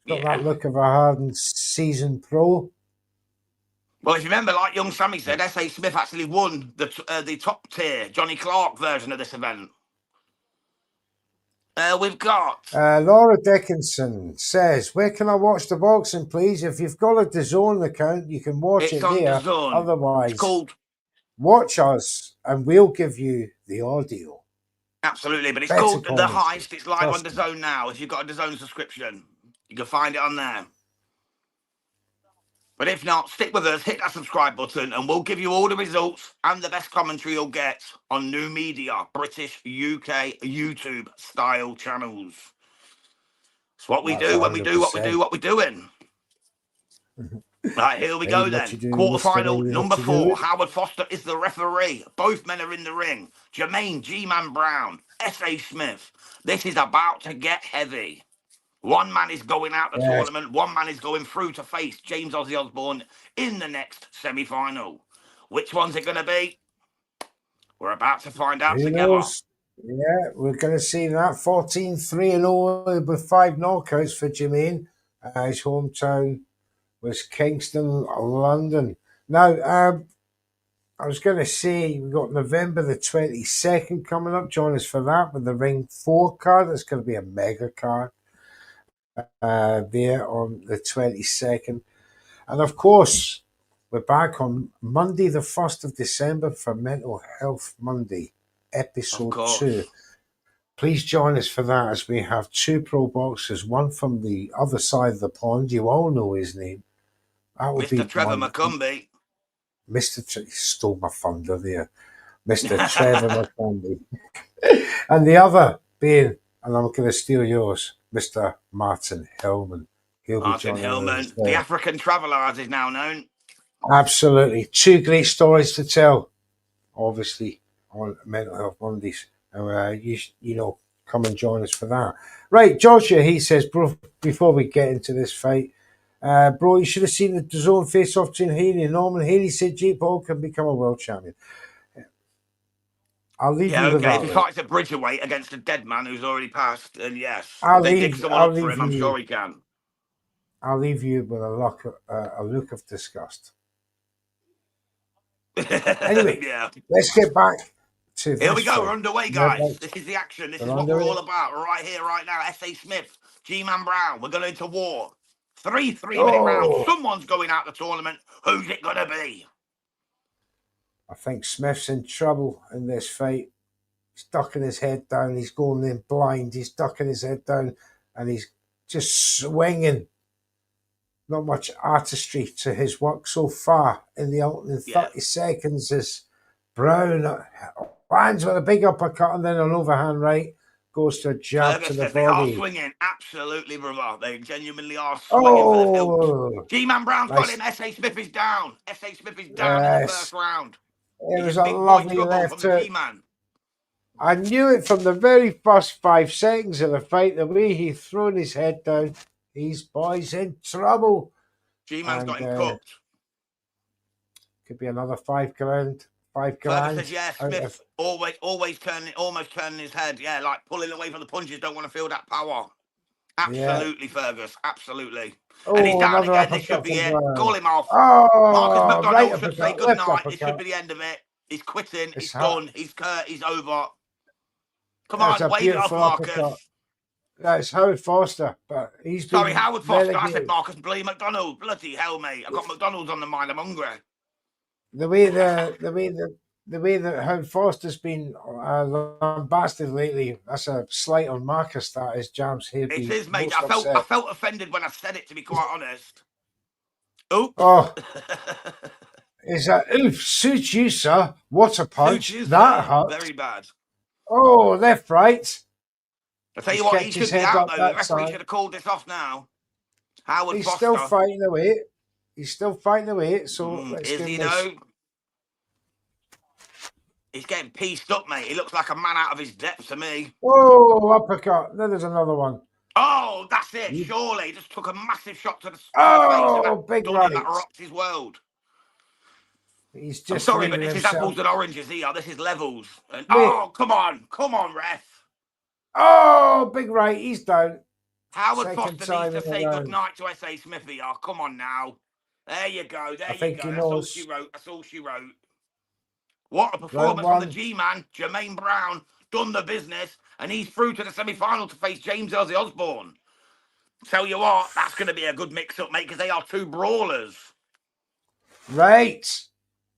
Got that look of a hardened seasoned pro. Well, if you remember, like young Sammy said, S.A. Smith actually won the top tier Johnny Clark version of this event. We've got Laura Dickinson says, where can I watch the boxing, please? If you've got a DAZN account, you can watch it's it on there. DAZN. Otherwise, It's called watch us and we'll give you the audio. absolutely, but it's Better called The commentary. Heist. It's live Trust on me. DAZN now. If you've got a DAZN subscription, you can find it on there. But if not, stick with us, hit that subscribe button, and we'll give you all the results and the best commentary you'll get on new media, British, UK, YouTube style channels. It's what we That's do when we do what we 100%. do what we're doing. Right, here we go What then. you do, Mr. Quarterfinal Know number what you do. 4. Howard Foster is the referee. Both men are in the ring. Jermaine G-Man Brown, S.A. Smith. This is about to get heavy. One man is going out the Yes. tournament. One man is going through to face James Ozzy Osbourne in the next semi-final. Which one's it going to be? We're about to find out Who together. knows? Yeah, we're going to see that 14-3-0 with 5 knockouts for Jermaine. His hometown was Kingston, London. Now, I was going to say we've got November the 22nd coming up. Join us for that with the Ring 4 card. It's going to be a mega card there on the 22nd. And of course, we're back on Monday, the 1st of December for Mental Health Monday. episode course. 2. Please join us for that, as we have 2 pro boxers, one from the other side of the pond. You all know his name. That would be Mr. Trevor wonderful. McCumbee. He stole my thunder there. Mr. Trevor McCumbee. And the other being, and I'm going to steal yours, Mr. Martin Hillman. He'll be Martin joining us Hillman, as the well. African traveller, as is now known. Absolutely. 2 great stories to tell, obviously, on Mental Health Mondays. And you know, come and join us for that. Right, Georgia, he says, bro, before we get into this fight, bro, you should have seen the DAZN face-off between Haley and Norman. Haley said Jake Paul can become a world champion. I'll leave you with that. If he fights at Bridgerweight against a dead man who's already passed, then yes. I'll If they dig leave- someone I'll up for leave him, I'm you- sure he can. I'll leave you with a look of disgust. Anyway, Yeah. let's get back to this Here we go. fight. We're underway, guys. This is the action. This is what we're all about. Right here, right now. S.A. Smith, G-Man Brown. We're going into war. 3 3-minute rounds. Someone's going out the tournament. Who's it going to be? I think Smith's in trouble in this fight. He's ducking his head down. He's going in blind. He's ducking his head down, and he's just swinging. Not much artistry to his work so far in the opening 30 seconds as Brown lands with a big uppercut and then an overhand right, goes to a jab to the body. They are swinging, absolutely, brother. They genuinely are swinging for the hilt. G-Man Brown's got him. S.A. Smith is down. S.A. Smith is down in the first round. It was a lovely left hook. I knew it from the very first 5 seconds of the fight, the way he thrown his head down. These boys in trouble. G-Man's got him cooked. Could be another 5 grand. 5 grand. Says, yeah, Smith almost turning his head. Yeah, like pulling away from the punches. Don't want to feel that power. Absolutely, Fergus. Absolutely. And he's down again. This should be it. Call him off. Marcus McDonald should say good night. This should be the end of it. He's quitting. He's done. He's over. Come on, wave it off, Marcus. That's Howard Foster, but he's been Sorry, Howard Foster. relegated. I said Marcus Blee McDonald. Bloody hell, mate! I've got McDonald's on the mind. I'm hungry. The way that Howard Foster's been lambasted lately, that's a slight on Marcus. That is, Jams here. It is, mate. I felt offended when I said it, to be quite honest. Oops. Oh, is that oof? Suits you, sir. What a punch! That hurt. Very bad. Oh, left, right. I tell you what, he should be out though. The referee should have called this off now. Howard He's Foster. still fighting away. He's still fighting away. So let's is he though? He's getting pieced up, mate. He looks like a man out of his depth to me. Oh, uppercut. Then there's another one. Oh, that's it. Surely. He just took a massive shot to the face. Big right. That rocked his world. He's just. I'm sorry, but this is apples and oranges here. This is levels. And, come on, ref. Oh, big right. He's down. Howard Foster needs to say good night to S.A. Smithy. Oh, come on now. There you go. There you go. That's all she wrote. That's all she wrote. What a performance from the G-Man, Jermaine Brown. Done the business. And he's through to the semi-final to face James Ozzy Osborne. Tell you what, that's going to be a good mix-up, mate, because they are 2 brawlers. Right.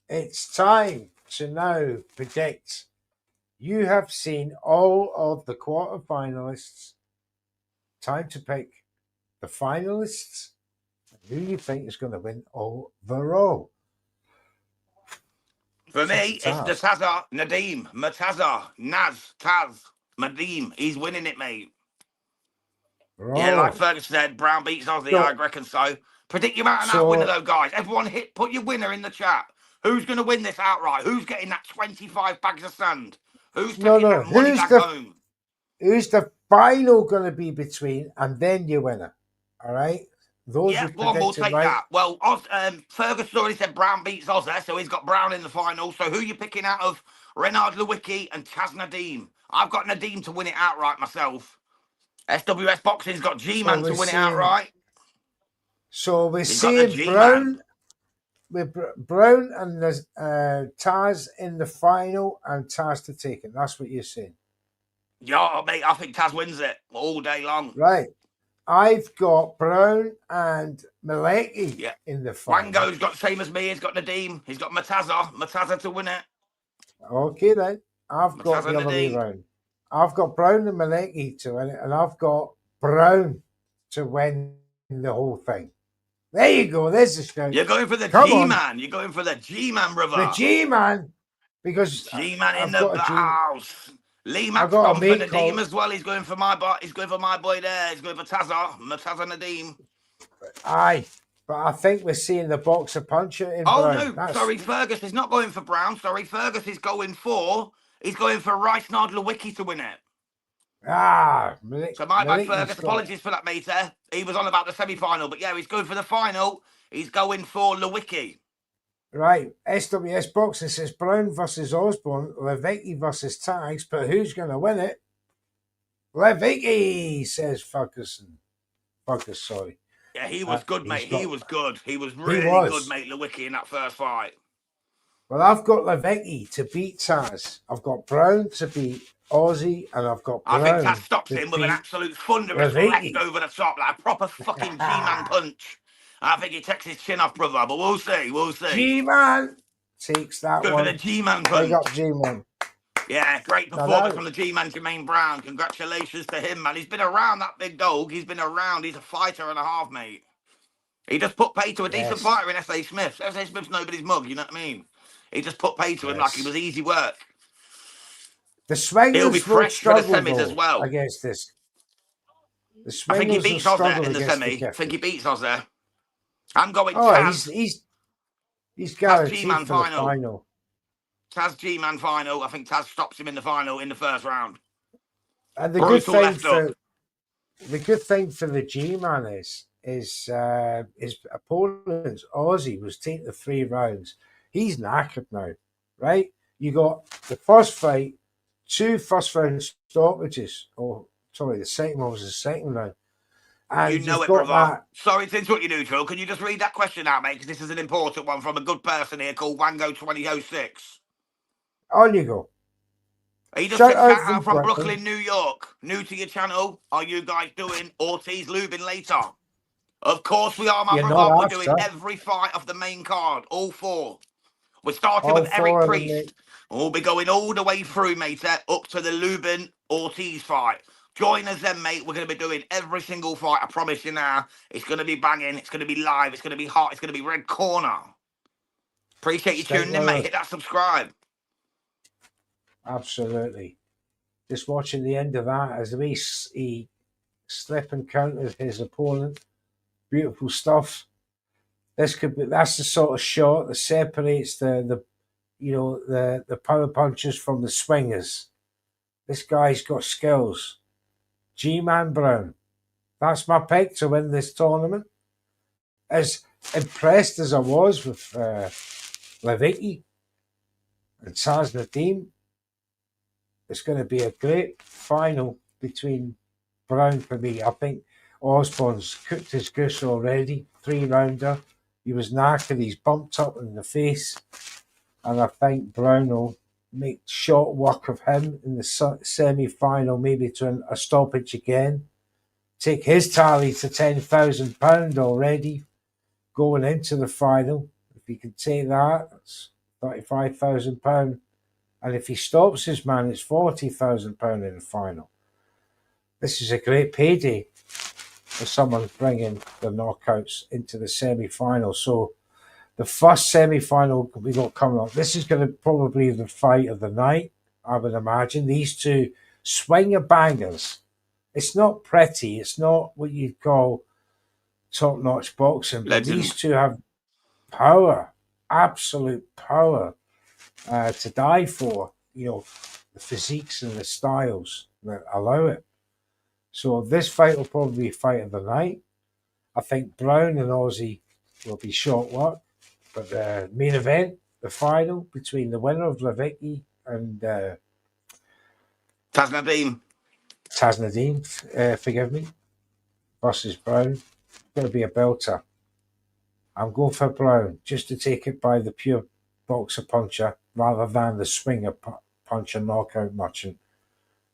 It's time to now predict. You have seen all of the quarterfinalists. Time to pick the finalists and who you think is going to win overall. For me, it's Murtaza Nadim. Taz, Nadim. He's winning it, mate. Oh. Yeah, like Fergus said, Brown beats Ozzy. I reckon so. Predict your out and out winner, though, guys. Everyone put your winner in the chat. Who's going to win this outright? Who's getting that 25 bags of sand? Who's taking that money back home? Who's the final going to be between, and then your winner? All right? Those we'll take that. Well, Fergus already said Brown beats Ozzy, so he's got Brown in the final. So who are you picking out of Renard Lewicki and Taz Nadim? I've got Nadim to win it outright myself. SWS Boxing's got G-Man to win it outright. So we're seeing Brown... With Brown and Taz in the final and Taz to take it. That's what you're saying. Yeah, mate, I think Taz wins it all day long. Right. I've got Brown and Malecki in the final. Wango's got same as me. He's got Nadim. He's got Murtaza to win it. Okay, then. I've got Taz the and other way Nadeem. round. I've got Brown and Malecki to win it, and I've got Brown to win the whole thing. There you go. There's the shout. You're going for the Come on. G-Man. You're going for the G-Man, brother. The G-Man. Because G-Man in I've the got a G. house. Lee I've Mack's got a gone for mate Nadeem called. as well. He's going for my boy. He's going for my boy there. He's going for Tazza. Tazza Nadeem. Aye. But I think we're seeing the boxer puncher in Oh Brown. no, sorry, Fergus is not going for Brown. Sorry, Fergus is going for. He's going for Rice Nard Lewicki to win it. So my bad, Fergus. Apologies for that, mate. He was on about the semi-final, but yeah, he's going for the final. He's going for Lewicki. Right. SWS Boxing says Brown versus Osborne, Lewicki versus Tags, but who's going to win it? Lewicki, says Ferguson. Fergus, sorry. Yeah, he was good, mate. He was good. He was really good, mate, Lewicki, in that first fight. Well, I've got Lewicki to beat Taz. I've got Brown to beat Aussie, and I've got Brown. I think Taz stops him with an absolute thunderous left over the top, like a proper fucking G-Man punch. I think he takes his chin off, brother, but we'll see. We'll see. G-Man takes that Good one. for the G-Man punch. Big up G-Man. Yeah, great performance from the G-Man, Jermaine Brown. Congratulations to him, man. He's been around, that big dog. He's been around. He's a fighter and a half, mate. He just put pay to a decent fighter in S.A. Smith. S.A. Smith's nobody's mug, you know what I mean? He just put pay to him like it was easy work. The Swingers He'll be fresh for the semis as well. Against this. The I think he beats us there in the semi. I think he beats us there. I'm going Taz. He's guaranteed for the final. Taz G-Man final. I think Taz stops him in the final in the first round. And the good thing for the G-Man is his opponent, Aussie, was taking the 3 rounds. He's knackered now, right? You got the first fight, 2 first-round stoppages. Oh, sorry, the second one was the second round. And you know it, brother. Sorry to interrupt you, Neutral. Can you just read that question out, mate? Because this is an important one from a good person here called Wango2006. On you go. He just said shout out from Brooklyn, New York. New to your channel. Are you guys doing Ortiz Lubin later? Of course we are, my brother. We're doing every fight of the main card. All 4. We're starting with Eric Priest. We'll be going all the way through, mate, up to the Lubin Ortiz fight. Join us then, mate. We're going to be doing every single fight. I promise you now. It's going to be banging. It's going to be live. It's going to be hot. It's going to be red corner. Appreciate you tuning in, mate. Hit that subscribe. Absolutely. Just watching the end of that as he slip and countered his opponent. Beautiful stuff. That's the sort of shot that separates the power punchers from the swingers. This guy's got skills. G-Man Brown. That's my pick to win this tournament. As impressed as I was with Lewicki and Taz Nadeem, it's going to be a great final between Brown for me. I think Osborne's cooked his goose already. 3-rounder. He was knackered. He's bumped up in the face. And I think Brown will make short work of him in the semi-final, maybe to a stoppage again. Take his tally to £10,000 already going into the final. If he can take that, that's £35,000. And if he stops his man, it's £40,000 in the final. This is a great payday for someone bringing the knockouts into the semi-final. So the first semi-final we got coming up, this is going to probably be the fight of the night, I would imagine. These 2 swinger bangers. It's not pretty. It's not what you'd call top-notch boxing. But these 2 have power, absolute power to die for. You know, the physiques and the styles that allow it. So this fight will probably be fight of the night. I think Brown and Aussie will be short work. But the main event, the final between the winner of Lewicki and Taz Nadeem, forgive me, versus Brown, going to be a belter. I'm going for Brown just to take it by the pure boxer puncher rather than the swinger puncher knockout merchant.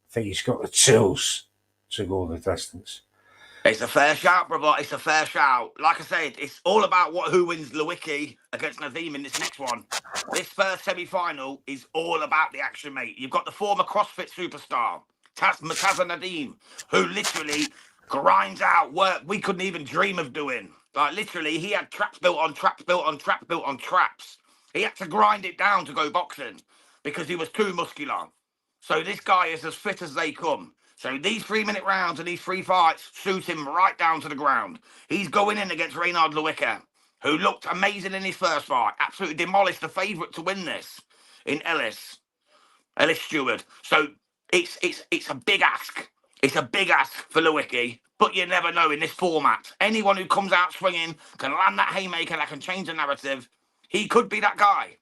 I think he's got the tools to go the distance. It's a fair shout, brother. It's a fair shout. Like I said, it's all about who wins Lewicki against Nadim in this next one. This first semi-final is all about the action, mate. You've got the former CrossFit superstar, Mataza Nadim, who literally grinds out work we couldn't even dream of doing. Like, literally, he had traps built on traps built on traps built on traps. He had to grind it down to go boxing because he was too muscular. So this guy is as fit as they come. So these 3-minute rounds and these 3 fights suit him right down to the ground. He's going in against Reynard Lewicki, who looked amazing in his first fight. Absolutely demolished the favourite to win this in Ellis Stewart. So it's a big ask. It's a big ask for Lewicki, but you never know in this format. Anyone who comes out swinging can land that haymaker that can change the narrative. He could be that guy.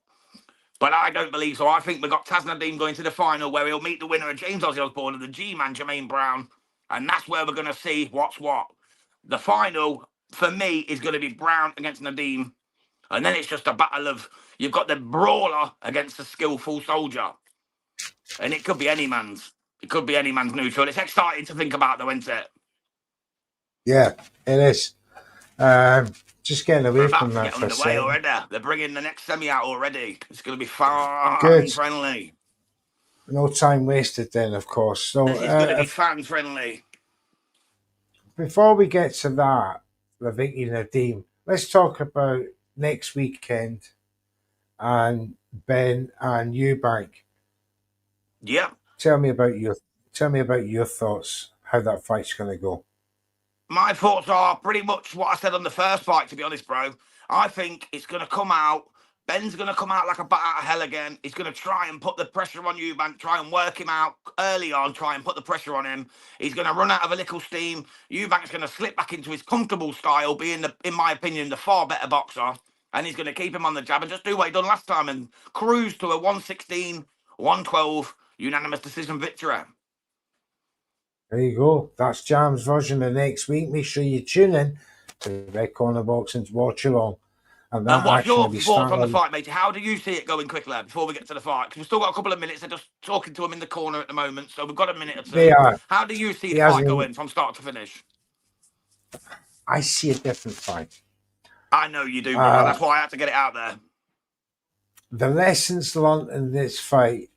But I don't believe so. I think we've got Taz Nadim going to the final where he'll meet the winner of James Ozzy Osbourne and the G-Man, Jermaine Brown. And that's where we're going to see what's what. The final, for me, is going to be Brown against Nadim. And then it's just a battle of, you've got the brawler against the skillful soldier. And it could be any man's. It could be any man's neutral. It's exciting to think about, though, isn't it? Yeah, it is. Just getting away from that for a second. Already. They're bringing the next semi out already. It's going to be fan friendly. No time wasted then, of course. So it's going to be fan friendly. Before we get to that, Lewicki Nadim, let's talk about next weekend and Ben and Eubank. Yeah. Tell me about your thoughts, how that fight's going to go. My thoughts are pretty much what I said on the first fight, to be honest, bro. I think it's going to come out. Ben's going to come out like a bat out of hell again. He's going to try and put the pressure on Eubank, try and work him out early on, try and put the pressure on him. He's going to run out of a little steam. Eubank's going to slip back into his comfortable style, being, in my opinion, the far better boxer. And he's going to keep him on the jab and just do what he done last time and cruise to a 116, 112 unanimous decision victory. There you go. That's Jam's version of next week. Make sure you tune in to Red Corner Boxing's Watchalong. And what's your thoughts on the fight, mate? How do you see it going quickly before we get to the fight? Because we've still got a couple of minutes. They're just talking to him in the corner at the moment, so we've got a minute or two. They are. How do you see the fight going from start to finish? I see a different fight. I know you do, brother. That's why I had to get it out there. The lessons learned in this fight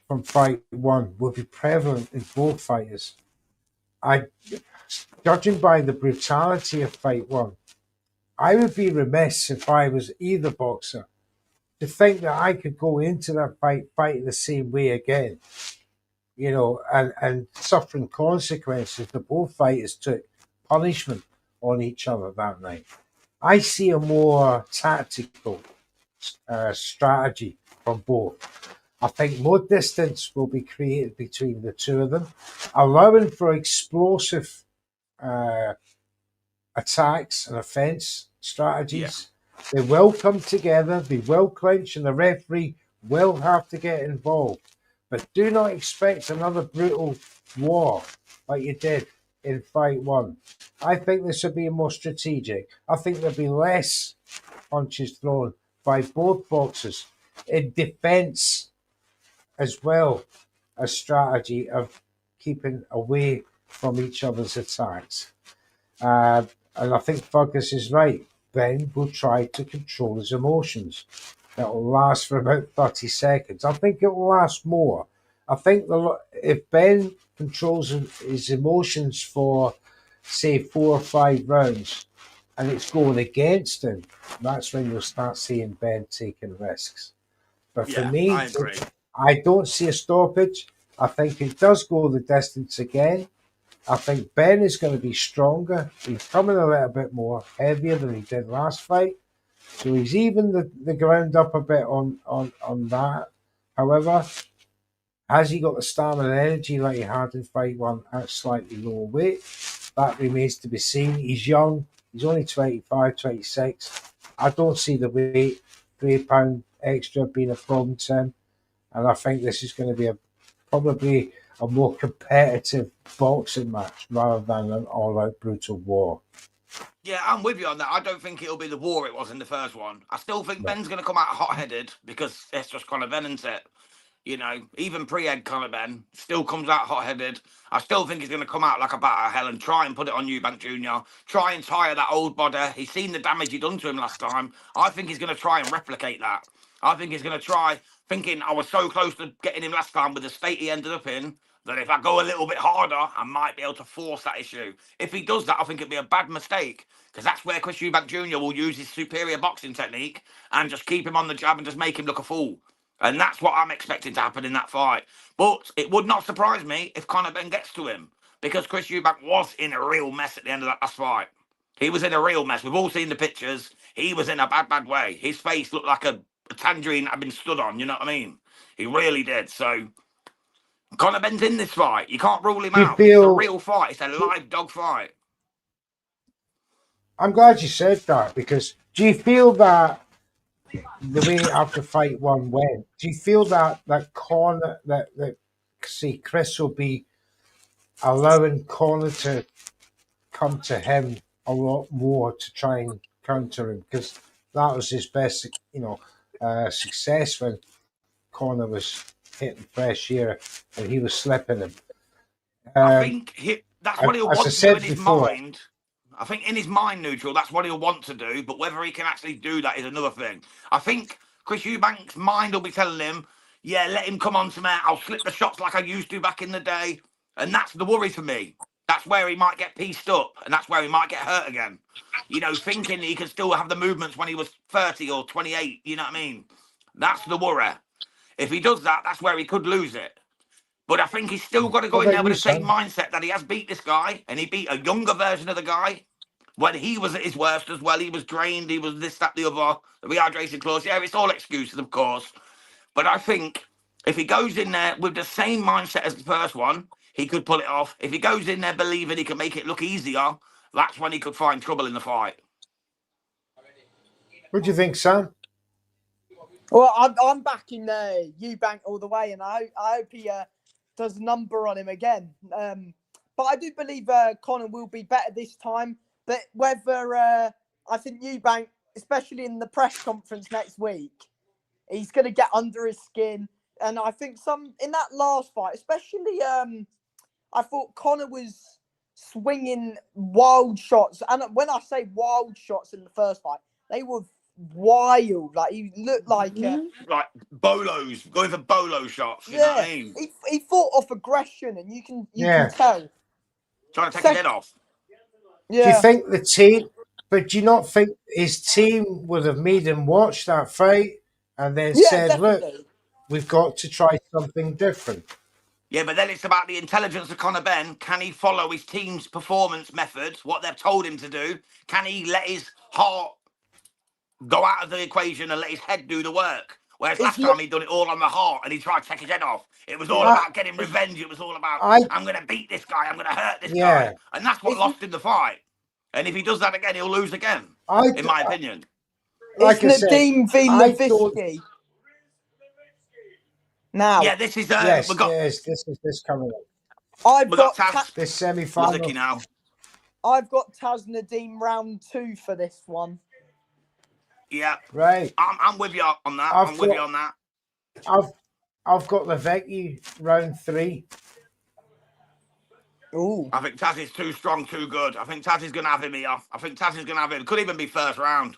from fight one will be prevalent in both fighters. Judging by the brutality of fight one, I would be remiss if I was either boxer to think that I could go into that fight fighting the same way again, and suffering consequences that both fighters took punishment on each other that night. I see a more tactical strategy from both. I think more distance will be created between the two of them, allowing for explosive attacks and offense strategies. Yeah. They will come together, they will clinch, and the referee will have to get involved. But do not expect another brutal war like you did in fight one. I think this will be more strategic. I think there'll be less punches thrown by both boxers in defense as well as strategy of keeping away from each other's attacks. And I think Fergus is right. Ben will try to control his emotions. That will last for about 30 seconds. I think it will last more. I think if Ben controls his emotions for, say, 4 or 5 rounds, and it's going against him, that's when you'll start seeing Ben taking risks. But for me, I don't see a stoppage. I think it does go the distance again. I think Ben is going to be stronger. He's coming a little bit more heavier than he did last fight. So he's even the ground up a bit on that. However, has he got the stamina and energy like he had in fight one at slightly lower weight? That remains to be seen. He's young. He's only 25, 26. I don't see the weight, 3 pound extra being a problem to him. And I think this is going to be probably a more competitive boxing match rather than an all-out brutal war. Yeah, I'm with you on that. I don't think it'll be the war it was in the first one. I still think Ben's going to come out hot-headed because it's just kind of Ben, isn't it? You know, even pre-Ed Conor Ben still comes out hot-headed. I still think he's going to come out like a bat out of hell and try and put it on Eubank Jr. Try and tire that old body. He's seen the damage he done to him last time. I think he's going to try and replicate that. I think he's going to try, thinking I was so close to getting him last time with the state he ended up in, that if I go a little bit harder, I might be able to force that issue. If he does that, I think it'd be a bad mistake, because that's where Chris Eubank Jr. will use his superior boxing technique and just keep him on the jab and just make him look a fool. And that's what I'm expecting to happen in that fight. But it would not surprise me if Conor Ben gets to him, because Chris Eubank was in a real mess at the end of that last fight. He was in a real mess. We've all seen the pictures. He was in a bad, bad way. His face looked like a tangerine that had been stood on, you know what I mean? He really did. So Conor Ben's in this fight. You can't rule him out. It's a real fight. It's a live dog fight. I'm glad you said that, because do you feel that the way after fight one went, do you feel that Conor, that see Chris will be allowing Conor to come to him a lot more to try and counter him, because that was his best, success when Conor was hitting fresh air and he was slipping him. I think that's what he'll want to do in his mind. I think in his mind, Neutral, that's what he'll want to do, but whether he can actually do that is another thing. I think Chris Eubank's mind will be telling him, yeah, let him come on to me. I'll slip the shots like I used to back in the day. And that's the worry for me. That's where he might get pieced up, and that's where he might get hurt again. You know, thinking he can still have the movements when he was 30 or 28, you know what I mean? That's the worry. If he does that, that's where he could lose it. But I think he's still got to go in there with the same mindset that he has beat this guy, and he beat a younger version of the guy when he was at his worst as well. He was drained, he was this, that, the other, the rehydration clause. Yeah, it's all excuses, of course. But I think if he goes in there with the same mindset as the first one, he could pull it off. If he goes in there believing he can make it look easier, that's when he could find trouble in the fight. What do you think, Sam? Well, I'm backing Eubank all the way, and I hope he does a number on him again. But I do believe Conor will be better this time. But whether I think Eubank, especially in the press conference next week, he's going to get under his skin. And I think in that last fight, especially, I thought Conor was swinging wild shots. And when I say wild shots in the first fight, they were wild. Like, he looked like bolos, going for bolo shots. You know what I mean? He fought off aggression, and you can tell. Trying to take his head off. Yeah. Do you think the team? But do you not think his team would have made him watch that fight and then said, definitely. "Look, we've got to try something different"? Yeah, but then it's about the intelligence of Conor Ben. Can he follow his team's performance methods, what they've told him to do? Can he let his heart go out of the equation and let his head do the work? Whereas last time he'd done it all on the heart and he tried to take his head off. It was all about getting revenge. It was all about, I'm going to beat this guy. I'm going to hurt this guy. And that's what lost in the fight. And if he does that again, he'll lose again, in my opinion. Like it's Nadeem v. Levitsky. Now. Yeah, this is... this is coming up. I've got this semi-final. Now. I've got Taz Nadeem round 2 for this one. Yeah, right. I'm with you on that. I'm with you on that. I've got Levitsky round 3. Ooh. I think Taz is too strong, too good. I think Taz is going to have him here. I think Taz is going to have him. Could even be first round.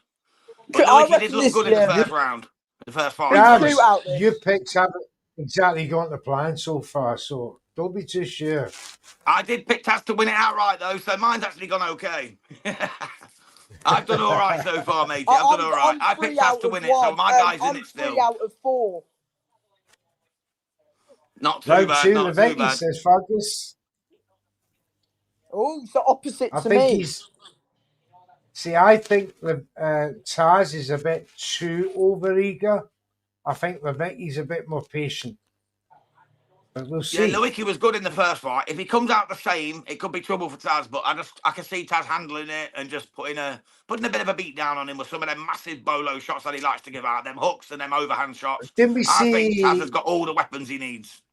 But he did look good in the first round. The first fight. Your picks haven't exactly gone to plan so far, so don't be too sure. I did pick Taz to win it outright, though, so mine's actually gone okay. I've done all right so far, matey. I've done all right. I picked Taz to win it, so my guy's in it still. 3 out of 4. Not too bad. Not too bad. Says Fergus. Oh, so opposite to me. I think Taz is a bit too overeager. I think Levitsky's a bit more patient. But we'll see. Yeah, Lewicki was good in the first fight. If he comes out the same, it could be trouble for Taz. But I can see Taz handling it and just putting a bit of a beat down on him with some of them massive bolo shots that he likes to give out, them hooks and them overhand shots. Didn't we see? I think Taz has got all the weapons he needs.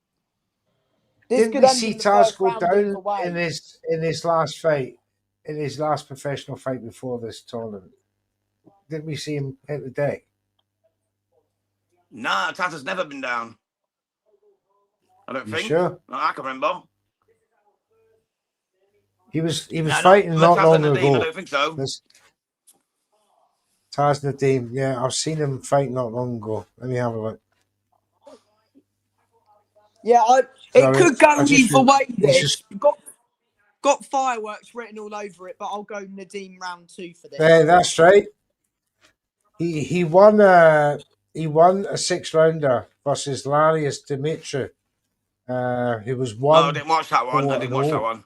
Didn't we see Taz go down in his last fight, in his last professional fight before this tournament? Didn't we see him hit the deck? Nah, Taz has never been down. I don't You think. sure? No, I can remember. He was No, fighting not long Nadeem, I ago. don't think so. This Taz Nadeem, yeah, I've seen him fight not long ago. Let me have a look. Yeah, it Sorry, could go I just either way. he's This just got fireworks written all over it, but I'll go Nadeem round 2 for this. there. That's right. He won a 6-rounder versus Larius Dimitri. He was Oh, I 1 didn't watch that one. I didn't watch that 4-0. one.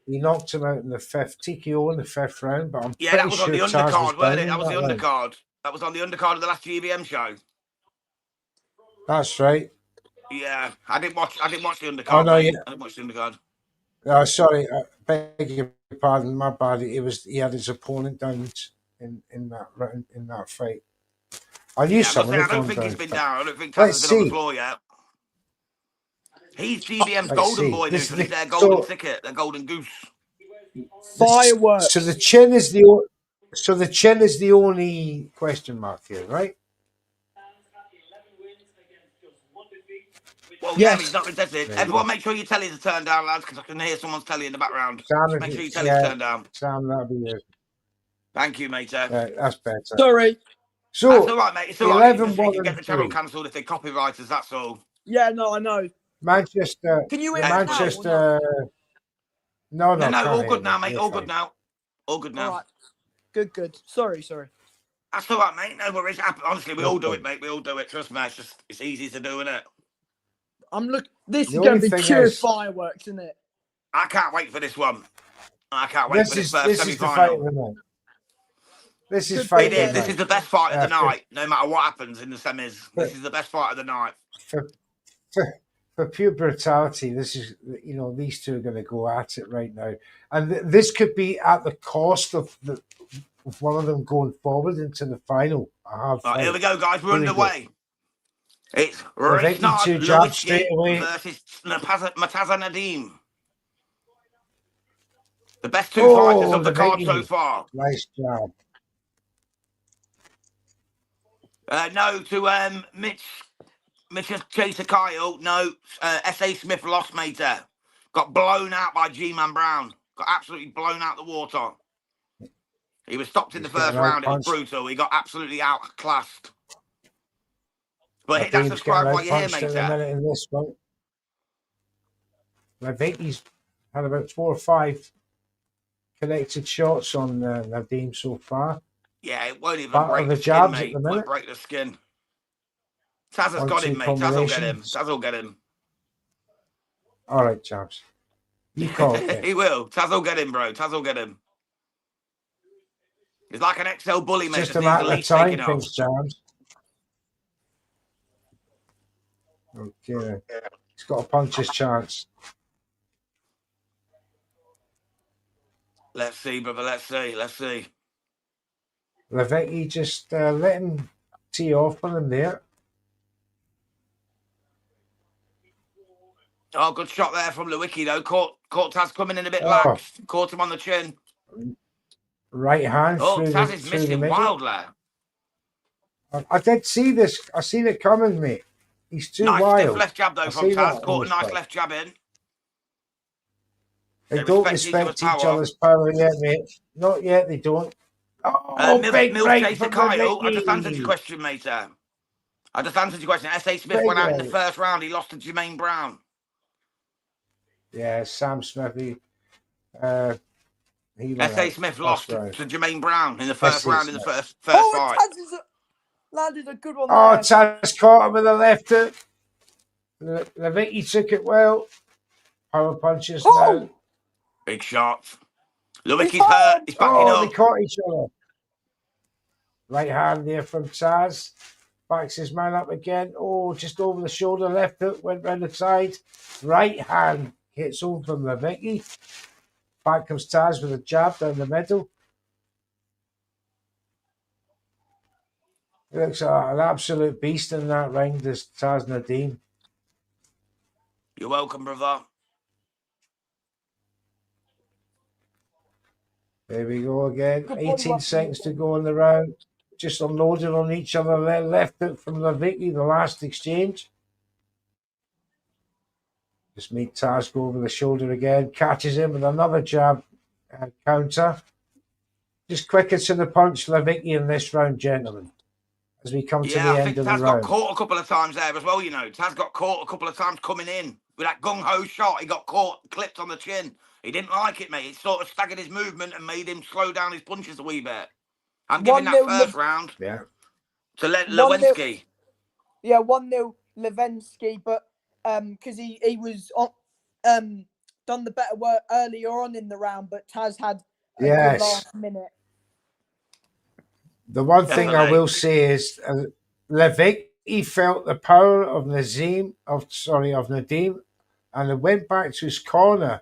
He knocked him out in the 5th TKO in the 5th round, but I'm Yeah, pretty that was on sure the Taz was undercard, down weren't it? in That was the that round. undercard. That was on the undercard of the last GBM show. That's right. Yeah, I didn't watch the undercard, Oh no, mate. yeah. I didn't watch the undercard. Sorry, I beg your pardon. My bad. He had his opponent down in that round, in that fight. I knew Yeah, I someone say, I had don't gone think he's down. been down. I don't think Taz Let's has been on the see. floor yet. He's GBM's Let's golden see. boy, This dude. is He's their the, golden so ticket, their golden goose. Fireworks. so the chin is the only question mark here, right? Well, yeah, Yes. he's not contested. There you Everyone, go. make sure your tellies are turned down, lads, because I can hear someone's telly in the background. Sam, Just make sure your telly's turned down. Sam, that'll be it. Thank you, mate. That's better. Sorry. That's So all right, mate. It's all right. 11, You 1 can get and the channel 3. cancelled if they copyright us. That's all. Yeah, no, I know. Manchester. Can you The hear me now or Manchester. No, No, can't all hear good me. now, mate. You're All fine. good now. All good not? All now. right. Good. Sorry. That's all right, mate. No worries. Honestly, we No all do problem. it, mate. We all do it. Trust me. It's easy to do, isn't it? This The is going only to be thing pure is- fireworks, isn't it? I can't wait for this one. I can't wait for this first This is the fight semi-final. of the night. This is Good fight It of the is. This night. is the best fight of the for- night, no matter what happens in the semis. But- This is the best fight of the night. For pure brutality, this is, these two are going to go at it right now, and this could be at the cost of one of them going forward into the final. Right, here we go, guys. We're Here we go. underway. It's Levicki Rishnad 2 jabs Lewicki straight away. versus Mataza Nadeem. The best two fighters of the card so Levicki. far. Nice job. No to Mitch Chaser Kyle. No, S.A. Smith lost, mate. Got blown out by G-Man Brown. Got absolutely blown out the water. He was stopped in the first round. It was brutal. He got absolutely outclassed. But hit that subscribe while you're here, mate. In a minute in this one. Levicki's had about 4 or 5 connected shots on Nadeem so far. Yeah, it won't even Battle break of the the skin, jabs mate. at the Won't minute. break the skin. Taz has 1-2 got him, mate. Taz will get him. combinations. Taz will get him. All right, chaps. You call it. He will. Taz will get him, bro. Taz will get him. He's like an XL bully, mate. Just That a needs matter the of leash time, taken off. things, James. Okay. He's got a puncher's chance. Let's see, brother. Let's see. Levicki just let him tee off on him there. Oh, good shot there from Lewicki, though. Caught Taz coming in a bit lax. Caught him on the chin. Right hand Oh, through Taz the, is through the missing middle. wild there. I did see this. I seen it coming, mate. He's too Nice wild. stiff left jab, though, from Taz. Caught a nice left jab in. They don't respect each other's power yet, mate. Not yet, they don't. Oh, big break Chaser from Kyle. Levicki. I just answered your question, mate. I just answered your question. S.A. Smith went out in the first round. He lost to Jermaine Brown. Yeah, Sam Smith. S.A. Smith lost to Jermaine Brown in the first round in the first fight. Taz landed a good one there. Oh, Taz caught him with a left hook. Levicki took it well. Power punches now. Big shot. Lewicki's hurt. He's backing up. They caught each other. Right hand there from Taz. Backs his man up again. Oh, just over the shoulder. Left hook went round the side. Right hand hits home from Levicki. Back comes Taz with a jab down the middle. He looks an absolute beast in that ring, this Taz Nadeem. You're welcome, brother. There we go again. 18 seconds to go in the round. Just unloaded on each other. Left hook from Levicki, the last exchange. Just meet Taz go over the shoulder again, catches him with another jab counter. Just quickest to the punch, Levicki, in this round, gentlemen, as we come to Yeah, the I end think of the Taz got round. caught a couple of times there as well, you know. Taz got caught a couple of times coming in with that gung-ho shot. He got caught, clipped on the chin. He didn't like it, mate. It sort of staggered his movement and made him slow down his punches a wee bit. I'm giving that 1-0 first round Yeah. to 1-0. Lewinsky. Yeah, 1-0 Levensky, but because he was done the better work earlier on in the round, but Taz had a good last minute. The one thing I Definitely. will say is Levicki felt the power of Nadim, and it went back to his corner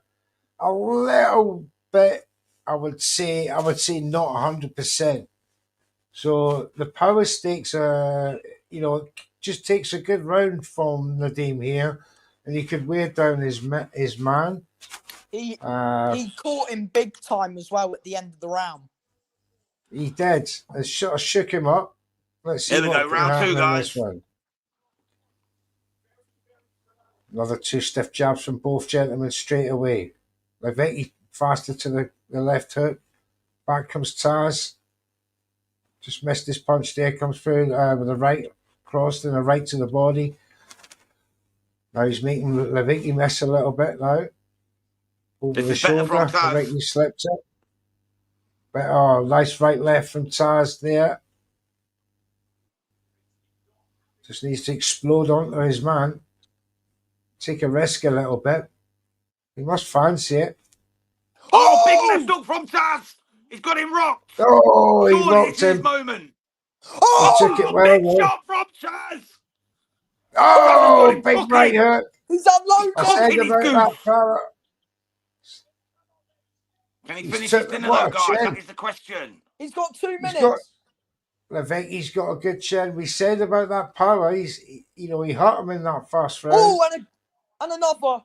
a little bit. I would say not 100%. So the power stakes are, just takes a good round from Nadim here, and he could wear down his man. He caught him big time as well at the end of the round. He did. It shook him up. Let's see Here we what go, can round happen two, in this guys. one. Another two stiff jabs from both gentlemen straight away. Levicki faster to the left hook. Back comes Taz. Just missed his punch there. Comes through with a right crossed and a right to the body. Now he's making Levicki miss a little bit now. Over This the is better shoulder. from Taz. Levicki slipped it. But nice right left from Taz there. Just needs to explode onto his man. Take a risk a little bit. He must fancy it. Oh, big left hook from Taz. He's got him rocked. Oh, he Surely rocked it's his him. moment. He took it well. Big shot from Taz. Oh, him big cooking. right hook. He's unloaded. I said cooking his about that goose. fella. Can he He's finish took- his dinner, what though, a guys? chin. That is the question. He's got 2 He's minutes. got- Levicki's got a good chin. We said about that power. He hurt him in that first round. Oh, and another.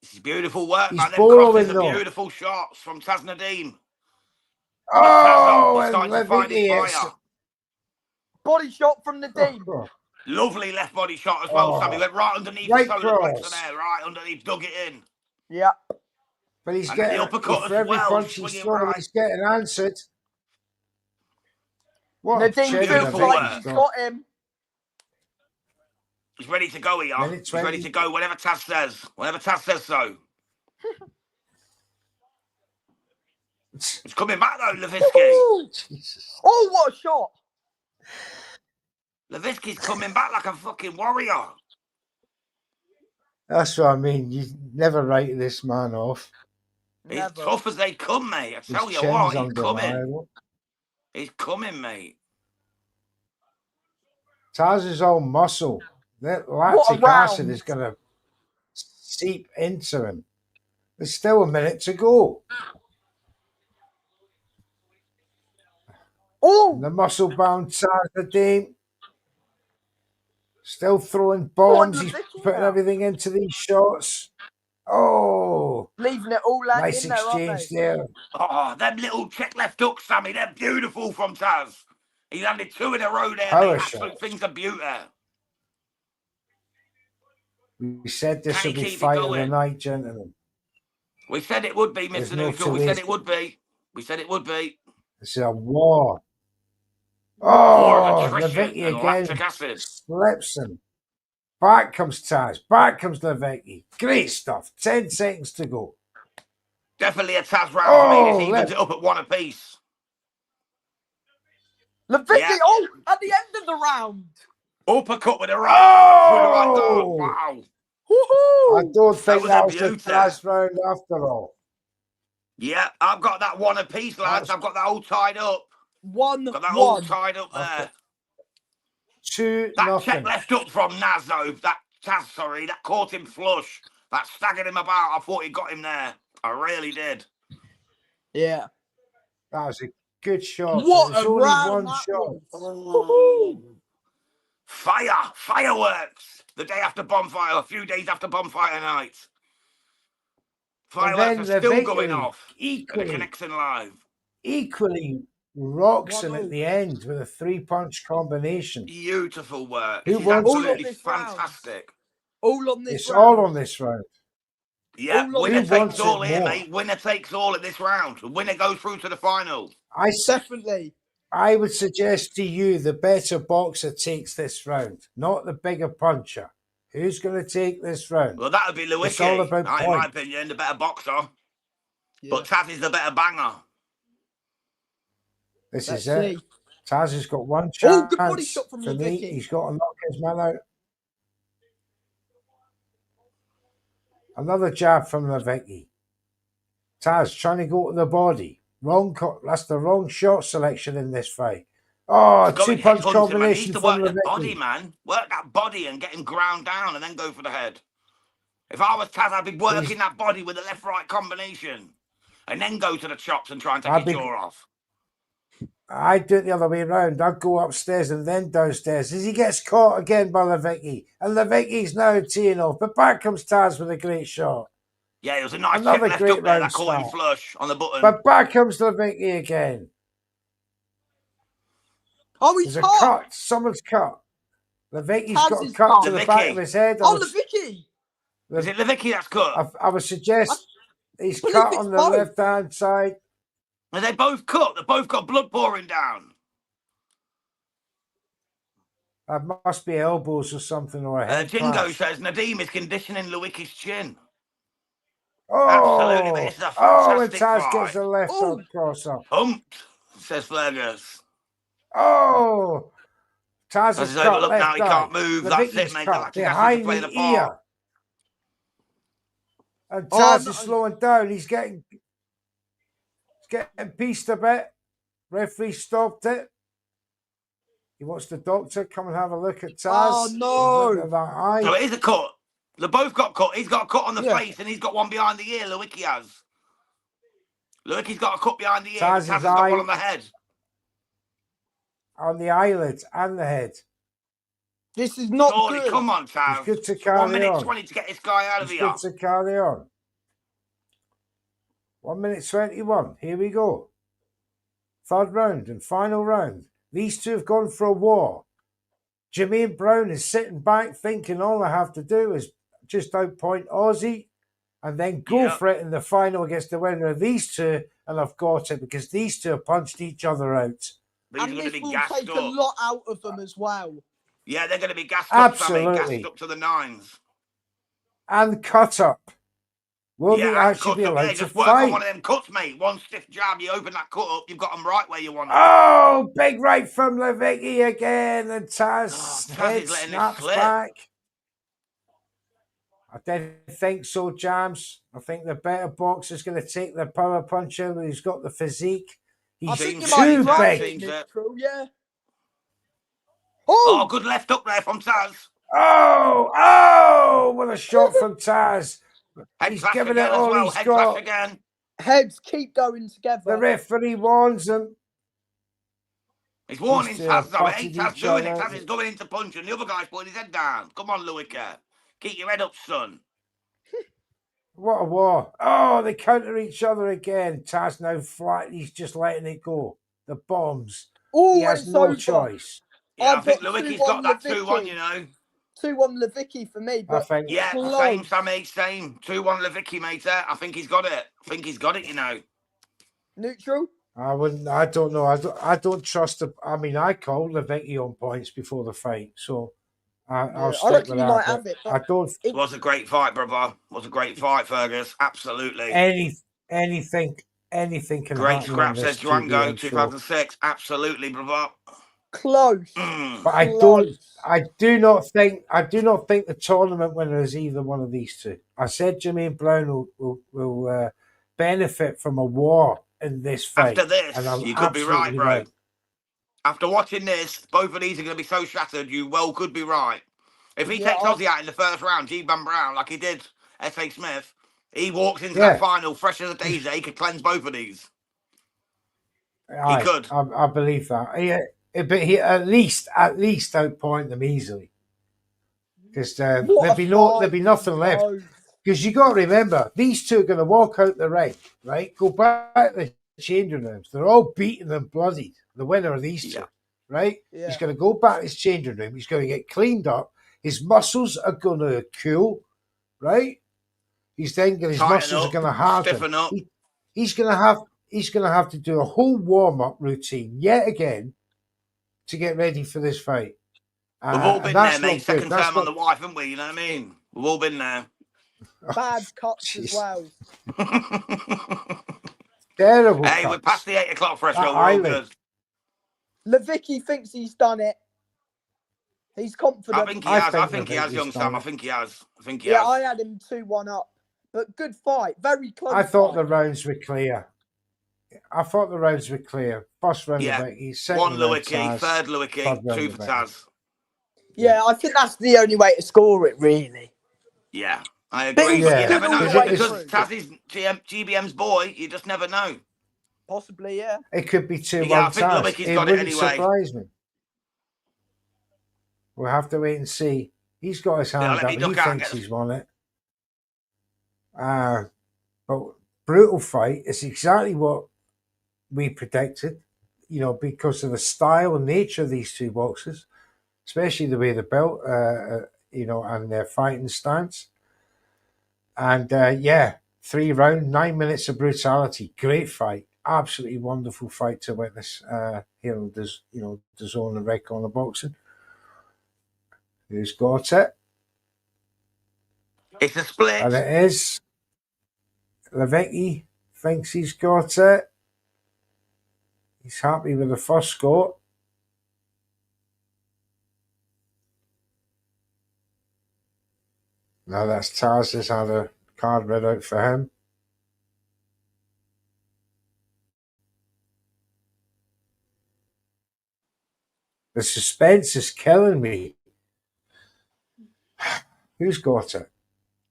This is beautiful work, He's man. Them borrowing, crosses are though. beautiful shots from Taz Nadim. Oh, He's and starting to find his Levicki fire. Body shot from Nadim. Lovely left body shot as well, Sammy. Went right underneath Right the solar plexus cross. there, right underneath, dug it in. Yeah. But he's And getting the uppercut for as every well, punch he's swinging throwing, right. he's getting answered. What a Nadim chin feels Beautiful like work. he's got him. He's ready to go here. Minute He's ready 20. to go whenever Taz says. Whenever Taz says so. It's coming back though, Levicki. Jesus. Oh, what a shot. Levicki's coming back like a fucking warrior. That's what I mean. You never write this man off. He's Never. tough as they come, mate. I tell His you chin's what, he's coming. undeniable. He's coming, mate. Taz is all muscle. That What a lactic acid round. is going to seep into him. There's still a minute to go. Oh, The muscle-bound Taz Nadim still throwing bombs. He's Levicki putting now. everything into these shots. Oh, leaving it all out nice in there, aren't exchange they? there. Oh, them little check left hooks, Sammy. They're beautiful from Taz. He landed 2 in a row there, Power mate. Absolute shots. things of beauty. We said this Can would he be keep it fight of the going? night, gentlemen. We said it would be, There's Mr. no Neutral. We two said ways. it would be. We said it would be. It's a war. War Oh, of attrition Levicki and again lactic acid. slips him. Back comes Taz. Back comes Levicki. Great stuff. 10 seconds to go. Definitely a Taz round for me. This evens Lev- it up at 1 apiece. Levicki, Yeah. oh, at the end of the round. Uppercut with the right arm through the right Oh! arm. Wow. I Woohoo! don't think was that a was the beauty. last round after all. Yeah, I've got that 1 apiece, lads. That's- I've got that all tied up. 1-1. Got that all tied up Okay. there. 2-0. That check left up from Naz, though. That Taz, sorry, that caught him flush. That staggered him about. I thought he got him there. I really did. Yeah. That was a good shot. What It's a only round one that shot. was. Fire! Fireworks! The day after bonfire, a few days after bonfire night. Fireworks are still going off. The connection live. Equally rocks him 1-0. at the end with a 3-punch combination. Beautiful work. Who This is won? absolutely All of this round. fantastic. All on this It's round. all on this round. Yeah, All winner Who takes wants all it here, more? mate. Winner takes all at this round. The winner goes through to the final. Definitely. I would suggest to you the better boxer takes this round, not the bigger puncher. Who's going to take this round? Well, that would be It's all Lewicki, about in my point. opinion, the better boxer. Yeah. But Taz is the better banger. This Let's is it. see. Taz has got one Oh, chance. good body shot from For me, Lewicki. he's got to knock his man out. Another jab from Lewicki. Taz trying to go to the body. That's the wrong shot selection in this fight. Oh, To go in two-punch head hunting, man. He needs combination to from work the body, Lewicki. man. Work that body and get him ground down and then go for the head. If I was Taz, I'd be working that body with a left-right combination and then go to the chops and try and take his jaw off. I'd do it the other way around. I'd go upstairs and then downstairs as he gets caught again by Lewicki. And Lewicki's now teeing off. But back comes Taz with a great shot. Yeah, it was a nice Another chip left great up there round that caught him start. flush on the button. But back comes Lewicki again. Oh, he's There's a hot. cut. Someone's cut. Lewicki's Taz got a is cut cut. to the back Lewicki. of his head. Oh, Lewicki. Is it Lewicki that's cut? I would suggest he's believe cut it's on the both. left-hand side. Are they both cut? They've both got blood pouring down. That must be elbows or something or a head Jingo clash. says Nadeem is conditioning Lewicki's chin. Oh, Absolutely, but this is a and fantastic Taz fight. gets a left Oh. hook cross up. Humped, says Fergus. Oh, Taz As is he's cut overlooked left now, he eye. can't move. That's Lewicki's it, mate. cut Galactic has to behind play the the part. ear. And Oh, Taz no. is slowing down. He's getting pieced a bit. Referee stopped it. He wants the doctor come and have a look at Taz. Oh, no. Look at that eye. So it is a cut. They both got cut. He's got a cut on the Yeah. face and he's got one behind the ear. Lewicki has. Lewicki's got a cut behind the ear. Taz's Taz has got eye- one on the head. On the eyelid and the head. This is not Surely, good. come on, Taz. It's good to It's carry 1 minute on. 20 to get this guy out of It's here. good to carry on. 1 minute 21. Here we go. Third round and final round. These two have gone for a war. Jermaine Brown is sitting back thinking all I have to do is just outpoint Aussie and then go Yep. for it in the final against the winner of these two, and I've got it because these two have punched each other out. These are And going to this be will gassed take up. a lot out of them as well. Yeah, they're going to be gassed up, Sammy. Absolutely. Gassed up to the nines. And cut up. Will they and actually cut be up. allowed Yeah, to just work on one fight? of them cuts, mate. One stiff jab, you open that cut up, you've got them right where you want them. Oh, big right from Lewicki again, and Taz Taz head is letting it snaps slip. back. I didn't think so, Jams. I think the better boxer's going to take the power puncher, but he's got the physique. I He's think you Seems might too be right, big. Mitchell, yeah. Oh, Oh, good left up there from Taz. Oh, what a shot from Taz. Head He's clash giving again it as all well. he's Head got. clash again. heads keep going together. The referee warns him. He's warning These two Taz have though. It ain't butted Taz each doing it. other. Taz is going into punch and the other guy's putting his head down. Come on, Lewicki. Keep your head up, son. What a war. Oh, they counter each other again. Taz now flat. He's just letting it go. The bombs. Oh, He has it's no over. choice. Yeah, I've I think got Lewicki's 2-1 got that Lewicki. 2-1, you know. 2-1 Lewicki for me, I but think. Yeah, close. same, Sammy, same. 2-1 Lewicki, mate. I think he's got it. I think he's got it, you know. Neutral? I wouldn't. I don't know. I don't trust the. I mean, I called Lewicki on points before the fight, so I'll Yeah, I stick reckon with you that. might but have it, but I don't. It was a great fight, brother. Was a great fight, Fergus. Absolutely. Anything can Great happen scrap, on this says Durango, GBM show. 2006. Absolutely, brother. close. But I do not think the tournament winner is either one of these two. I said Jermaine Brown will benefit from a war in this fight. After this, and I'm you could be right, absolutely bro. After watching this, both of these are going to be so shattered, you well could be right. If he takes Aussie out in the first round, Gbm Brown, like he did S.A. Smith, he walks into that final fresh as a daisy. He could cleanse both of these. He could. I believe that. But he at least outpoint them easily. Because there'd be nothing left. Because you got to remember, these two are going to walk out the ring, right? Go back to the changing rooms. They're all beaten and bloodied. The winner of these two, right? Yeah. He's going to go back to his changing room. He's going to get cleaned up. His muscles are going to cool, right? He's then his Tighten muscles are up, going to harden. stiffen up. He's going to have to do a whole warm up routine yet again to get ready for this fight. We've all And been there, that's mate. not good. Second That's term on not the wife, haven't we? You know what I mean? We've all been there. Bad cuts jeez. as well. Terrible. Hey, cuts. we're past the 8 o'clock threshold. We're all eyelid. good. Levicki thinks he's done it. He's confident. I think he has. I think think he has, he's young done Sam. it. I think he has. I think he Yeah, has. I had him 2-1 up. But good fight. Very close I thought fight. the rounds were clear. First round Yeah. of Vicky, second One round Lewicki, Taz, third third Lewicki, round two of for Vicky. Taz. Yeah, I think that's the only way to score it, really. Yeah, I But agree. it But was you Yeah, never good all know, the way because through. Taz is GBM's boy. You just never know. Possibly, yeah. It could be 2-1 Yeah, I think Taz. Lewicki's It got it wouldn't anyway. surprise me. We'll have to wait and see. He's got his hand let me up. duck He out and thinks get he's won it. But brutal fight. It's exactly what we predicted, because of the style and nature of these two boxers, especially the way they built, and their fighting stance. And 3 rounds, 9 minutes of brutality. Great fight. Absolutely wonderful fight to witness here on the Zone and Red Corner Boxing. Who's got it? It's a split. And it is Levicki thinks he's got it. He's happy with the first score. Now that's Taz has had a card read out for him. The suspense is killing me. Who's got it?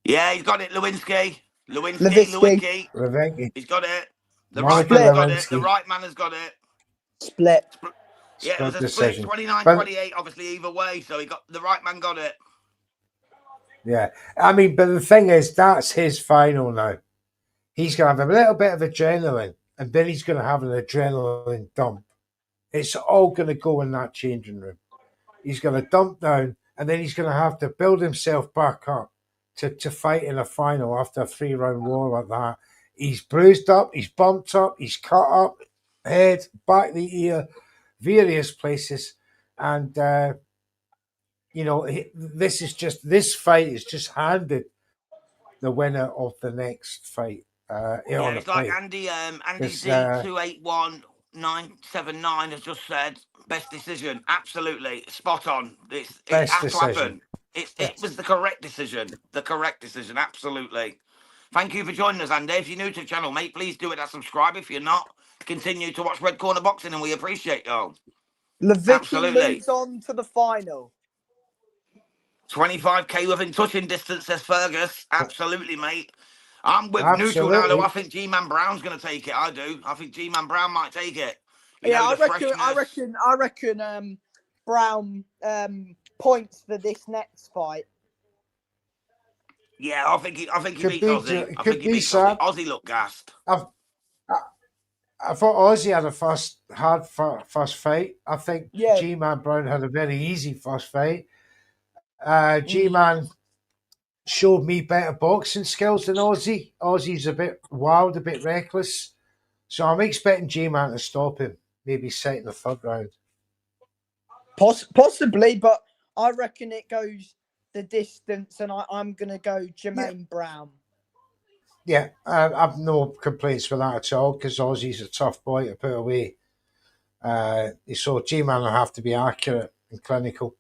Yeah, he's got it. Lewicki. Levicki. He's got it. The Monica right man's got it. Lewinsky. The right man has got it. Split. Yeah, it was a decision. split 29-28, obviously, either way. So the right man got it. Yeah. I mean, but the thing is, that's his final now. He's going to have a little bit of adrenaline, and then he's going to have an adrenaline dump. It's all going to go in that changing room. He's going to dump down, and then he's going to have to build himself back up to fight in a final after a 3-round war like that. He's bruised up, he's bumped up, he's cut up, head, back of the ear, various places. And, this fight is just handed the winner of the next fight. Yeah, it's like Andy's 281-979 has just said, best decision. Absolutely. Spot on. It Best has decision. to happen. It was the correct decision. The correct decision. Absolutely. Thank you for joining us, Andy. If you're new to the channel, mate, please do it and subscribe. If you're not, continue to watch Red Corner Boxing, and we appreciate y'all. Levicki Absolutely. moves on to the final. 25k within touching distance, says Fergus. Absolutely, mate. I'm with neutral now, though. I think G-Man Brown's going to take it. I do. I think G-Man Brown might take it. I reckon Brown points for this next fight. Yeah, I think he beats Aussie. I think he beats Aussie. Aussie looked gassed. I thought Aussie had a hard first fight. I think G-Man Brown had a very easy first fight. G-Man showed me better boxing skills than Aussie. Aussie's a bit wild, a bit reckless. So I'm expecting G-Man to stop him, maybe set in the 3rd round. Possibly, but I reckon it goes the distance, and I'm going to go Jermaine Brown. Yeah, I've no complaints with that at all, because Aussie's a tough boy to put away. So G-Man will have to be accurate and clinical,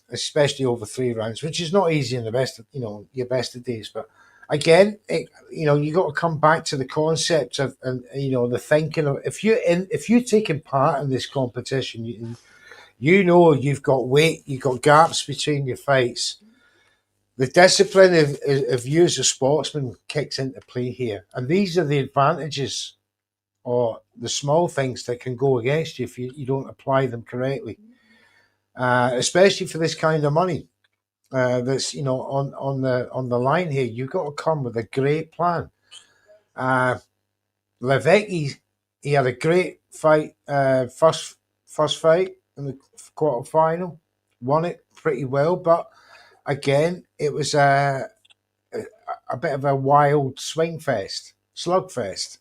especially over 3 rounds, which is not easy in the best, your best of days. But again, you got to come back to the concept of, and the thinking of, if you're taking part in this competition, you've got weight, you've got gaps between your fights. The discipline of you as a sportsman kicks into play here. And these are the advantages, or the small things that can go against you if you don't apply them correctly. Especially for this kind of money that's on the line here. You've got to come with a great plan. Levicki, he had a great fight, first fight in the quarter final. won it pretty well, but again, it was a bit of a wild swing fest, slugfest.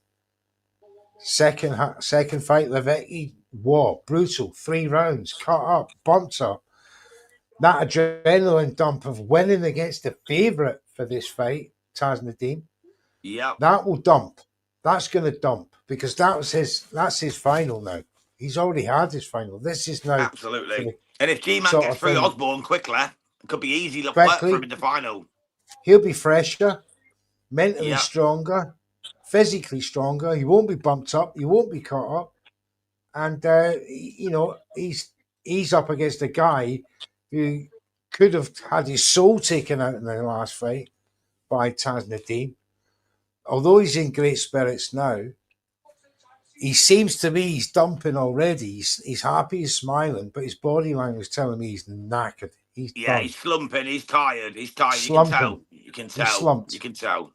Second fight, Levecki, war, brutal, 3 rounds, cut up, bumped up. That adrenaline dump of winning against the favourite for this fight, Taz Nadeem, that will dump. That's going to dump because that's his final now. He's already had his final. This is now absolutely. And if G-Man sort gets of through thing. Osborne quickly, it could be easy work Quickly, for him in the final. he'll be fresher, mentally Yeah, stronger, physically stronger. He won't be bumped up. He won't be caught up. And he's up against a guy who could have had his soul taken out in the last fight by Taz Nadeem. Although he's in great spirits now, he seems to be he's dumping already. He's happy, he's smiling, but his body language is telling me he's knackered. He's done. He's slumping. He's tired. He's tired. Slumping. You can He's tell. slumped. You can tell.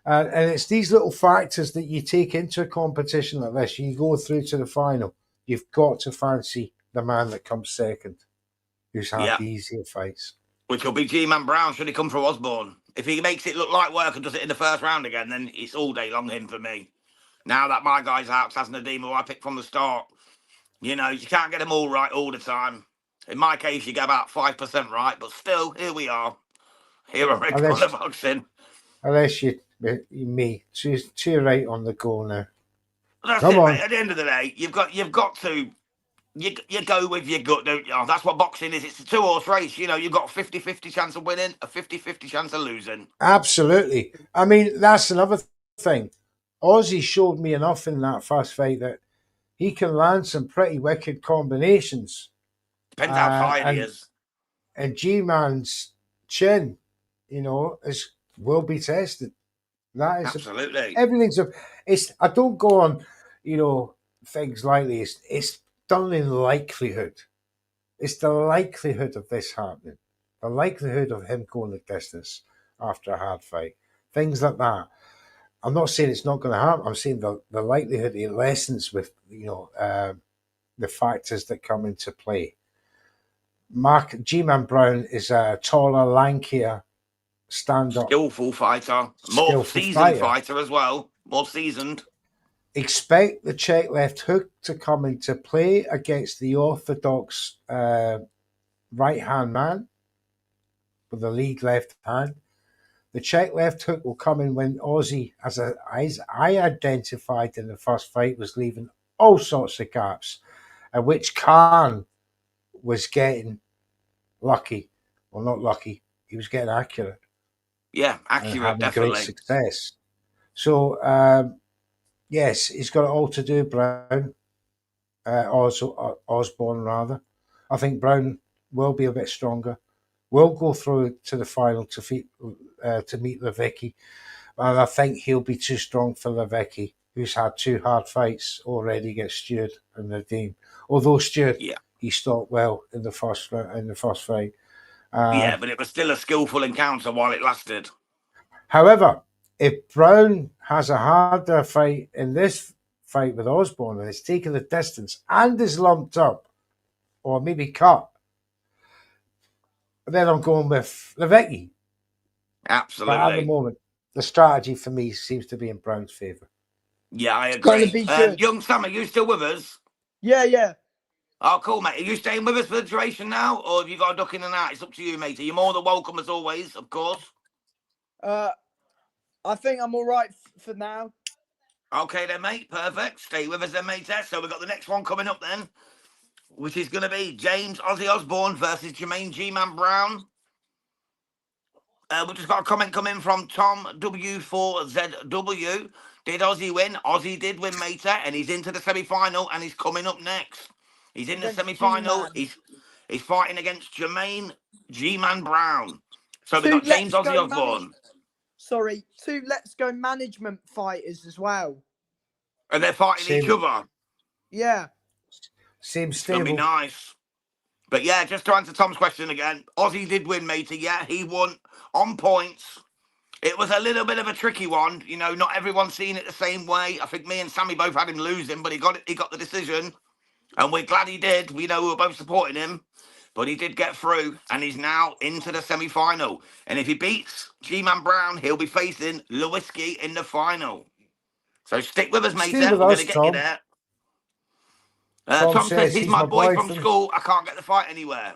And it's these little factors that you take into a competition like this. You go through to the final. You've got to fancy the man that comes second, who's had the easier fights. Which will be G-Man Brown should he come through Osborne. If he makes it look like work and does it in the first round again, then it's all day long him for me. Now that my guy's out, Taz Nadeem, who I picked from the start, you can't get them all right all the time. In my case, you get about 5% right, but still, here we are. Here at Red Corner Boxing. Unless me, too right on the go now. That's it, mate. At the end of the day, you've got to you go with your gut, don't you? That's what boxing is. It's a 2-horse race. You've got a 50-50 chance of winning, a 50-50 chance of losing. Absolutely. I mean, that's another thing. Ozzy showed me enough in that first fight that he can land some pretty wicked combinations. Depends how tired he is. And G-Man's chin, will be tested. That is absolutely everything's. I don't go on, things lightly. It's done in likelihood. It's the likelihood of this happening. The likelihood of him going the distance after a hard fight. Things like that. I'm not saying it's not going to happen. I'm saying the likelihood it lessens with the factors that come into play. G-Man Brown is a taller, lankier, stand-up, skillful fighter, more seasoned fighter as well, more seasoned. Expect the check left hook to come into play against the orthodox right-hand man with the lead left hand. The check left hook will come in when Ozzy, as I identified in the first fight, was leaving all sorts of gaps, at which Khan was getting lucky. Well, not lucky. He was getting accurate. Yeah, accurate, definitely. Great success. So, yes, he's got it all to do, Brown. Osborne, rather. I think Brown will be a bit stronger. Will go through to the final to meet Levecki. And I think he'll be too strong for Levecki, who's had 2 hard fights already against Stewart and Nadeem. Although Stewart, he stopped well in the first fight. But it was still a skillful encounter while it lasted. However, if Brown has a harder fight in this fight with Osborne and is taking the distance and is lumped up or maybe cut, then I'm going with Levecki. Absolutely. But at the moment, the strategy for me seems to be in Brown's favour. Yeah, I agree. Young Sam, are you still with us? Yeah. Oh, cool, mate. Are you staying with us for the duration now, or have you got a duck in and out? It's up to you, mate. You're more than welcome, as always, of course. I think I'm all right for now. Okay, then, mate. Perfect. Stay with us then, mate. So we've got the next one coming up then, which is going to be James Ozzy Osborne versus Jermaine G-Man Brown. We've just got a comment coming from Tom W4ZW. Did Ozzy win? Ozzy did win, mate, and he's into the semi-final, and he's coming up next. He's in the semi-final. He's fighting against Jermaine G-Man Brown. So we've got James Ozzy Osborne. Sorry, 2 Let's Go management fighters as well. And they're fighting each other. Yeah. Seems stable. It's going to be nice. But yeah, just to answer Tom's question again, Ozzy did win, matey. Yeah, he won on points. It was a little bit of a tricky one. Not everyone's seen it the same way. I think me and Sammy both had him losing, but he got the decision. And we're glad he did. We know we were both supporting him. but he did get through, and he's now into the semi-final. And if he beats G-Man Brown, he'll be facing Lewinsky in the final. So stick with us, mate. Stay We're with going to us, get you Tom. there. Tom Tom says says he's he's my my boy boy from from... school. I can't get the fight anywhere.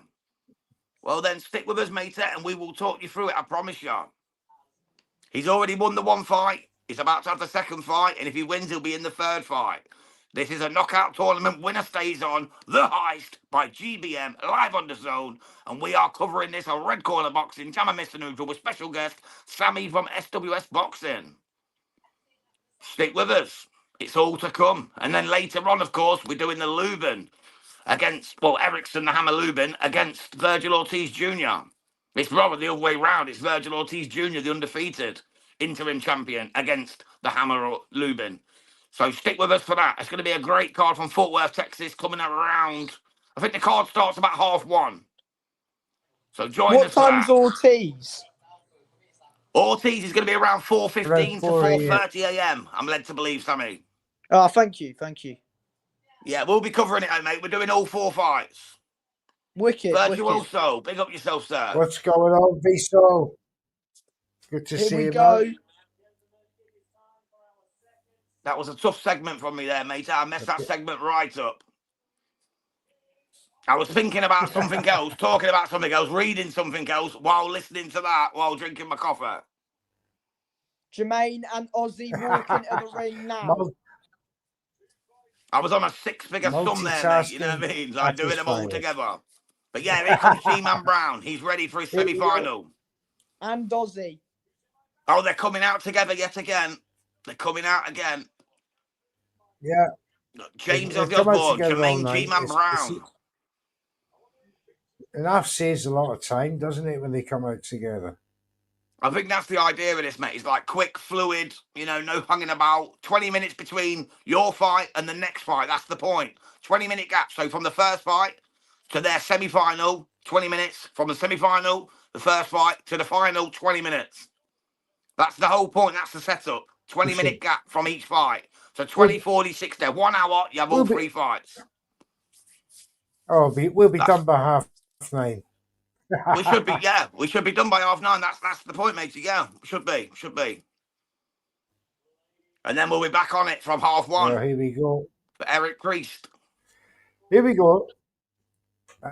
Well, then stick with us, mate, and we will talk you through it. I promise you. He's already won the one fight. He's about to have the second fight, and if he wins, he'll be in the third fight. This is a knockout tournament. Winner stays on The Heist by GBM, live on the Zone, and we are covering this on Red Corner Boxing, Jam and Mr. Neutral, with special guest Sammy from SWS Boxing. Stick with us. It's all to come. And then later on, of course, we're doing the Lubin against, well, Erickson, the Hammer Lubin, against Virgil Ortiz Jr. It's rather the other way round. It's Virgil Ortiz Jr., the undefeated interim champion, against the Hammer Lubin. So stick with us for that. It's going to be a great card from Fort Worth, Texas, coming around. I think the card starts about 1:30. So join What us for time's that. Ortiz? Ortiz is going to be around 4:15 to 4 a.m. 4:30 a.m. I'm led to believe, Sammy. Oh, thank you. Thank you. Yeah, we'll be covering it, mate. We're doing all 4 fights. Wicked. Virgil Wicked. also, big up yourself, sir. What's going on, Viso? Good to Here see we you, go. man. That was a tough segment from me there, mate. I messed that segment right up. I was thinking about something else, talking about something else, reading something else while listening to that, while drinking my coffee. Jermaine and Ozzy walking to the ring now. I was on a 6-figure sum there, mate. You know what I mean? Like doing them all together. But yeah, here comes G-Man Brown. He's ready for his semi-final. And Ozzy. Oh, they're coming out together yet again. They're coming out again. Yeah. James They of the come out Osborne, together all Jermaine night. G-Man Brown. And that saves a lot of time, doesn't it, when they come out together? I think that's the idea of this, mate. It's like quick, fluid, you know, no hanging about. 20 minutes between your fight and the next fight. That's the point. 20-minute gap. So from the first fight to their semi-final, 20 minutes. From the semi-final, the first fight to the final, 20 minutes. That's the whole point. That's the setup. 20-minute gap from each fight. So 20, 40, 60. 1 hour, you have all 3 fights. Oh, we'll be done by 9:30. We should be, yeah. We should be done by 9:30. That's the point, matey. Yeah, should be. And then we'll be back on it from 1:30. Oh, here we go. For Eric Priest. Here we go.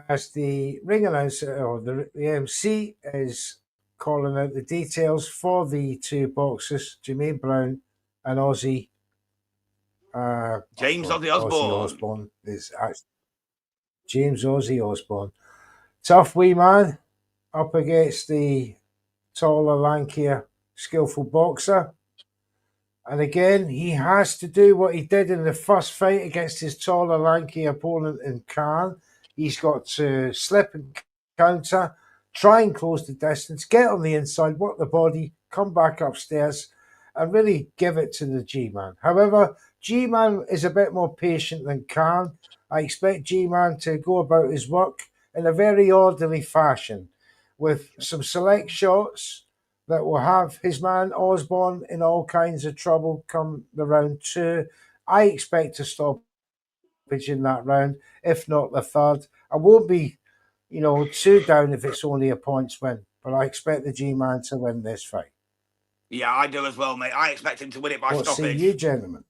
As the ring announcer, or the MC, is calling out the details for the 2 boxers, Jermaine Brown and Ozzy. James Ozzy Osborne. Osborne is actually James Ozzy Osborne. Tough wee man up against the taller, lankier, skillful boxer. And again, he has to do what he did in the first fight against his taller, lanky opponent in Khan. He's got to slip and counter, try and close the distance, get on the inside, work the body, come back upstairs, and really give it to the G-Man. However, G-Man is a bit more patient than Khan. I expect G-Man to go about his work in a very orderly fashion, with some select shots that will have his man Osborne in all kinds of trouble come the round 2. I expect a stoppage in that round, if not the third. I won't be, too down if it's only a points win, but I expect the G-Man to win this fight. Yeah, I do as well, mate. I expect him to win it by What stoppage. say you, gentlemen?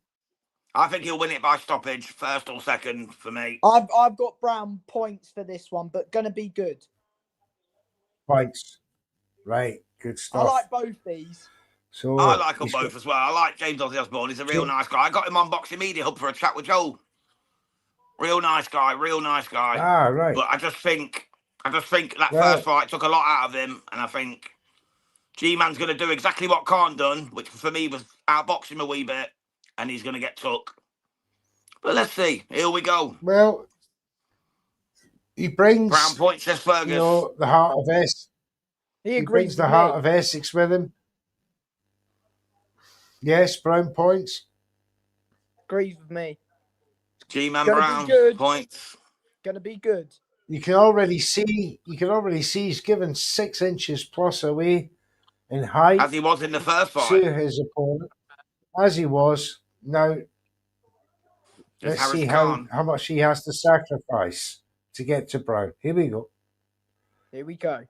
I think he'll win it by stoppage, first or second for me. I've got Brown points for this one, but gonna be good. Points. Right, good stuff. I like both these. So I like them both as well. I like James Ozzy Osborne. He's a real nice guy. I got him on Boxing Media Hub for a chat with Joel. Real nice guy. Ah, right. But I just think that first fight took a lot out of him, and I think G-Man's going to do exactly what Khan done, which for me was outbox him a wee bit, and he's going to get took. But let's see. Here we go. Well, he brings Brown points, says Fergus. The heart of Essex. He brings the heart of Essex with him. Yes, Brown points. Agrees with me. G-Man Brown points. Gonna be good. You can already see he's given 6 inches plus away in height. As he was in the first fight. To his opponent. As he was. Now, let's see how much he has to sacrifice to get to Brown. Here we go. Here we go.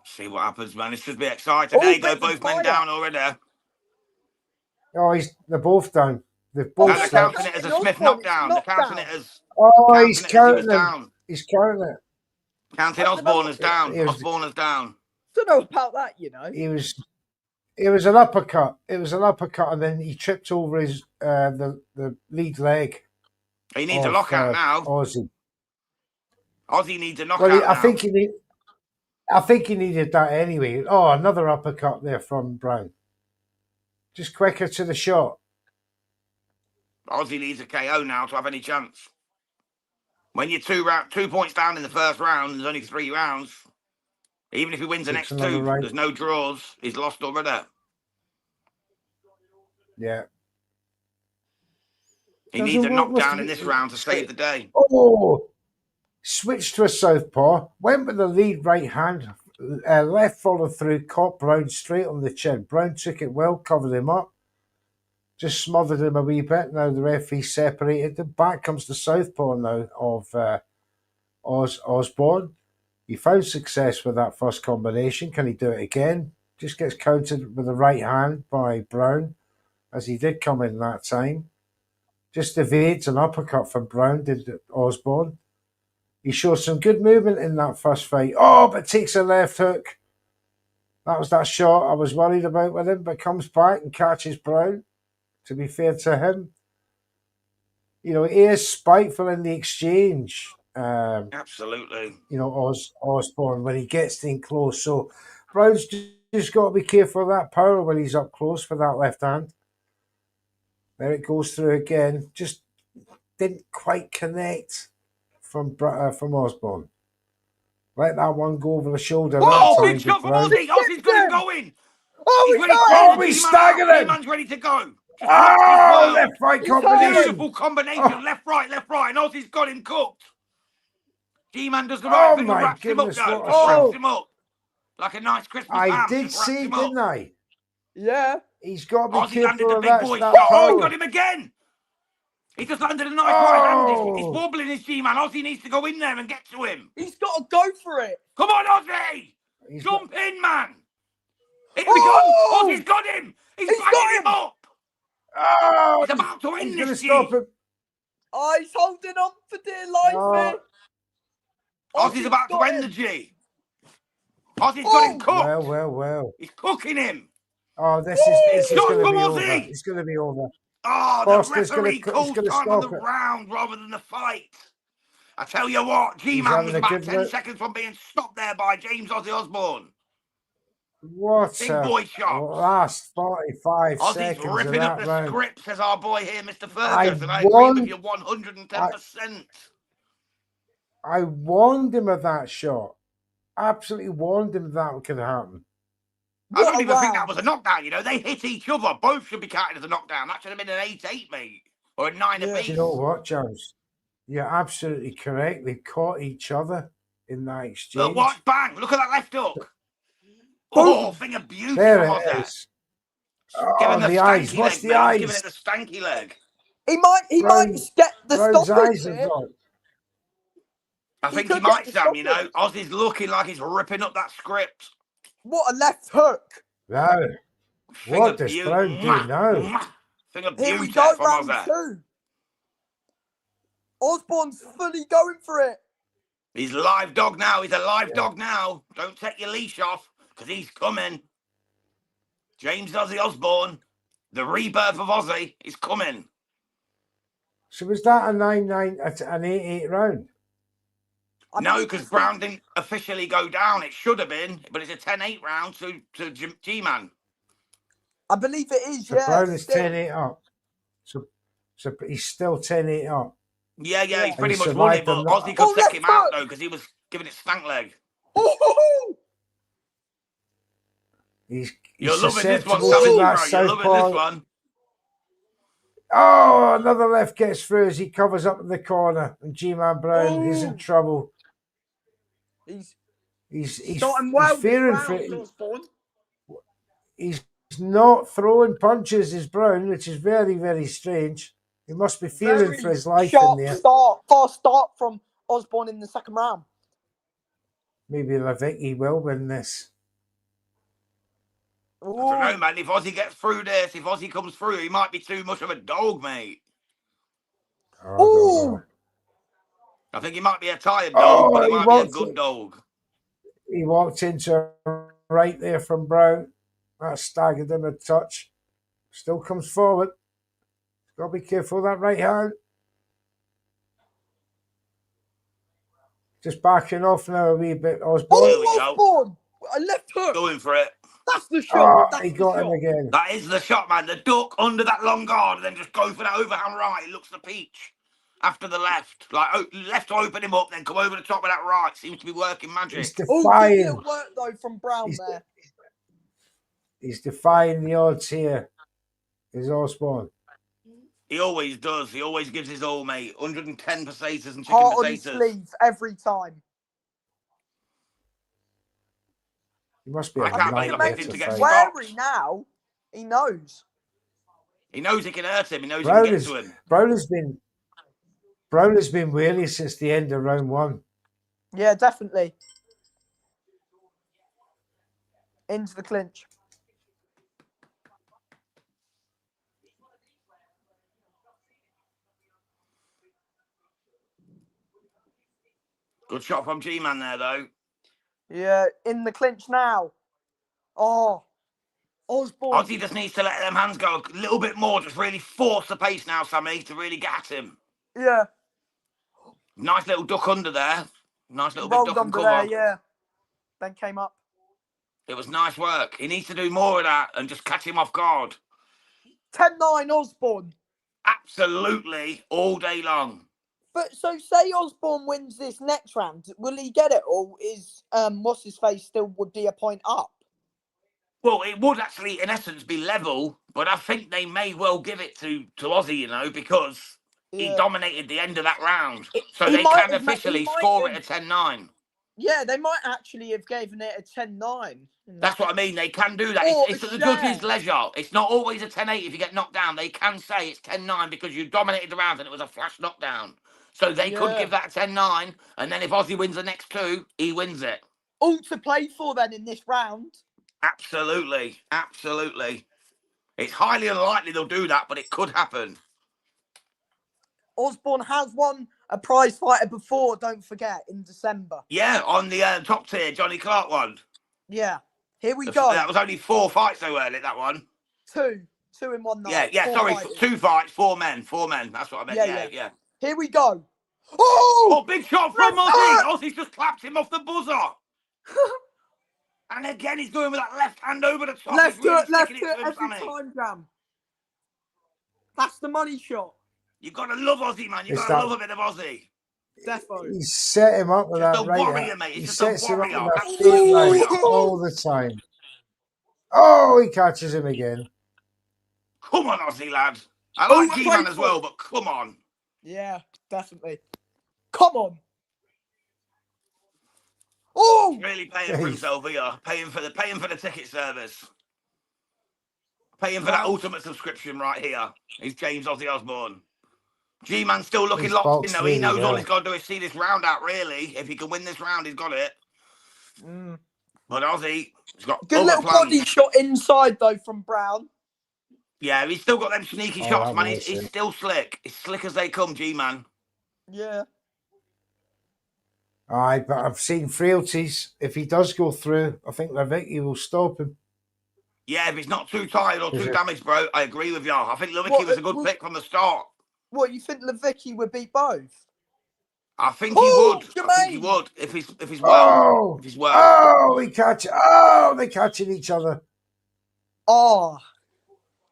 See what happens, man. This should be exciting. There you go, both men down already. Oh, they're both down. They've both No, they're slept. counting it as a Smith knockdown. They're counting it as. Oh, he's counting it as he was him. down. He's counting it. Counting Osborne as down. Osborne as down. Don't know about that, you know. It was an uppercut. It was an uppercut, and then he tripped over his the lead leg. He needs a lockout now. Ozzy needs a knockout now. I think he needed that anyway. Oh, another uppercut there from Brown. Just quicker to the shot. Ozzy needs a KO now to have any chance. When you're 2 points down in the first round, there's only 3 rounds. Even if he wins the next 2, there's no draws. He's lost already. Yeah. He needs a knockdown in this round to save the day. Oh! Switched to a southpaw. Went with the lead right hand. Left followed through. Caught Brown straight on the chin. Brown took it well. Covered him up. Just smothered him a wee bit. Now the referee separated them. Back comes the southpaw now of Osborne. He found success with that first combination. Can he do it again? Just gets countered with the right hand by Brown, as he did come in that time. Just evades an uppercut from Brown, did Osborne. He showed some good movement in that first fight. Oh, but takes a left hook. That was that shot I was worried about with him, but comes back and catches Brown, to be fair to him. You know, he is spiteful in the exchange. Absolutely. You know, Osborne, when he gets in close. So Brown's just got to be careful of that power when he's up close for that left hand. There it goes through again. Just didn't quite connect from Osborne. Let that one go over the shoulder. Oh, big shot from Ozzy. Ozzy's got him going. He's staggering. G-Man's ready to go. Oh, left right combination. Beautiful combination. Left, right. And Ozzy's got him cooked. G-Man does the right thing and wraps him up, though. Wraps him up. Like a nice crispy ham. I did see, didn't I? Yeah. He's got to be Ozzy landed careful the of big that. boy shot. Oh, he got him again. He just landed a nice right hand. He's wobbling his G-Man. Ozzy needs to go in there and get to him. He's got to go for it. Come on, Ozzy. Jump in, man. Here we go. Ozzy's got him. He's banging him up. Oh, he's about to end this. Stop him. Oh, he's holding on for dear life here. Ozzy's about to end the G. Ozzy's got him cooked. Well. He's cooking him. Oh, this is going to be over. It's going to be over. Oh, the referee called time on the round rather than the fight. I tell you what, G-Man was about 10 seconds from being stopped there by James Ozzy Osborne. What big boy shot. Last 45 Ozzy's seconds ripping up the round. script, says our boy here, Mr. Ferguson. I agree with you 110%. I warned him of that shot. Absolutely warned him that could happen. I don't even think that was a knockdown, you know. They hit each other. Both should be counted as a knockdown. That should have been an 8-8, mate. Or a 9 apiece. You know what, James? You're absolutely correct. They caught each other in that exchange. Look, watch, bang. Look at that left hook. Oh, thing of beauty. There it is. Oh, the eyes. What's the eyes? Giving it the stanky leg. He might get the stoppage here. I think he might, Sam, you know. Ozzy's looking like he's ripping up that script. What a left hook. No. What does Brown do now? Thing of beauty. Here we go, round 2. Osborne's fully going for it. He's live dog now. He's a live dog now. Don't take your leash off, because he's coming. James Ozzy Osborne, the rebirth of Ozzy, is coming. So was that a 9-9, an 8-8 round? No, because Brown didn't officially go down. It should have been, but it's a 10-8 round to G-Man. I believe it is, so Brown is 10-8 up. So he's still 10-8 up. Yeah, he's pretty much won it, but Ozzy could take him out, though, because he was giving it stank leg. You're loving this one, Sammy, bro. You're loving this one. Oh, another left gets through as he covers up in the corner, and G-Man Brown is in trouble. He's fearing for it. He's not throwing punches as Brown, which is very, very strange. He must be fearing Very for his life sharp in there. fast start from Osborne in the second round. Maybe Levicki will win this. I don't know, Ooh. man. If Ozzy gets through this, if Ozzy comes through, he might be too much of a dog, mate. Oh, I don't know. Ooh. I think he might be a tired dog, but he might be a good dog. He walked into a right there from Brown. That staggered him a touch. Still comes forward. Got to be careful of that right hand. Just backing off now a wee bit, Osborne. Here we Oh, go. Osborne! A left hook. Going for it. That's the shot. Oh, That's he the got shot. him again. That is the shot, man. The duck under that long guard and then just go for that overhand right. It looks the peach. After the left. Like, left to open him up, then come over the top of that right. Seems to be working magic. He's Oh, good defying. little work, though, from Brown there. He's defying the odds here. Is Osborne. He always does. He always gives his all, mate. 110 pesetas and chicken Heart on his potatoes. sleeve every time. He must be I a can't believe I nightmare picked him to to get fight. stopped. Wary now. He knows. He knows he can hurt him. He knows Brown he can get to him. Brown has been wary since the end of round one. Yeah, definitely. Into the clinch. Good shot from G-Man there, though. Yeah, in the clinch now. Oh, Osborne. Ozzy just needs to let them hands go a little bit more. Just really force the pace now, Sammy, to really get at him. Yeah. Nice little duck under there. Nice little bit Rolled duck and under cover. there, yeah. Then came up. It was nice work. He needs to do more of that and just catch him off guard. 10-9 Osborne. Absolutely, all day long. But so say Osborne wins this next round, will he get it, or is what's his face still would be a point up? Well, it would actually, in essence, be level, but I think they may well give it to Ozzy, you know, because he dominated the end of that round. So He they might can have officially he might score have- it a 10-9. Yeah, they might actually have given it a 10-9. That's what I mean. They can do that. Or It's a at the judge's share. leisure. It's not always a 10-8 if you get knocked down. They can say it's 10-9 because you dominated the round and it was a flash knockdown. So they could give that a 10-9, and then if Ozzy wins the next two, he wins it. All to play for then in this round. Absolutely. Absolutely. It's highly unlikely they'll do that, but it could happen. Osborne has won a prize fighter before, don't forget, in December. Yeah, on the top tier, Johnny Clark one. Yeah. Here we go. That was only 4 fights they were in it, that one. Two in one night. Yeah, sorry, fighters. 2 fights, 4 men. 4 men, that's what I meant. Yeah. Here we go. Oh, big shot from Ozzy. Ozzy's just clapped him off the buzzer. And again, he's going with that left hand over the top. Left really hook sticking it to him, every Sammy. time, Jam. That's the money shot. You've got to love Ozzy, man. You've got to love a bit of Ozzy. Defo. He set him up with Just that a right warrior, hand. mate. He He's just sets a him up warrior. with that Absolute fake warrior. right all the time. Oh, he catches him again. Come on, Ozzy, lad. I like G-Man as well, but come on. Yeah, definitely. Come on. Oh, He's really paying for himself here. Paying for the ticket service. Paying for that ultimate subscription right here. He's James Ozzy Osborne. G-Man still looking locked in though. He knows all he's got to do is see this round out, really. If he can win this round, he's got it. But Ozzy, he's got good little body shot inside though from Brown. Yeah, he's still got them sneaky shots, man. He's still slick. He's slick as they come, G-Man. Yeah. Aye, but I've seen frailties. If he does go through, I think Levicki will stop him. Yeah, if he's not too tired or too damaged, bro, I agree with you. I think Levicki was a good pick from the start. What, you think Levicki would beat both? I think he would. Jermaine. I think he would if he's well. If he's well. Oh, they're catching each other. Oh,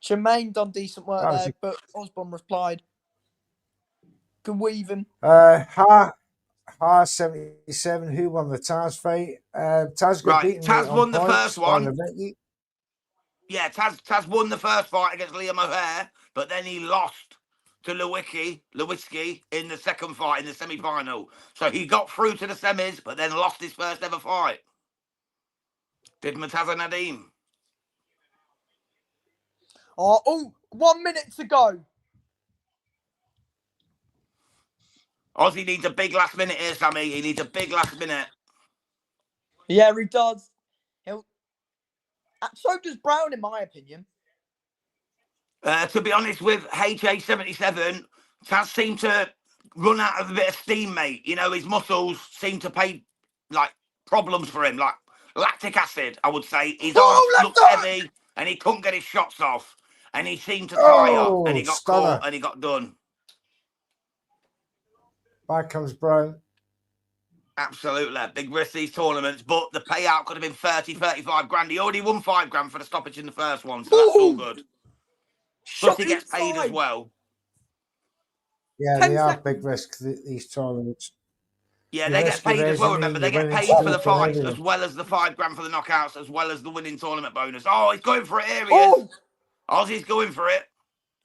Jermaine done decent work there, but Osborne replied. Good weaving. Ha 77, who won the Taz fight? Taz got beaten. Taz won the first one. Yeah, Taz won the first fight against Liam O'Hare, but then he lost to Lewinsky in the second fight in the semi-final. So he got through to the semis, but then lost his first ever fight. Did Murtaza Nadeem. Oh, 1 minute to go. Ozzy needs a big last minute here, Sammy. He needs a big last minute. Yeah, he does. So does Brown, in my opinion. To be honest with HA77, Taz seemed to run out of a bit of steam, mate. You know, his muscles seem to pay, like, problems for him, like lactic acid, I would say. His arms looked heavy, and he couldn't get his shots off. And he seemed to tire, and he got stunner. caught, and he got done. Back comes Brown. Absolutely. Big risk these tournaments, but the payout could have been 30, 35 grand. He already won 5 grand for the stoppage in the first one, so that's all good. Plus he gets paid as well. Yeah, they are big risk, these tournaments. Yeah, they get paid as well, remember. They get paid for the fights as well as the 5 grand for the knockouts, as well as the winning tournament bonus. Oh, he's going for it. Here he is. Ozzy's going for it.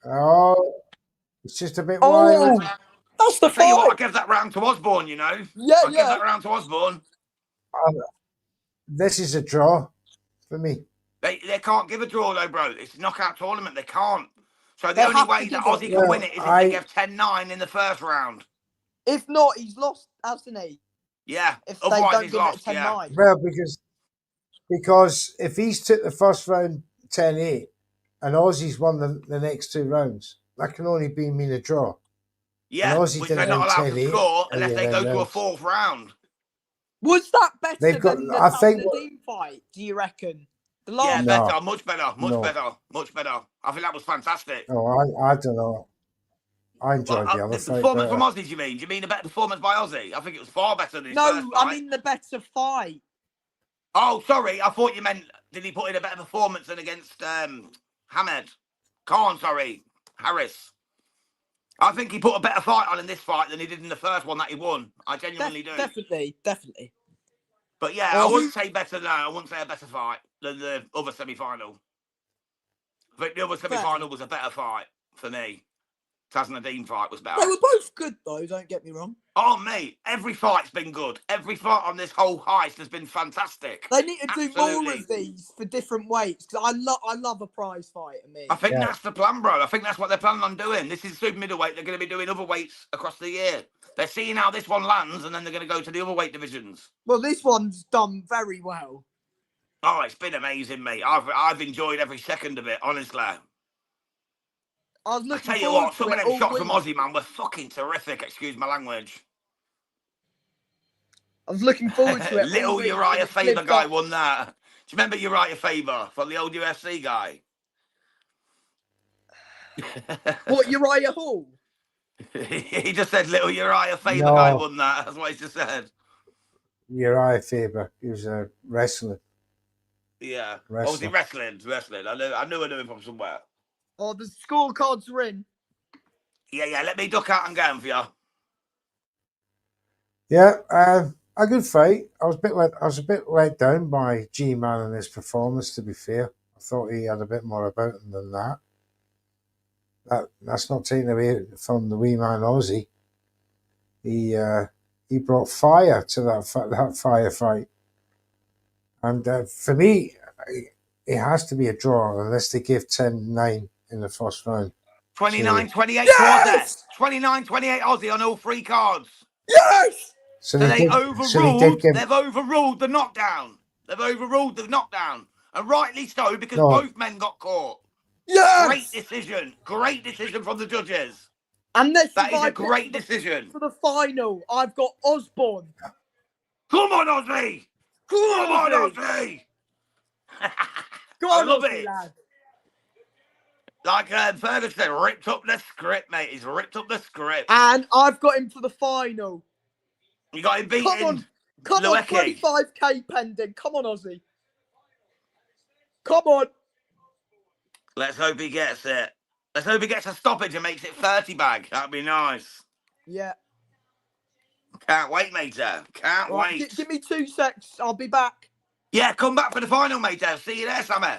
Oh, it's just a bit wild. That's the I'll tell you what, I give that round to Osborne, you know. Yeah, I give that round to Osborne. This is a draw for me. They can't give a draw, though, bro. It's a knockout tournament. They can't. So the only way that Ozzy can win it is if they give 10-9 in the first round. If not, he's lost, hasn't he? Yeah. If otherwise, they don't he's give lost. it 10-9. Yeah. Well, because if he's took the first round 10-8 and Ozzy's won the next 2 rounds, that can only mean a draw. Yeah, which they're not allowed to score unless they go to a 4th round. Was that better than the Dean fight, do you reckon? Yeah, better, much better. I think that was fantastic. Oh, I don't know. I enjoyed the other fight. Performance from Ozzy, do you mean? Do you mean a better performance by Ozzy? I think it was far better than his first fight. No, I mean the better fight. Oh, sorry. I thought you meant, did he put in a better performance than against Hamed? Khan, sorry. Harris. I think he put a better fight on in this fight than he did in the first one that he won. I genuinely do. Definitely. But yeah, I wouldn't say better than I wouldn't say a better fight than the other semi-final. I think the other semi-final was a better fight for me. Taz and Dean fight was better. They were both good, though, don't get me wrong. Oh, mate, every fight's been good. Every fight on this whole heist has been fantastic. They need to do more of these for different weights, because I love a prize fight. I think that's the plan, bro. I think that's what they're planning on doing. This is super middleweight. They're going to be doing other weights across the year. They're seeing how this one lands, and then they're going to go to the other weight divisions. Well, this one's done very well. Oh, it's been amazing, mate. I've enjoyed every second of it, honestly. I was looking tell you what, some of them shots from Ozzy, man, were fucking terrific. Excuse my language. I was looking forward to it. Little Uriah Faber guy won that. Do you remember Uriah Faber from the old UFC guy? What, Uriah Hall? He just said little Uriah Faber guy won that. That's what he just said. Uriah Faber. He was a wrestler. Yeah. Or was he wrestling? I knew him from somewhere. Oh, the scorecards are in. Yeah. Let me duck out and get him for you. Yeah, a good fight. I was a bit let down by G-Man and his performance, to be fair. I thought he had a bit more about him than that. That's not taken away from the wee man Ozzy. He brought fire to that firefight. And for me, it has to be a draw unless they give 10-9 in the first round. 29-28 yes! 29-28 Aussie on all 3 cards. Yes! So they've overruled the knockdown. They've overruled the knockdown. And rightly so, because both men got caught. Yes! Great decision from the judges. And that is a great decision. For the final, I've got Osborne. Come on, Ozzy! Come on, Ozzy! Go on, I love Ozzy, it. lad. Like Ferguson ripped up the script, mate. He's ripped up the script. And I've got him for the final. You got him beaten. Come on, 25k pending. Come on, Ozzy. Come on. Let's hope he gets it. Let's hope he gets a stoppage and makes it 30 bag. That'd be nice. Yeah. Can't wait, mate. Can't wait. Give me 2 secs. I'll be back. Yeah, come back for the final, mate. See you there, Sammy.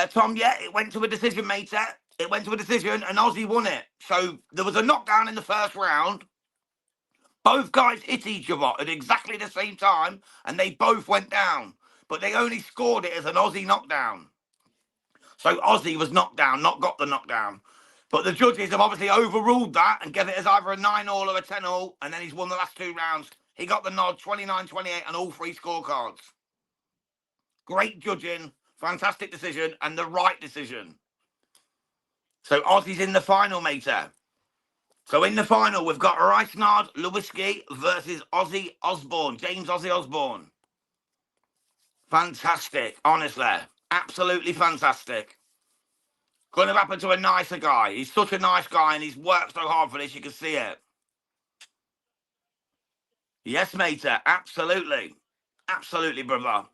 Tom, yeah, it went to a decision, mate. It went to a decision and Ozzy won it. So there was a knockdown in the first round. Both guys hit each other at exactly the same time and they both went down. But they only scored it as an Ozzy knockdown. So Ozzy was knocked down, not got the knockdown. But the judges have obviously overruled that and gave it as either a 9-all or a 10-all, and then he's won the last 2 rounds. He got the nod, 29-28 on all 3 scorecards. Great judging, fantastic decision, and the right decision. So Aussie's in the final, mater. So in the final, we've got Reisnard Lewinsky versus Ozzy Osbourne, James Ozzy Osbourne. Fantastic, honestly. Absolutely fantastic. Couldn't have happened to a nicer guy. He's such a nice guy, and he's worked so hard for this, you can see it. Yes, mater, absolutely. Absolutely, brother.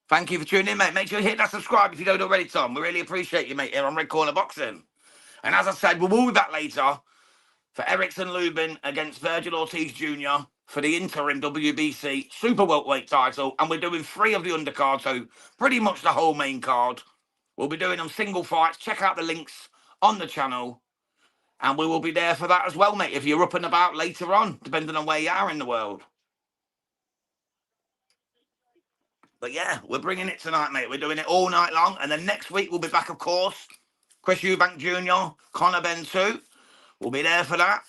Thank you for tuning in, mate. Make sure you hit that subscribe if you don't already, Tom. We really appreciate you, mate, here on Red Corner Boxing. And as I said, we will be back later for Erickson Lubin against Virgil Ortiz Jr. for the interim WBC Super Welterweight title. And we're doing 3 of the undercard, so pretty much the whole main card. We'll be doing them single fights. Check out the links on the channel. And we will be there for that as well, mate, if you're up and about later on, depending on where you are in the world. But yeah, we're bringing it tonight, mate. We're doing it all night long. And then next week, we'll be back, of course. Chris Eubank Jr., Conor Ben 2. We'll be there for that.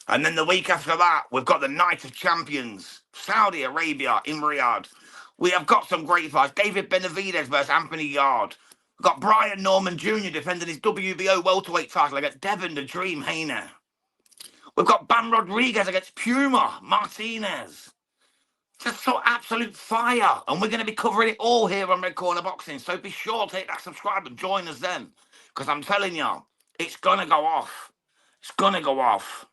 And then the week after that, we've got the Night of Champions, Saudi Arabia in Riyadh. We have got some great fights. David Benavidez versus Anthony Yard. We've got Brian Norman Jr. defending his WBO welterweight title against Devin the Dream Haney. We've got Bam Rodriguez against Puma Martinez. Just so absolute fire. And we're going to be covering it all here on Red Corner Boxing. So be sure to hit that subscribe and join us then. Because I'm telling you, it's going to go off. It's going to go off.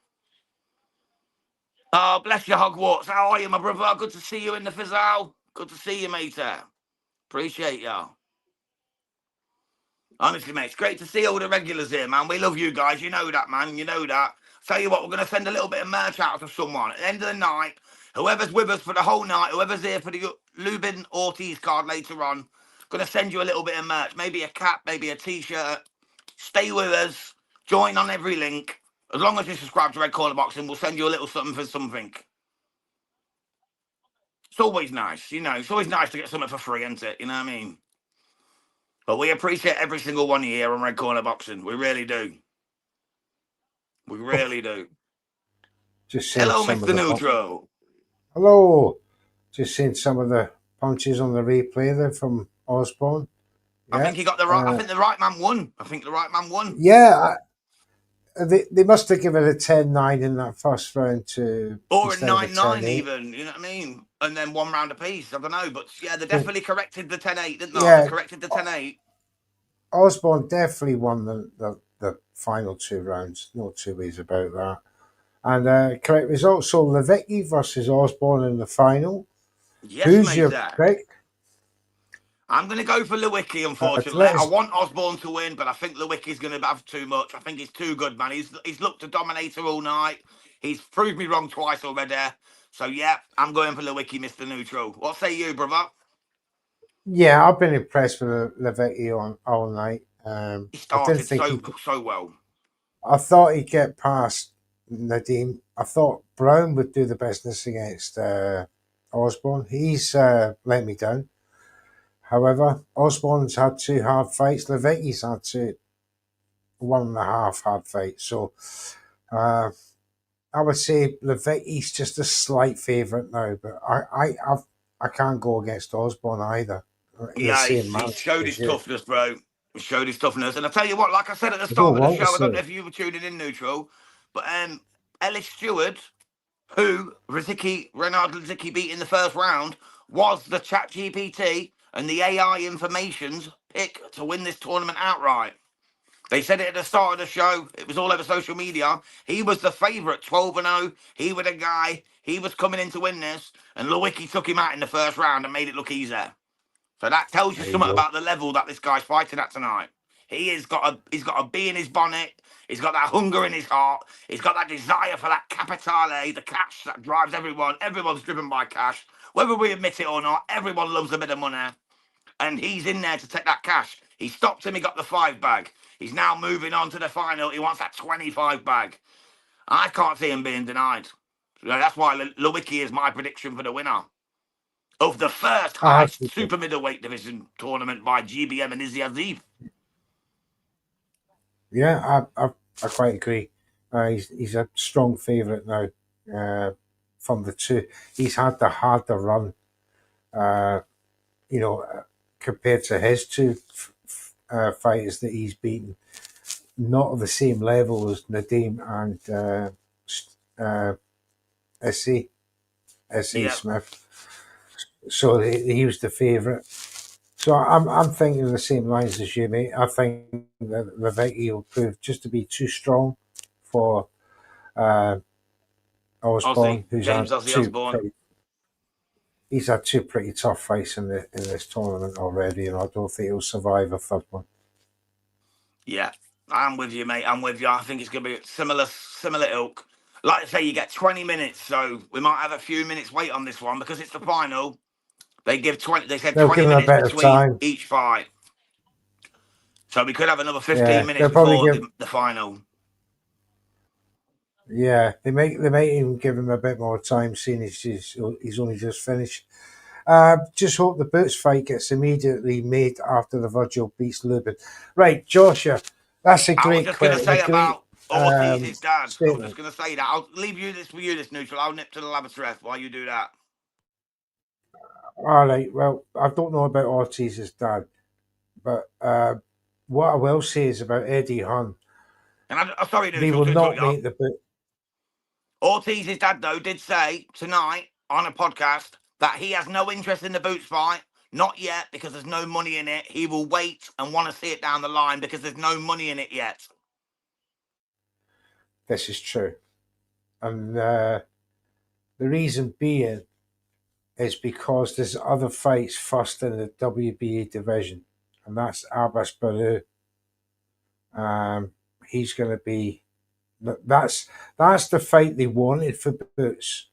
Oh, bless you, Hogwarts. How are you, my brother? Good to see you in the fizzle. Good to see you, mate. Appreciate you. Honestly, mate, it's great to see all the regulars here, man. We love you guys. You know that, man. You know that. Tell you what, we're going to send a little bit of merch out to someone. At the end of the night, whoever's with us for the whole night, whoever's here for the Lubin Ortiz card later on, going to send you a little bit of merch. Maybe a cap, maybe a T-shirt. Stay with us. Join on every link. As long as you subscribe to Red Corner Boxing, we'll send you a little something for something. It's always nice, you know. It's always nice to get something for free, isn't it? You know what I mean? But we appreciate every single one of you here on Red Corner Boxing. We really do. We really do. Just hello, Mr. Neutral. Hello. Just seeing some of the punches on the replay there from Osbourne. Yeah. I think he got the right. I think the right man won. I think the right man won. Yeah. They must have given it a 10-9 in that first round to... Or a 9-9 even, you know what I mean? And then 1 round apiece, I don't know. But yeah, they definitely corrected the 10-8, didn't they? Yeah. They corrected the 10-8. Osbourne definitely won the final 2 rounds. No 2 ways about that. And correct results. So Levicki versus Osbourne in the final. Yes, who's your pick? I'm going to go for Lewicki, unfortunately. I want Osbourne to win, but I think Lewicki's going to have too much. I think he's too good, man. He's looked a dominator all night. He's proved me wrong twice already. So, yeah, I'm going for Lewicki, Mr. Neutral. What say you, brother? Yeah, I've been impressed with Lewicki all night. He started so well. I thought he'd get past Nadeem. I thought Brown would do the business against Osbourne. He's let me down. However, Osbourne's had 2 hard fights. Levicki's had 1.5 hard fights. So I would say Levicki's just a slight favourite now. But I can't go against Osbourne either. Yeah, he showed his toughness, bro. He showed his toughness. And I tell you what, like I said at the start of the show, I don't know if you were tuning in, Neutral, but Ellis Stewart, who Renard Rizicki beat in the first round, was the ChatGPT and the AI information's pick to win this tournament outright. They said it at the start of the show. It was all over social media. He was the favourite, 12-0. He was the guy. He was coming in to win this. And Lewicki took him out in the first round and made it look easier. So that tells you something about the level that this guy's fighting at tonight. He's got a bee in his bonnet. He's got that hunger in his heart. He's got that desire for that capitale, the cash that drives everyone. Everyone's driven by cash. Whether we admit it or not, everyone loves a bit of money. And he's in there to take that cash. He stopped him. He got the 5 bag. He's now moving on to the final. He wants that 25 bag. I can't see him being denied. So that's why Lewicki is my prediction for the winner of the first highest super middleweight division tournament by GBM and Izzy Aziz. Yeah, I quite agree. He's a strong favourite now from the two. He's had the harder run, you know, compared to his two fighters that he's beaten. Not at the same level as Nadeem and S.A. Yeah. Smith. So he was the favourite. So I'm thinking the same lines as you, mate. I think that Ravecki will prove just to be too strong for Osborne, Aussie. who's James had Aussie Osborne. he's had two pretty tough fights in this tournament already, and I don't think he'll survive a third one. Yeah, I'm with you, mate. I'm with you. I think it's going to be similar ilk. Like I say, you get 20 minutes, so we might have a few minutes wait on this one because it's the final. They said They'll 20 give him a minutes bit of between time. each fight. So we could have another 15 Yeah, minutes they'll probably before give. the final. Yeah, they might even give him a bit more time, seeing he's only just finished. Just hope the Boots fight gets immediately made after the Virgil beats Lubin. Right, Joshua, that's a I was great just going to say about Ortiz's dad. I was just statement. going to say that. I'll leave you this neutral. I'll nip to the laboratory while you do that. All right, well, I don't know about Ortiz's dad, but what I will say is about Eddie Hearn. And I'm sorry, They neutral, will to interrupt not you. make the boot. Ortiz's dad, though, did say tonight on a podcast that he has no interest in the Boots fight. Not yet, because there's no money in it. He will wait and want to see it down the line because there's no money in it yet. This is true. And the reason being is because there's other fights first in the WBA division, and that's Abbas Baru. He's going to be. That's the fight they wanted for Boots,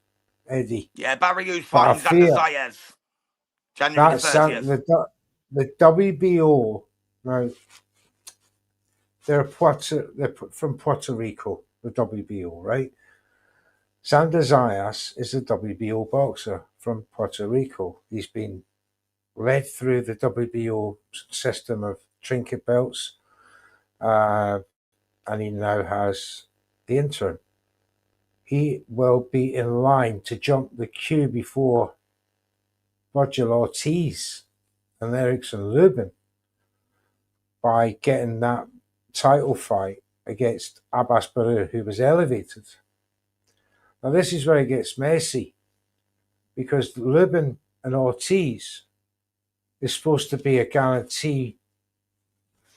Eddie. Yeah, Barry Hughes But I fighting Xander fear Zayas, January the that's 30th. the WBO. Now they're from Puerto Rico, the WBO, right? Xander Zayas is a WBO boxer from Puerto Rico. He's been led through the WBO system of trinket belts, and he now has the interim. He will be in line to jump the queue before Virgil Ortiz and Erickson Lubin by getting that title fight against Abbas Baru, who was elevated. Now, this is where it gets messy because Lubin and Ortiz is supposed to be a guarantee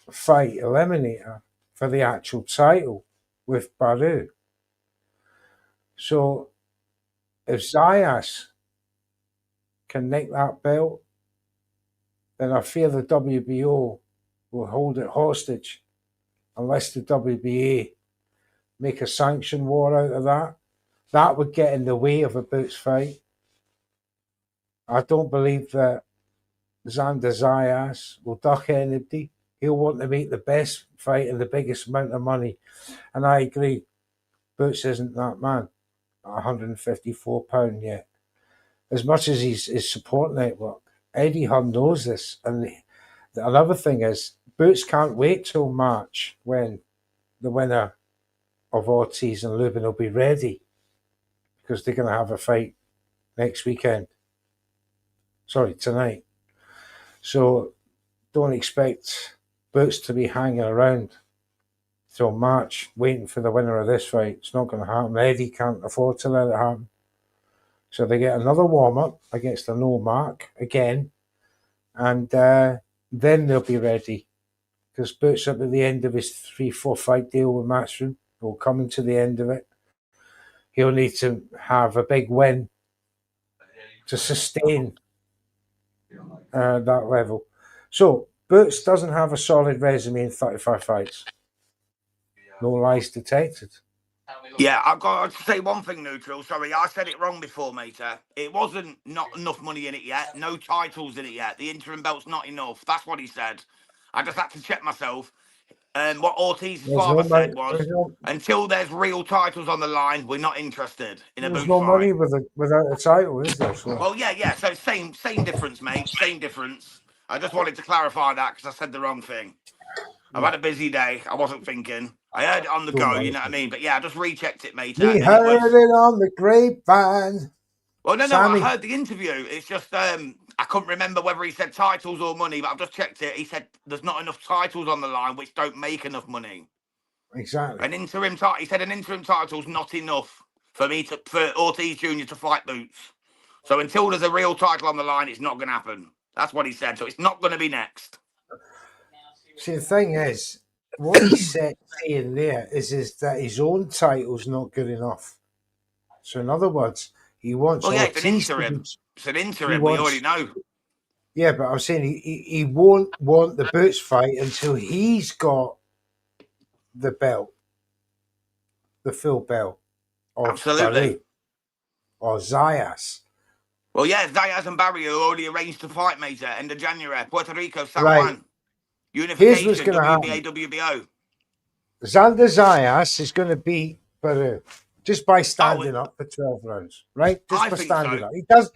fight eliminator for the actual title with Baru. So if Zayas can nick that belt, then I fear the WBO will hold it hostage unless the WBA make a sanction war out of that. That would get in the way of a Boots fight. I don't believe that Xander Zayas will duck anybody. He'll want to make the best fight and the biggest amount of money. And I agree, Boots isn't that man at £154 yet. As much as he's his support network, Eddie Hearn knows this. And another thing is, Boots can't wait till March when the winner of Ortiz and Lubin will be ready because they're going to have a fight next weekend. Sorry, tonight. So don't expect Boots to be hanging around till March waiting for the winner of this fight. It's not going to happen. Eddie can't afford to let it happen. So they get another warm-up against a no mark again, and then they'll be ready because Boots up at the end of his 3-4 fight deal with Matchroom. Will coming to the end of it. He'll need to have a big win to sustain that level. So Boots doesn't have a solid resume in 35 fights. No lies detected. Yeah, I've got to say one thing, neutral. Sorry, I said it wrong before, mate. It wasn't not enough money in it yet. No titles in it yet. The interim belt's not enough. That's what he said. I just had to check myself. And what Ortiz's father said was, until there's real titles on the line, we're not interested in a There's Boots no fight. money without a title, is there? So. Well, yeah. So same difference, mate. Same difference. I just wanted to clarify that because I said the wrong thing. I've had a busy day. I wasn't thinking. I heard it on the Don't go, you worry. know what I mean? But yeah, I just rechecked it, mate. We And it heard was. it on the grapevine. Well, no, I Sammy. heard the interview. It's just I couldn't remember whether he said titles or money, but I've just checked it. He said there's not enough titles on the line, which don't make enough money. Exactly. An interim title. He said an interim title's not enough for Ortiz Jr. to fight Boots. So until there's a real title on the line, it's not going to happen. That's what he said. So it's not going to be next. See, the thing is, what he's saying there is that his own title's not good enough. So in other words, he wants It's an Ortiz interim. It's an interim. wants, we already know. Yeah, but I'm saying he won't want the Boots fight until he's got the belt, the full belt of Absolutely. Baru or Zayas. Well, yeah, Zayas and Barrio already arranged to fight, mate, at end of January. Puerto Rico, San Right. Juan. Unification, gonna WBA, WBO. Xander Zayas is going to beat Baru just by standing up for 12 rounds, right? Just I by think standing so. up.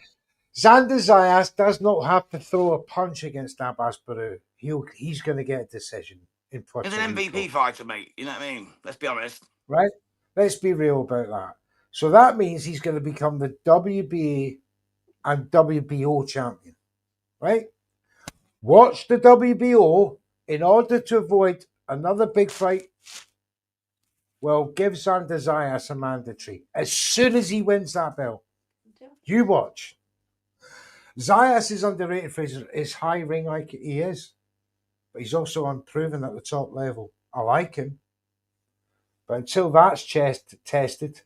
Xander Zayas does not have to throw a punch against Abbas Baru. He's going to get a decision in Puerto He's an MVP Rico. fighter, mate. You know what I mean? Let's be honest. Right? Let's be real about that. So that means he's going to become the WBA and WBO champion, right? Watch the WBO in order to avoid another big fight. Well, give Xander Zayas a mandatory as soon as he wins that belt. You watch. Zayas is underrated for his high ring like he is, but he's also unproven at the top level. I like him, but until that's tested,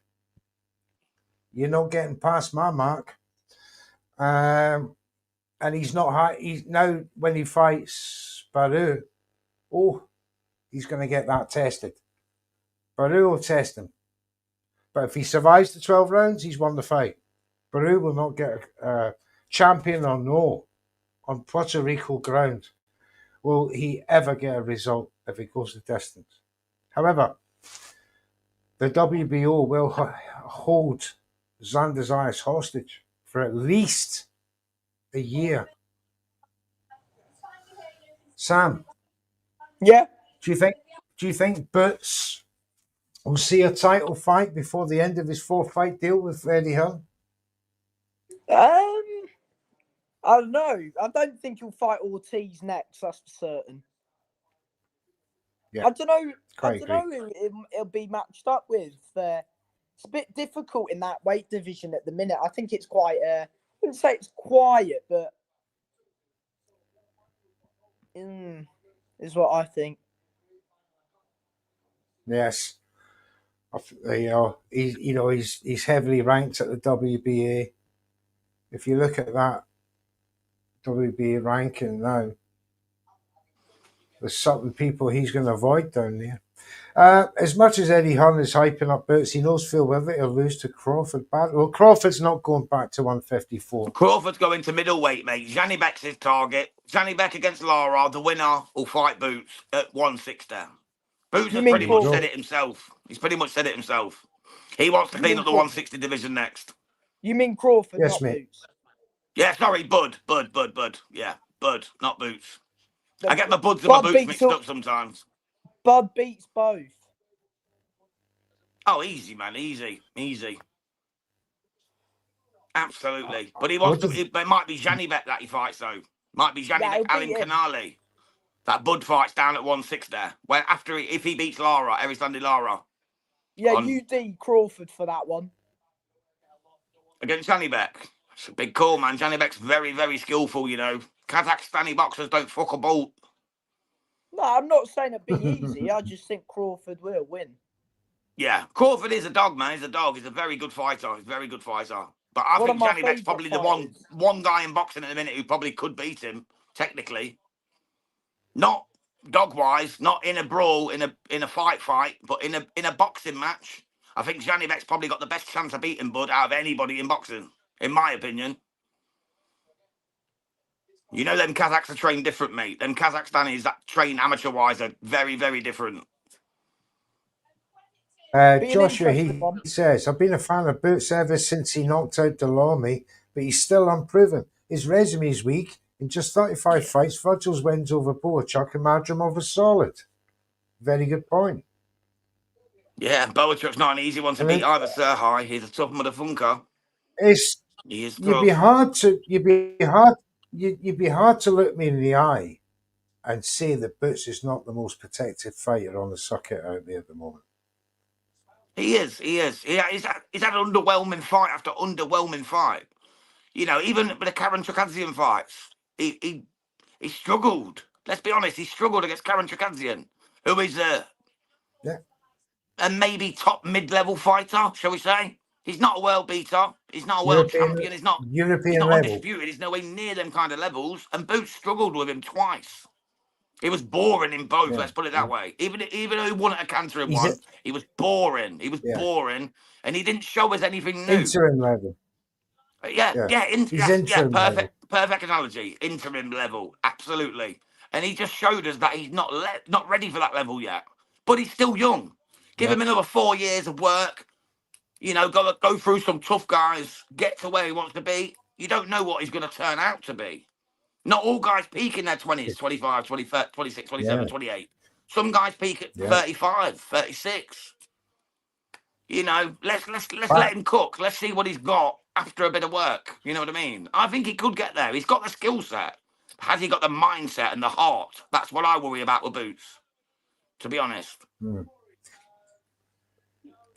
you're not getting past my mark. And he's not high. He's now when he fights Baru, he's going to get that tested. Baru will test him, but if he survives the 12 rounds, he's won the fight. Baru will not get a champion or no on Puerto Rico ground. Will he ever get a result if he goes the distance? However, the WBO will hold Xander Zayas hostage for at least a year. Sam, Yeah. do you think Boots will see a title fight before the end of his 4-fight deal with Eddie Hearn? I don't know. I don't think he'll fight Ortiz next. That's for certain. Yeah, I don't know. quite I don't know who it'll be matched up with. It's a bit difficult in that weight division at the minute. I think it's quite. I wouldn't say it's quiet, but is what I think. Yes, he's heavily ranked at the WBA. If you look at that WBA ranking now, there's certain people he's going to avoid down there. As much as Eddie Hearn is hyping up Boots, he knows full well that he'll lose to Crawford. Well, Crawford's not going back to 154. Crawford's going to middleweight, mate. Zanny Beck's his target. Zanny Beck against Lara. The winner will fight Boots at 160. Boots has pretty much said it himself. He's pretty much said it himself. He wants to clean up the 160 division next. You mean Crawford, yes, not mate. Boots? Yeah, sorry, Bud. Yeah, Bud, not Boots. I get my Buds and Bud my Boots mixed up sometimes. Bud beats both. Oh, easy, man. Easy. Absolutely. But he wants to, it might be Zanny Beck that he fights, though. Might be Zanny Beck, Alan Canale. That Bud fight's down at 160. Where if he beats Lara, Erislandy Lara. Yeah, UD Crawford for that one. Against Zanny Beck. It's a big call, man. Zanny Beck's very, very skillful, you know. Kazakhstani boxers don't fuck a bolt. No, I'm not saying it'd be easy. I just think Crawford will win. Yeah, Crawford is a dog, man. He's a dog. He's a very good fighter. But I think Zanny Beck's probably the one guy in boxing at the minute who probably could beat him, technically. Not dog-wise, not in a brawl, in a fight, but in a boxing match. I think Zanny Beck's probably got the best chance of beating Bud out of anybody in boxing, in my opinion. You know, them Kazakhs are trained different, mate. Them Kazakhstanis that train amateur-wise are very, very different. Joshua, he says, I've been a fan of Boots ever since he knocked out Delorme, but he's still unproven. His resume is weak. In just 35 fights, Virgil's wins over Boachuk and Madrimov was solid. Very good point. Yeah, Boachuk's not an easy one to beat either, sir. Hi, he's a tough motherfunker. It's He is you'd tough. be hard to look me in the eye and say that Boots is not the most protected fighter on the circuit out there at the moment. He is. He's had underwhelming fight after underwhelming fight. You know, even with the Karen Chukadzian fights, he struggled. Let's be honest, he struggled against Karen Chukadzian, who is a maybe top mid-level fighter, shall we say? He's not a world beater. He's not a world champion. He's not level. undisputed. He's nowhere near them kind of levels. And Boots struggled with him twice. He was boring in both. Let's put it that way. Even though he won at a canter in one, he was boring. He was boring, and he didn't show us anything new. Interim level. Interim level. Perfect analogy. Interim level, absolutely. And he just showed us that he's not ready for that level yet. But he's still young. Give him another 4 years of work. You know, go through some tough guys, get to where he wants to be. You don't know what he's going to turn out to be. Not all guys peak in their 20s, 25, 25, 26, 27, 28. Some guys peak at 35, 36. You know, let's let him cook. Let's see what he's got after a bit of work. You know what I mean? I think he could get there. He's got the skill set. Has he got the mindset and the heart? That's what I worry about with Boots, to be honest.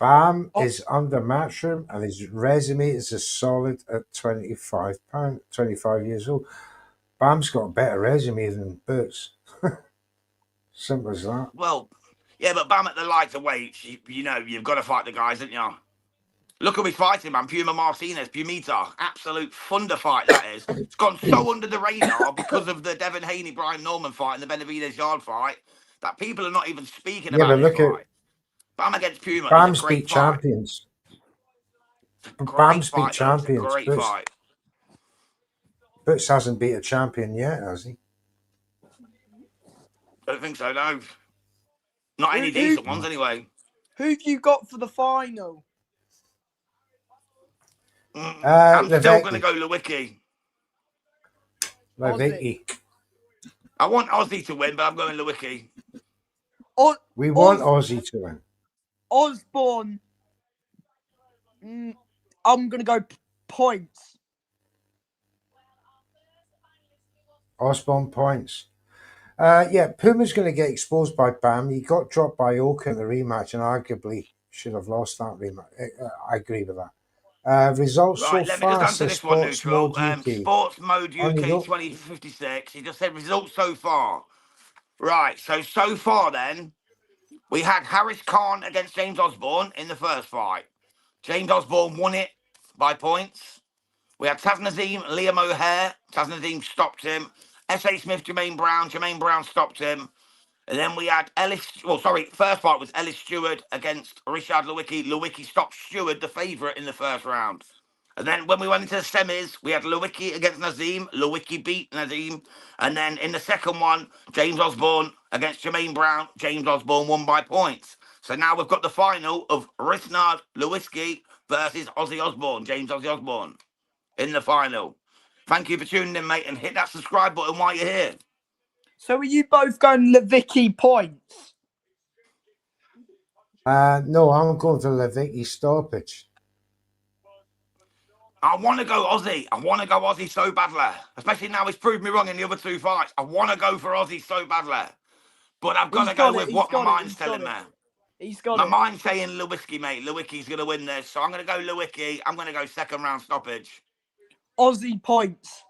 Bam is under Matchroom, and his resume is as solid at 25 years old. Bam's got a better resume than Boots. Simple as that. Well, yeah, but Bam at the lighter weights, you know, you've got to fight the guys, haven't you? Look who he's fighting, man. Pumita. Absolute thunder fight, that is. It's gone so under the radar because of the Devin Haney, Brian Norman fight and the Benavidez Yard fight that people are not even speaking about this fight. Bam against Puma. Bam's beat champions. Bam's beat champions. Great fight. Boots hasn't beat a champion yet, has he? I don't think so, no. Not any decent ones, anyway. Who've you got for the final? I'm still going to go Lewicki. I want Aussie to win, but I'm going Lewicki. We want Aussie to win. Osborne. I'm going to go points. Osborne points. Puma's going to get exposed by Bam. He got dropped by Oka in the rematch and arguably should have lost that rematch. I agree with that. Results right, so let far. me just answer this one, Neutral. Sports Mode UK 2056. He just said results so far. Right, so far then, we had Harris Khan against James Osborne in the first fight. James Osborne won it by points. We had Taz Nazim, Liam O'Hare. Taz Nazim stopped him. S.A. Smith, Jermaine Brown stopped him. And then we had first fight was Ellis Stewart against Richard Lewicki. Lewicki stopped Stewart, the favourite, in the first round. And then when we went into the semis, we had Lewicki against Nazim. Lewicki beat Nazim. And then in the second one, James Osborne against Jermaine Brown. James Osborne won by points. So now we've got the final of Risnard Lewicki versus Ozzy Osborne, James Ozzy Osborne, in the final. Thank you for tuning in, mate, and hit that subscribe button while you're here. So are you both going Lewicki points? No, I'm going for Lewicki stoppage. I want to go Aussie. I want to go Aussie so badly. Especially now he's proved me wrong in the other two fights. I want to go for Aussie so badly. But I've got to go with what my mind's telling me. He's got my mind's saying Lewicki, mate. Lewicki's going to win this. So I'm going to go Lewicki. I'm going to go second round stoppage. Aussie points.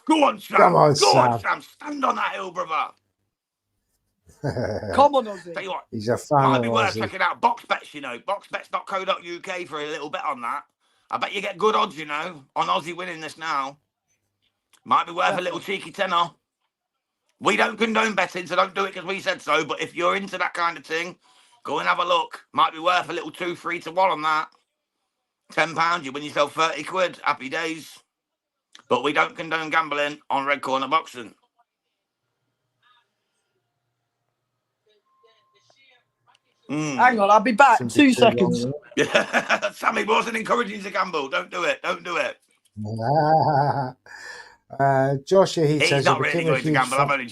Go on, Sam. Come on, Sam. Stand on that hill, brother. Come on, Aussie. Tell you what, he's a fan. Might be worth checking out BoxBets, you know. BoxBets.co.uk for a little bet on that. I bet you get good odds, you know, on Aussie winning this now. Might be worth a little cheeky tenner. We don't condone betting, so don't do it because we said so. But if you're into that kind of thing, go and have a look. Might be worth a little 2-3 to 1 on that. £10, you win yourself 30 quid. Happy days. But we don't condone gambling on Red Corner Boxing. Hang on, I'll be back. 2 seconds. Sammy wasn't encouraging you to gamble. Don't do it. Joshua, he says he's not really going to gamble. I'm only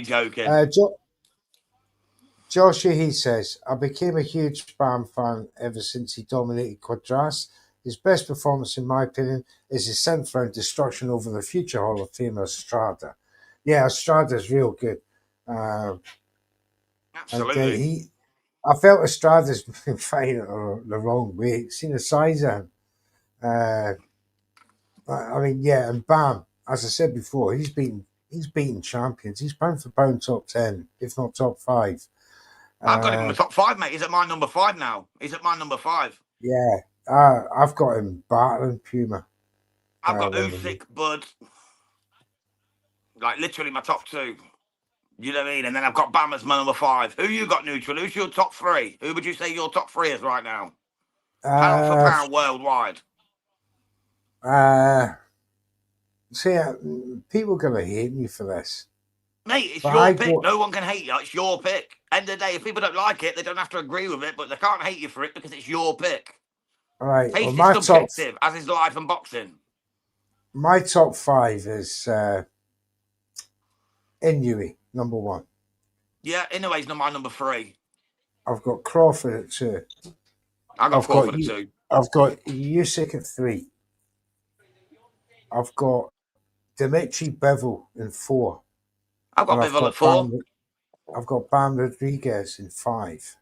joking. Joshua, he says, I became a huge Bam fan ever since he dominated Quadras. His best performance, in my opinion, is his 7th round destruction over the future Hall of Famer Estrada. Yeah, Estrada's real good. Absolutely. I felt Estrada's been fighting it the wrong way. Seen the size of him. I mean, yeah, and Bam, as I said before, he's beaten champions. He's pound for pound top 10, if not top 5. I've got him in the top 5, mate. He's at my number 5 now. He's at my number 5. Yeah, I've got him battling Puma. I've got Usyk, Bud. Like, literally my top 2. You know what I mean? And then I've got Bam as my number 5. Who you got, Neutral? Who's your top 3? Who would you say your top 3 is right now? Pound for pound worldwide. See, people are going to hate me for this. Mate, it's your pick. No one can hate you. It's your pick. End of the day, if people don't like it, they don't have to agree with it, but they can't hate you for it because it's your pick. All right. Taste is subjective, as is life and boxing. My top 5 is Inoue, number 1. Yeah, Inoue's my number 3. I've got Crawford at 2. I've got Crawford at 2. I've got Usyk at 3. I've got Dimitri Bivol in 4. I've got Bivol at 4. I've got Bam Rodriguez in 5.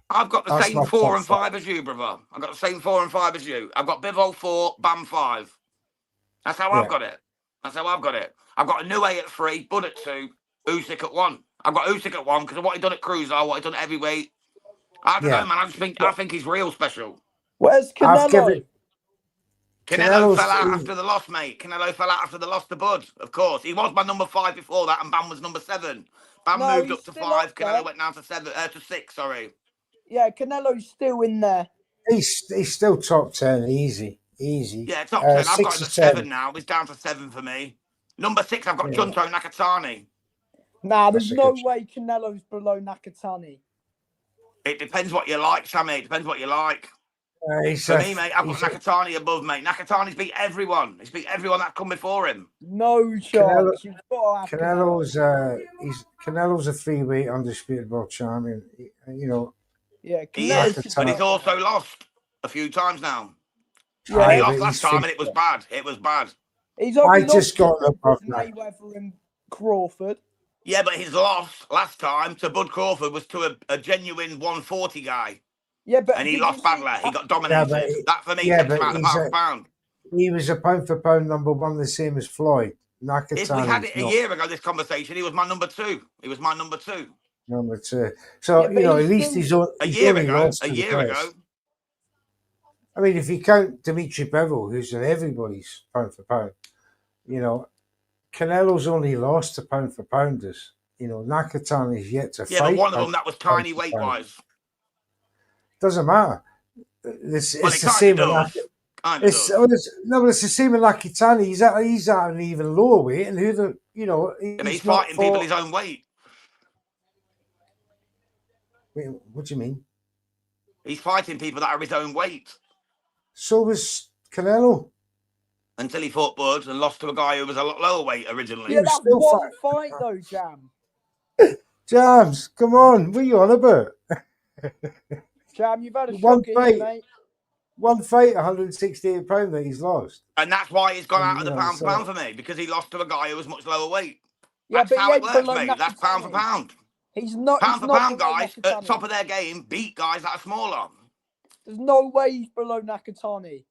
I've got the same 4 and 5 as you, brother. I've got the same 4 and 5 as you. I've got Bivol 4, Bam 5. That's how I've got it. That's how I've got it. I've got Inoue at 3, Bud at 2, Usyk at 1. I've got Usyk at 1 because of what he done at Cruiser, what he done at heavyweight. I don't know, man. I think he's real special. Where's Canelo? Canelo fell out after the loss, mate. Canelo fell out after the loss to Bud, of course. He was my number 5 before that, and Bam was number 7. Bam moved up to 5. Canelo went down to 6. Sorry. Yeah, Canelo's still in there. He's still top 10, easy. Yeah, top 10. I've got him at 7 now. He's down to 7 for me. Number 6, I've got Junto Nakatani. Nah, there's no way Canelo's below Nakatani. It depends what you like, Sammy. It depends what you like. For me, mate, I've got Nakatani above, mate. Nakatani's beat everyone. He's beat everyone that come before him. No chance. You've got to have Canelo's a 3-weight undisputed world champion. You know. Yeah, he is, but he's also lost a few times now. Yeah, and he lost last time, and it was bad. It was bad. I just got above Mayweather and Crawford. Yeah, but his loss last time to Bud Crawford was to a genuine 140 guy. Yeah, but and he lost badly. He got dominated. That for me takes him out the pound for pound. He was a pound for pound number 1, the same as Floyd. Nakatani. If we had it a year ago, this conversation, he was my number 2. He was my number 2. Number 2. So at least he's a year ago. A year ago. I mean, if you count Dimitri Bivol, who's in everybody's pound for pound, Canelo's only lost to pound for pounders. Nakatani's yet to fight. Yeah, but one of them that was tiny weight wise. Doesn't matter. It's the same. It's the same with Nakatani. He's at an even lower weight, and he's fighting people his own weight. Wait, what do you mean? He's fighting people that are his own weight. So was Canelo. Until he fought Bud and lost to a guy who was a lot lower weight originally. Yeah, that one fight though, Jam. Jams, come on, what are you on about? Jam, you've had a shock in, mate. One fight, 168 pounds that he's lost. And that's why he's gone out of the pound for pound for me, because he lost to a guy who was much lower weight. Yeah, that's how it works, mate. That's pound for pound. He's not pound for pound guys at top of their game beat guys that are smaller. There's no way he's below Nakatani.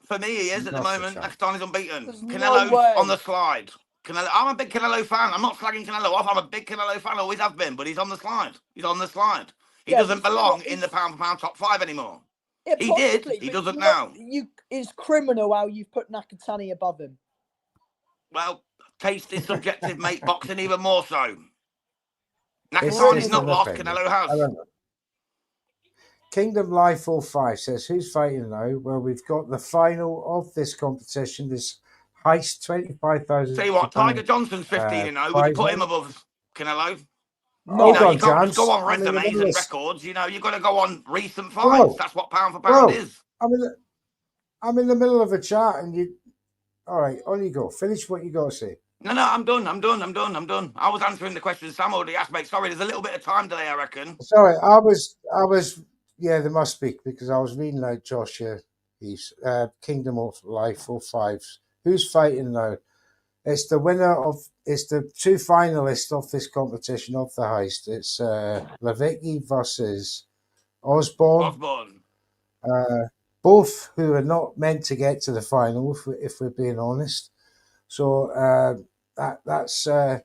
For me, he is at the moment. Nakatani's unbeaten. Canelo's on the slide. I'm a big Canelo fan. I'm not slagging Canelo off. I'm a big Canelo fan. Always have been. But he's on the slide. He's on the slide. He doesn't belong in the pound for pound top 5 anymore. Yeah, he did. He doesn't now. It's criminal how you've put Nakatani above him. Well, taste is subjective, mate. Boxing even more so. Nakatani's not lost. Canelo has. Kingdom Life 45 says, who's fighting now? Well, we've got the final of this competition, this heist, 25,000. Tell you what, Tiger Johnson's 15-0. Would you put him above Canelo? No, you can't just go on resumes and records. You've got to go on recent fights. That's what pound for pound is. I'm in the middle of a chat, and you. All right, on you go. Finish what you got to say. No, I'm done. I was answering the question Sam already asked, mate. Sorry, there's a little bit of time delay, I reckon. Sorry, I was. Yeah, there must be because I was reading out Joshua. He's Kingdom of Life 05s. Who's fighting now? It's the winner of. It's the two finalists of this competition of the heist. It's Levicki versus Osborne. Osborne. Both who are not meant to get to the final, if we're being honest. So that's the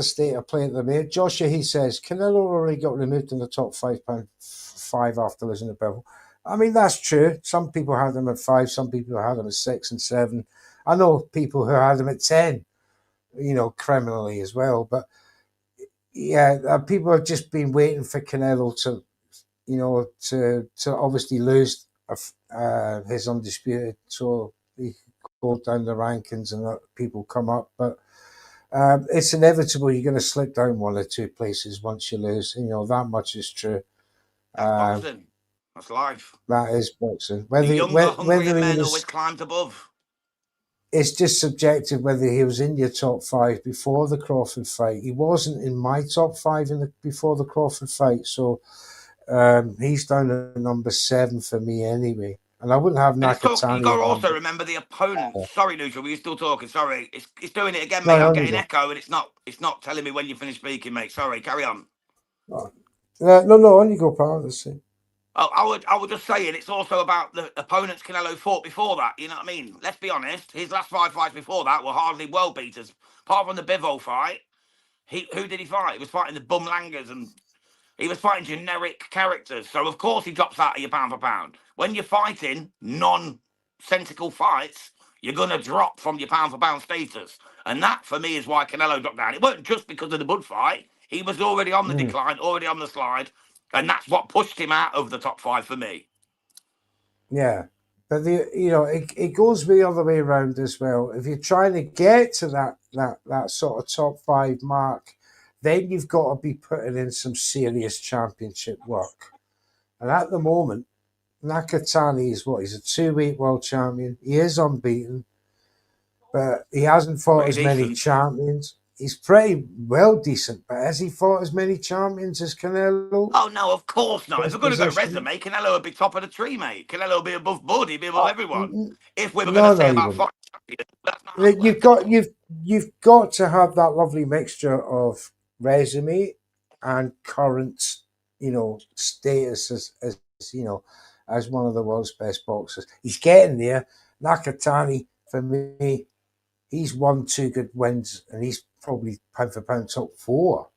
state of play at the minute. Joshua, he says, Canelo already got removed in the top 5 after losing to Bevel. I mean, that's true. Some people had him at 5, some people had him at 6 and 7. I know people who had him at 10, criminally as well. But yeah, people have just been waiting for Canelo to, to obviously lose his undisputed, so he could go down the rankings and let people come up. But it's inevitable you're going to slip down one or two places once you lose. That much is true. That's boxing. That's life. That is boxing. The younger, hungrier men always climbed above. It's just subjective whether he was in your top 5 before the Crawford fight. He wasn't in my top 5 before the Crawford fight, so he's down at number 7 for me anyway. And I wouldn't have Nakatani. You got to also remember the opponent. Sorry, Neutral, were you still talking? Sorry, it's doing it again, mate. I'm getting echo, and it's not telling me when you finish speaking, mate. Sorry, carry on. No, on you go, pal. Let's see. Oh, I would just saying it's also about the opponents Canelo fought before that. You know what I mean? Let's be honest. His last 5 fights before that were hardly world beaters. Apart from the Bivol fight, who did he fight? He was fighting the bum langers and he was fighting generic characters. So of course he drops out of your pound for pound. When you're fighting nonsensical fights, you're gonna drop from your pound for pound status. And that for me is why Canelo dropped down. It wasn't just because of the Bud fight. He was already on the decline, already on the slide. And that's what pushed him out of the top 5 for me. Yeah, but it goes the other way around as well. If you're trying to get to that sort of top 5 mark, then you've got to be putting in some serious championship work. And at the moment, Nakatani is he's a 2-weight world champion. He is unbeaten, but he hasn't fought as many champions. He's pretty well decent, but has he fought as many champions as Canelo? Oh, no, of course not. If we're going to go resume, Canelo would be top of the tree, mate. Canelo would be above Bud. He'd be above everyone. If we were going to say about fighting champions, that's not you've got to have that lovely mixture of resume and current, status as one of the world's best boxers. He's getting there. Nakatani, for me, he's won 2 good wins, and he's probably pound for pound top 4.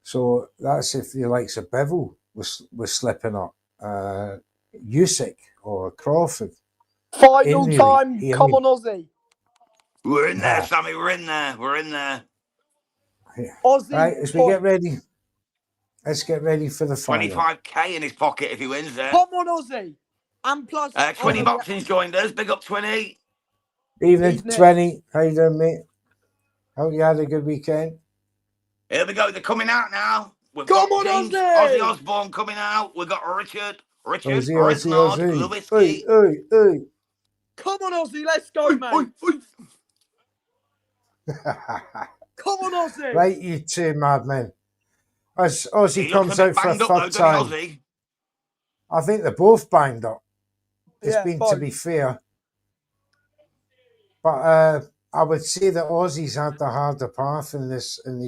So that's if the likes of Bivol was slipping up, Usyk or Crawford. Final time, come on, Aussie. We're in there, Sammy. We're in there. Aussie. Right, as we get ready. Let's get ready for the final. 25k in his pocket if he wins there. Come on, Aussie. And plus, 20 Boxing's joined us. Big up 20. Evening, 20. How you doing, mate? Hope you had a good weekend. Here we go. They're coming out now. Come on, Aussie. Ozzy Osbourne coming out. We've got Richard, Ozzy. Lewinsky. Oi. Come on, Aussie. Let's go, mate. Come on, Aussie. Right, you two madmen. As Aussie comes out for a third time. I think they're both banged up. It's been to be fair. But I would say that Aussie's had the harder path in this. And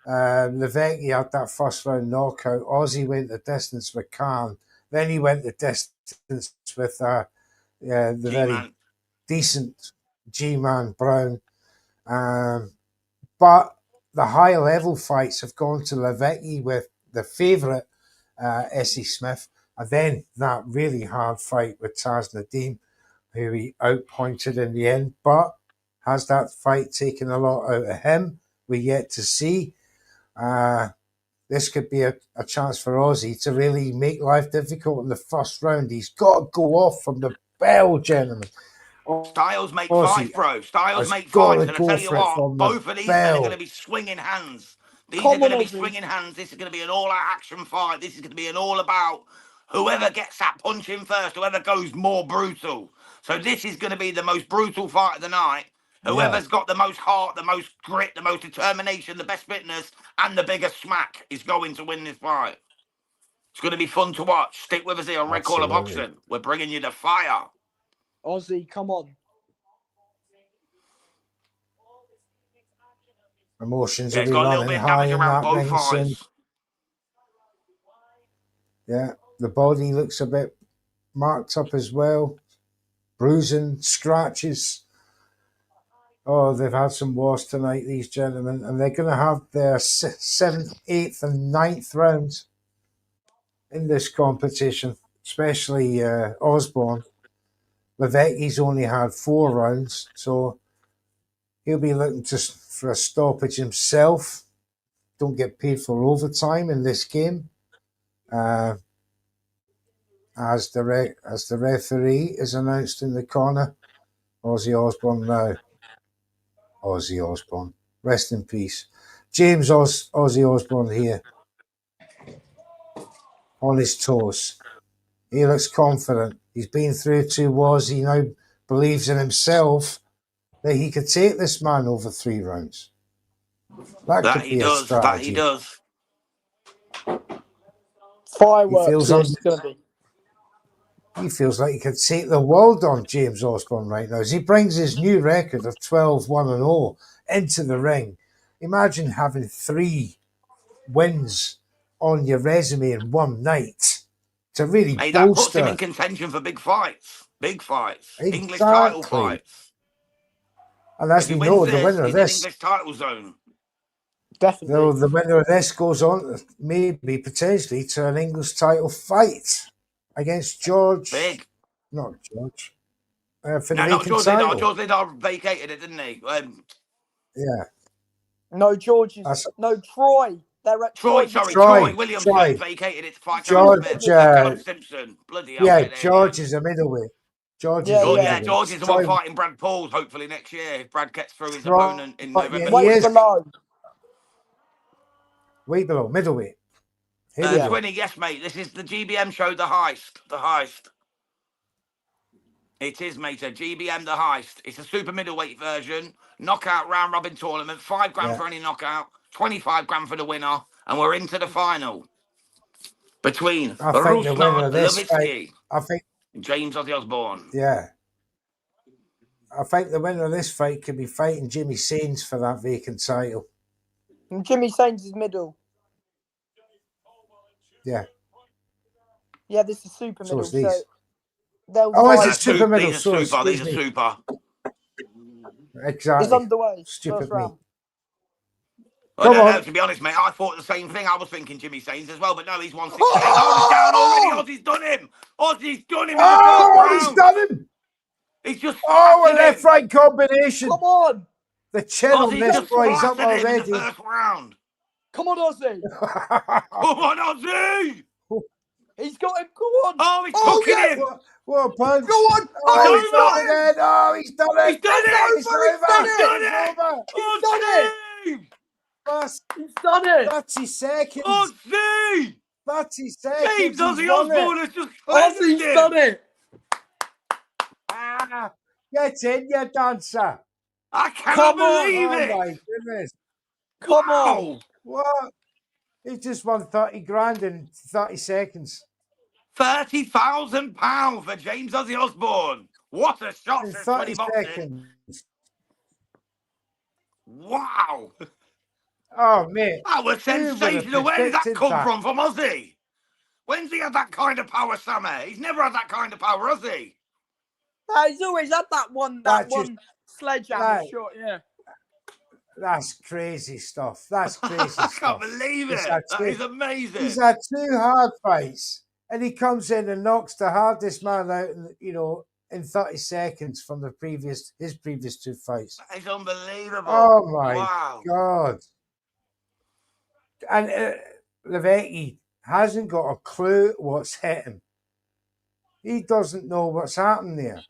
Levecki had that first round knockout. Aussie went the distance with Khan. Then he went the distance with the very decent G-Man Brown. But the high level fights have gone to Levecki with the favourite Essie Smith, and then that really hard fight with Taz Nadeem, who he outpointed in the end. But has that fight taken a lot out of him? We're yet to see. This could be a chance for Aussie to really make life difficult in the first round. He's got to go off from the bell, gentlemen. Styles make fights, bro. Styles make fights. And I tell you what, both of these men are going to be swinging hands. These are going to be swinging hands. This is going to be an all-out action fight. This is going to be an all about whoever gets that punch in first, whoever goes more brutal. So this is going to be the most brutal fight of the night. Whoever's got the most heart, the most grit, the most determination, the best fitness, and the biggest smack is going to win this fight. It's going to be fun to watch. Stick with us here on Red Corner Boxing. We're bringing you the fire. Aussie, come on. Emotions Yeah, will it's be got a little running bit of high damage in around that both ring soon. eyes. Yeah, the body looks a bit marked up as well. Bruising, scratches. Oh, they've had some wars tonight, these gentlemen, and they're going to have their 7th, 8th, and 9th rounds in this competition, especially Osborne. Levecki's only had 4 rounds, so he'll be looking for a stoppage himself. Don't get paid for overtime in this game. As the referee is announced in the corner, Ozzy Osbourne now. Ozzy Osbourne, rest in peace. James Ozzy Osbourne here, on his toes. He looks confident. He's been through 2 wars. He now believes in himself that he could take this man over 3 rounds. That could be a strategy. That he does. Fireworks it's going to be. He feels like he could take the world on James Osborne right now as he brings his new record of 12-1-0 into the ring. Imagine having 3 wins on your resume in one night to really bolster. That puts him in contention for big fights. Big fights. Exactly. English title fights. And as we know, the winner of this, English title zone. Definitely. The winner of this goes on maybe potentially to an English title fight against George. Big. Not George. For the vacant title. George Liddell vacated it, didn't he? Yeah. No, George is... No, Troy. They're at Troy. Troy Williams vacated it to fight George Simpson. Bloody hell. Yeah, George is a middleweight. George is the one fighting Brad Pauls hopefully next year if Brad gets through his opponent in November. Way below, middleweight. 20, yes, mate. This is the GBM show, The Heist. The Heist. It is, mate, a GBM The Heist. It's a super middleweight version. Knockout round robin tournament. 5 grand for any knockout. 25 grand for the winner. And we're into the final. Between Ruslan Levitsky and James Ozzy Osbourne. Yeah. I think the winner of this fight could be fighting Jimmy Sains for that vacant title. And Jimmy Sains is middle. Yeah. Yeah, this is super middle. So is it's super middle. These are super. Exactly. It's underway. Stupid me. To be honest, mate, I thought the same thing. I was thinking Jimmy Sains as well, but no, he's 168. Oh, he's down already. Ozzy's done him. Ozzy's done him. He's done him. He's just a left-right combination. Come on. The chin on this boy's up already. In the first round. Come on, Ozzy. Come on, Ozzy. He's got him. Come on. Oh, he's cooking him. What a punch. Go on. Oh, he's done it again. Oh, he's done it. He's done it. He's done it. He's done it. 30 seconds. Ozzy. 30 seconds. James Ozzy Osbourne has just Ozzy's done it. Get in, you dancer. I cannot believe it. Oh, my goodness. Come on. What? He just won 30 grand in 30 seconds. £30,000 for James Ozzy Osbourne. What a shot in since 30 20 boxing. seconds. Wow. Oh, mate. That was sensational. Where did that come from Ozzy? When's he had that kind of power, Sammy? He's never had that kind of power, has he? He's always had that one sledgehammer shot, yeah. That's crazy stuff. That's crazy stuff. I can't believe it. That is amazing. He's had 2 hard fights, and he comes in and knocks the hardest man out, in 30 seconds from his previous 2 fights. That is unbelievable. Oh, my God. And Levecki hasn't got a clue what's hit him. He doesn't know what's happened there.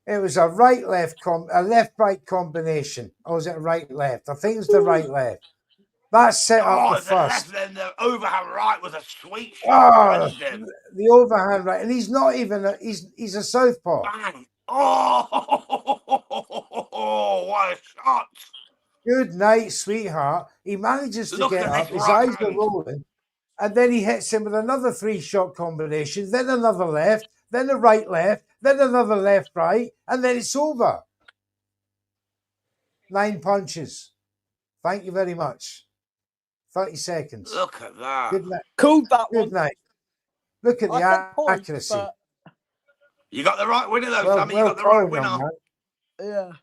It was a right-left, a left-right combination. Or was it right-left? I think it was the right-left. That set up the The first. left and the overhand right was a sweet Oh, shot. Cleansed him. the overhand right, and he's not even he's a southpaw. Bang. Oh, what a shot. Good night, sweetheart. He manages to Look get at up, this his right eyes are hand. rolling, and then he hits him with another 3-shot combination, then another left, then a right left, then another left right, and then it's over. 9 punches. Thank you very much. 30 seconds. Look at that. Good night. Called that Good one. night. Look at I the said points, accuracy. but You got the right winner though, Well, Sammy. well You got the right called, young winner. man.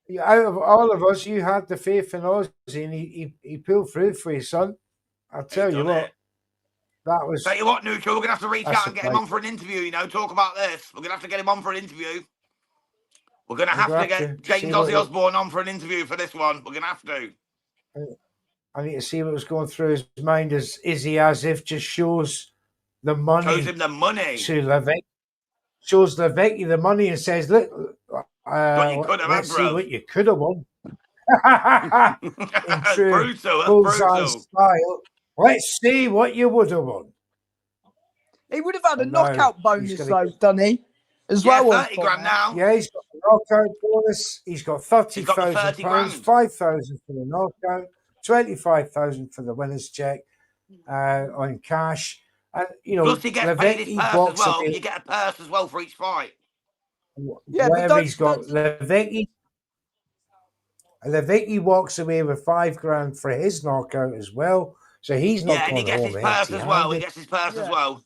yeah. Out of all of us, you had the faith in Ozzy, and he pulled through for you, son. I'll tell you what. That was. Tell you what, Neutral, we're going to have to reach out and get him right. on for an interview, you know, talk about this. We're going to have to get him on for an interview. We're going to have to get James Ozzy Osbourne on for an interview for this one. We're going to have to. I need to see what was going through his mind. Is he as if just shows the money? Shows him the money. To Levesque. Shows Levesque the money and says, look, let's see what you could have won. In true Bullseye style, let's see what you would have won. He would have had a knockout bonus though, doesn't he? As yeah, well, 30 grand now. Yeah, he's got a knockout bonus. He's got £30,000, £5,000 for the knockout, 25,000 for the winner's check on cash. And you know, plus he gets paid his purse as well. You get a purse as well for each fight. Yeah, whatever he's got, Levicki walks away with $5,000 for his knockout as well. So he's not going home empty-handed. Yeah, and he gets his purse as well. He gets his purse as well.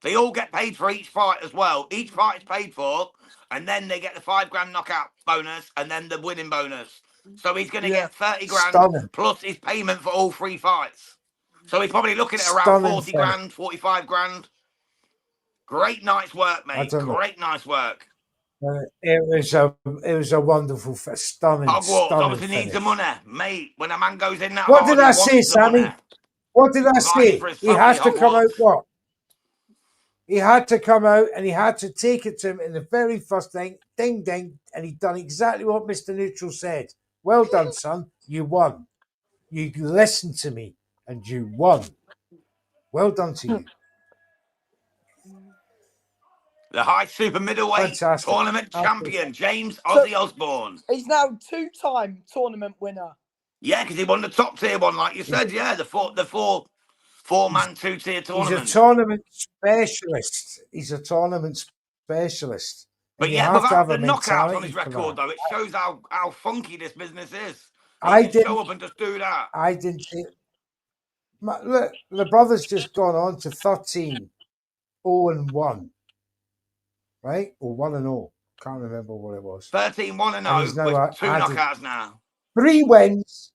They all get paid for each fight as well. Each fight is paid for, and then they get the $5,000 knockout bonus, and then the winning bonus. So he's going to get 30 grand plus his payment for all 3 fights. So he's probably looking at around 40 grand, 45 grand. Great night's work, mate. Great night's work. It was a wonderful, stunning. Hogwarts obviously needs the money, mate. When a man goes in that what hard, did I say, Sammy? What did I say? He has to come out. What? He had to come out and he had to take it to him in the very first thing, ding, ding, and he done exactly what Mr. Neutral said. Well done, son. You won. You listened to me and you won. Well done to you. The high super middleweight tournament champion, James Ozzy Osbourne. He's now 2-time tournament winner. Yeah, because he won the top tier one, like you said. Yeah, the four-man 2-tier tournament. He's a tournament specialist. But yeah, without the knockouts on his record, though, it shows how funky this business is. He can show up and just do that. I didn't see. Look, the brother's just gone on to 13-0-1. Right? Or 1-0. Can't remember what it was. 13-1-0 with 2 knockouts now. 3 wins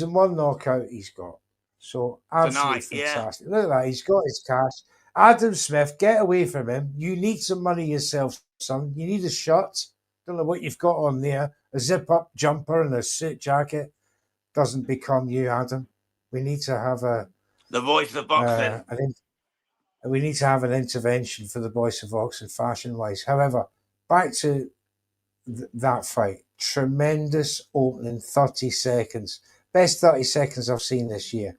and 1 knockout he's got. So absolutely fantastic. Look at that. He's got his cash. Adam Smith, get away from him. You need some money yourself, son. You need a shot. Don't know what you've got on there. A zip-up jumper and a suit jacket doesn't become you, Adam. We need to have the voice of boxing. We need to have an intervention for the voice of boxing, fashion-wise. However, back to that fight. Tremendous opening 30 seconds. Best 30 seconds I've seen this year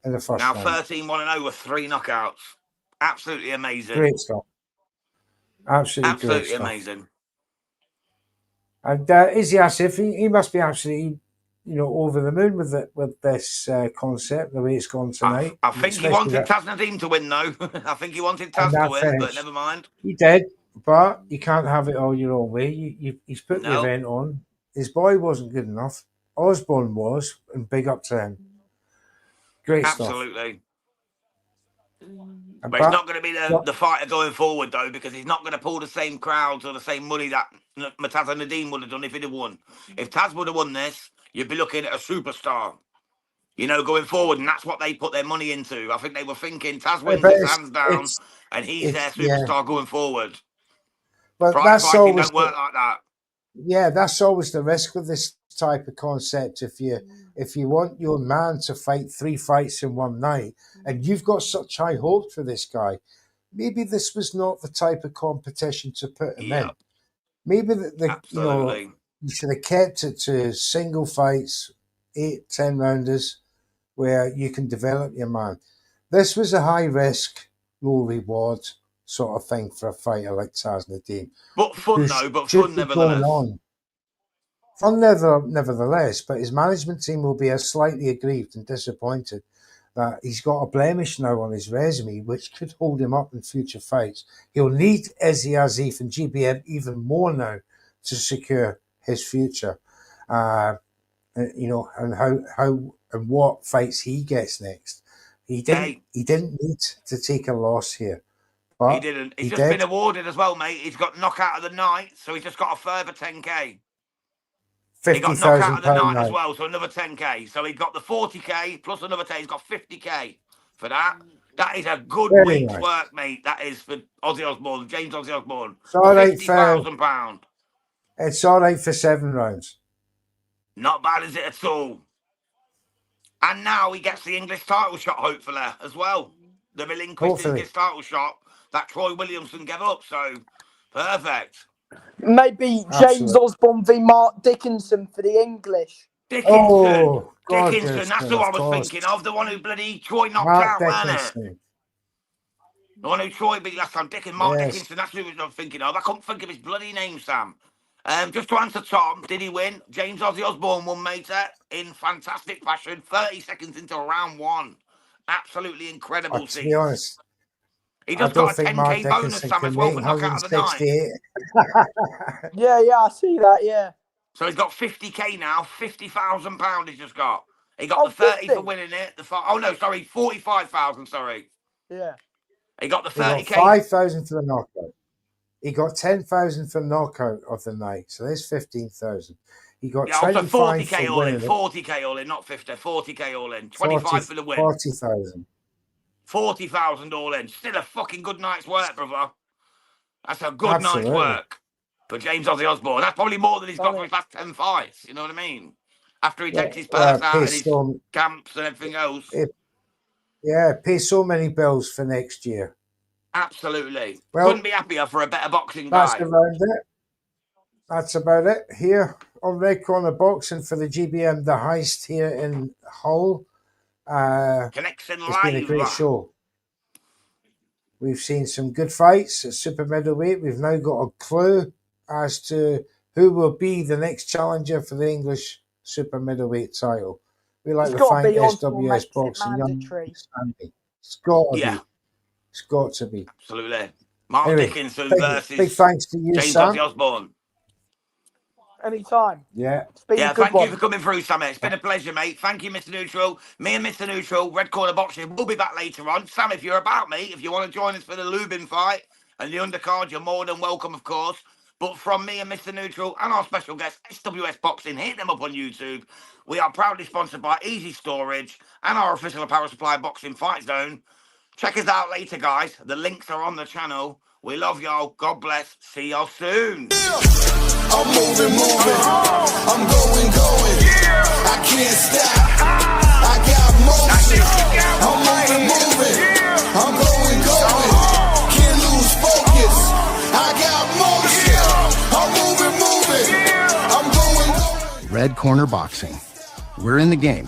in the first round. Now 13-1-0 with 3 knockouts. Absolutely amazing. Great stuff. Absolutely amazing. And Izzy Asif, he must be absolutely, over the moon with this concept, the way it's gone tonight. I think he wanted Taz Nadeem to win, though. I think he wanted Taz to win, but never mind. He did, but you can't have it all your own way. He's put the event on. His boy wasn't good enough. Osborne was, and big up to him. Great stuff. Absolutely. But it's not going to be the fighter going forward, though, because he's not going to pull the same crowds or the same money that Taz Nadeem would have done if he'd have won. If Taz would have won this, you'd be looking at a superstar, going forward, and that's what they put their money into. I think they were thinking Taz wins his hands down, and he's their superstar going forward. But that's always don't work like that. Yeah, that's always the risk with this type of concept. If you want your man to fight 3 fights in one night, and you've got such high hopes for this guy, maybe this was not the type of competition to put him in. Maybe you should have kept it to single fights, 8-10 rounders, where you can develop your man. This was a high risk, low reward sort of thing for a fighter like Taz Nadeem. But fun though, but fun nevertheless. Fun nevertheless, but his management team will be slightly aggrieved and disappointed that he's got a blemish now on his resume, which could hold him up in future fights. He'll need Izzy Azif and GBM even more now to secure his future. You know, and how and what fights he gets next. He didn't need to take a loss here. But he didn't. He's just been awarded as well, mate. He's got knockout of the night, so he's just got a further 10k. He got knockout of the night as well, so another 10k. So he got the 40k plus another 10. He's got 50k for that. That is a good week's work, mate. That is for Ozzy Osbourne, James Ozzy Osbourne. £50,000. It's all right for 7 rounds. Not bad, is it at all? And now he gets the English title shot, hopefully, as well. The relinquished English title shot that Troy Williamson gave up. So, perfect. Maybe James Osbourne v Mark Dickinson for the English. Dickinson. Dickinson, that's who I was thinking of. The one who bloody Troy knocked out, wasn't it? The one who Troy beat last time. Mark Dickinson, that's who I was thinking of. I couldn't think of his bloody name, Sam. Just to answer Tom, did he win? James Ozzy Osbourne won, mate, in fantastic fashion. 30 seconds into round 1. Absolutely incredible. To be honest, he just got a 10k bonus, Sam, as well for knockout of the night. Yeah, I see that, yeah. So he's got 50k now, £50,000 he's just got. He got the 30 for winning it. Oh, no, sorry, 45,000, sorry. Yeah. He got the 30k. He got 5,000 for the knockout. He got 10,000 for knockout of the night, so there's 15,000. He got 25 40k all in, 40k all in, not 50, 40k all in, 25 for the win. 40,000. 40,000 all in. Still a fucking good night's work, brother. That's a good night's work for James Ozzy Osbourne. That's probably more than he's got for his last 10 fights. You know what I mean? After he takes his purse out and his camps and everything else. Pay so many bills for next year. Absolutely. Well, couldn't be happier for a better boxing guy. That's around it. That's about it here on Red Corner Boxing for the GBM The Heist here in Hull. Connection Live. It's been a great show. We've seen some good fights at super middleweight. We've now got a clue as to who will be the next challenger for the English super middleweight title. We like to find SWS boxing. It's got to be. It's got to be. Absolutely. Mark Dickinson versus big thanks to you, James Sam. Ozzy Osbourne. Anytime. Yeah. Thank you for coming through, Sam. It's been a pleasure, mate. Thank you, Mr. Neutral. Me and Mr. Neutral, Red Corner Boxing, we'll be back later on. Sam, if you're about, mate, if you want to join us for the Lubin fight and the undercard, you're more than welcome, of course. But from me and Mr. Neutral and our special guest, SWS Boxing, hit them up on YouTube. We are proudly sponsored by Easy Storage and our official apparel supply, Boxing Fight Zone. Check us out later, guys. The links are on the channel. We love y'all. God bless. See y'all soon. I'm moving. I'm going. I can't stop. I got motion. I'm moving. I'm going. Can't lose focus. I got motion. I'm moving. I'm going. Red Corner Boxing. We're in the game.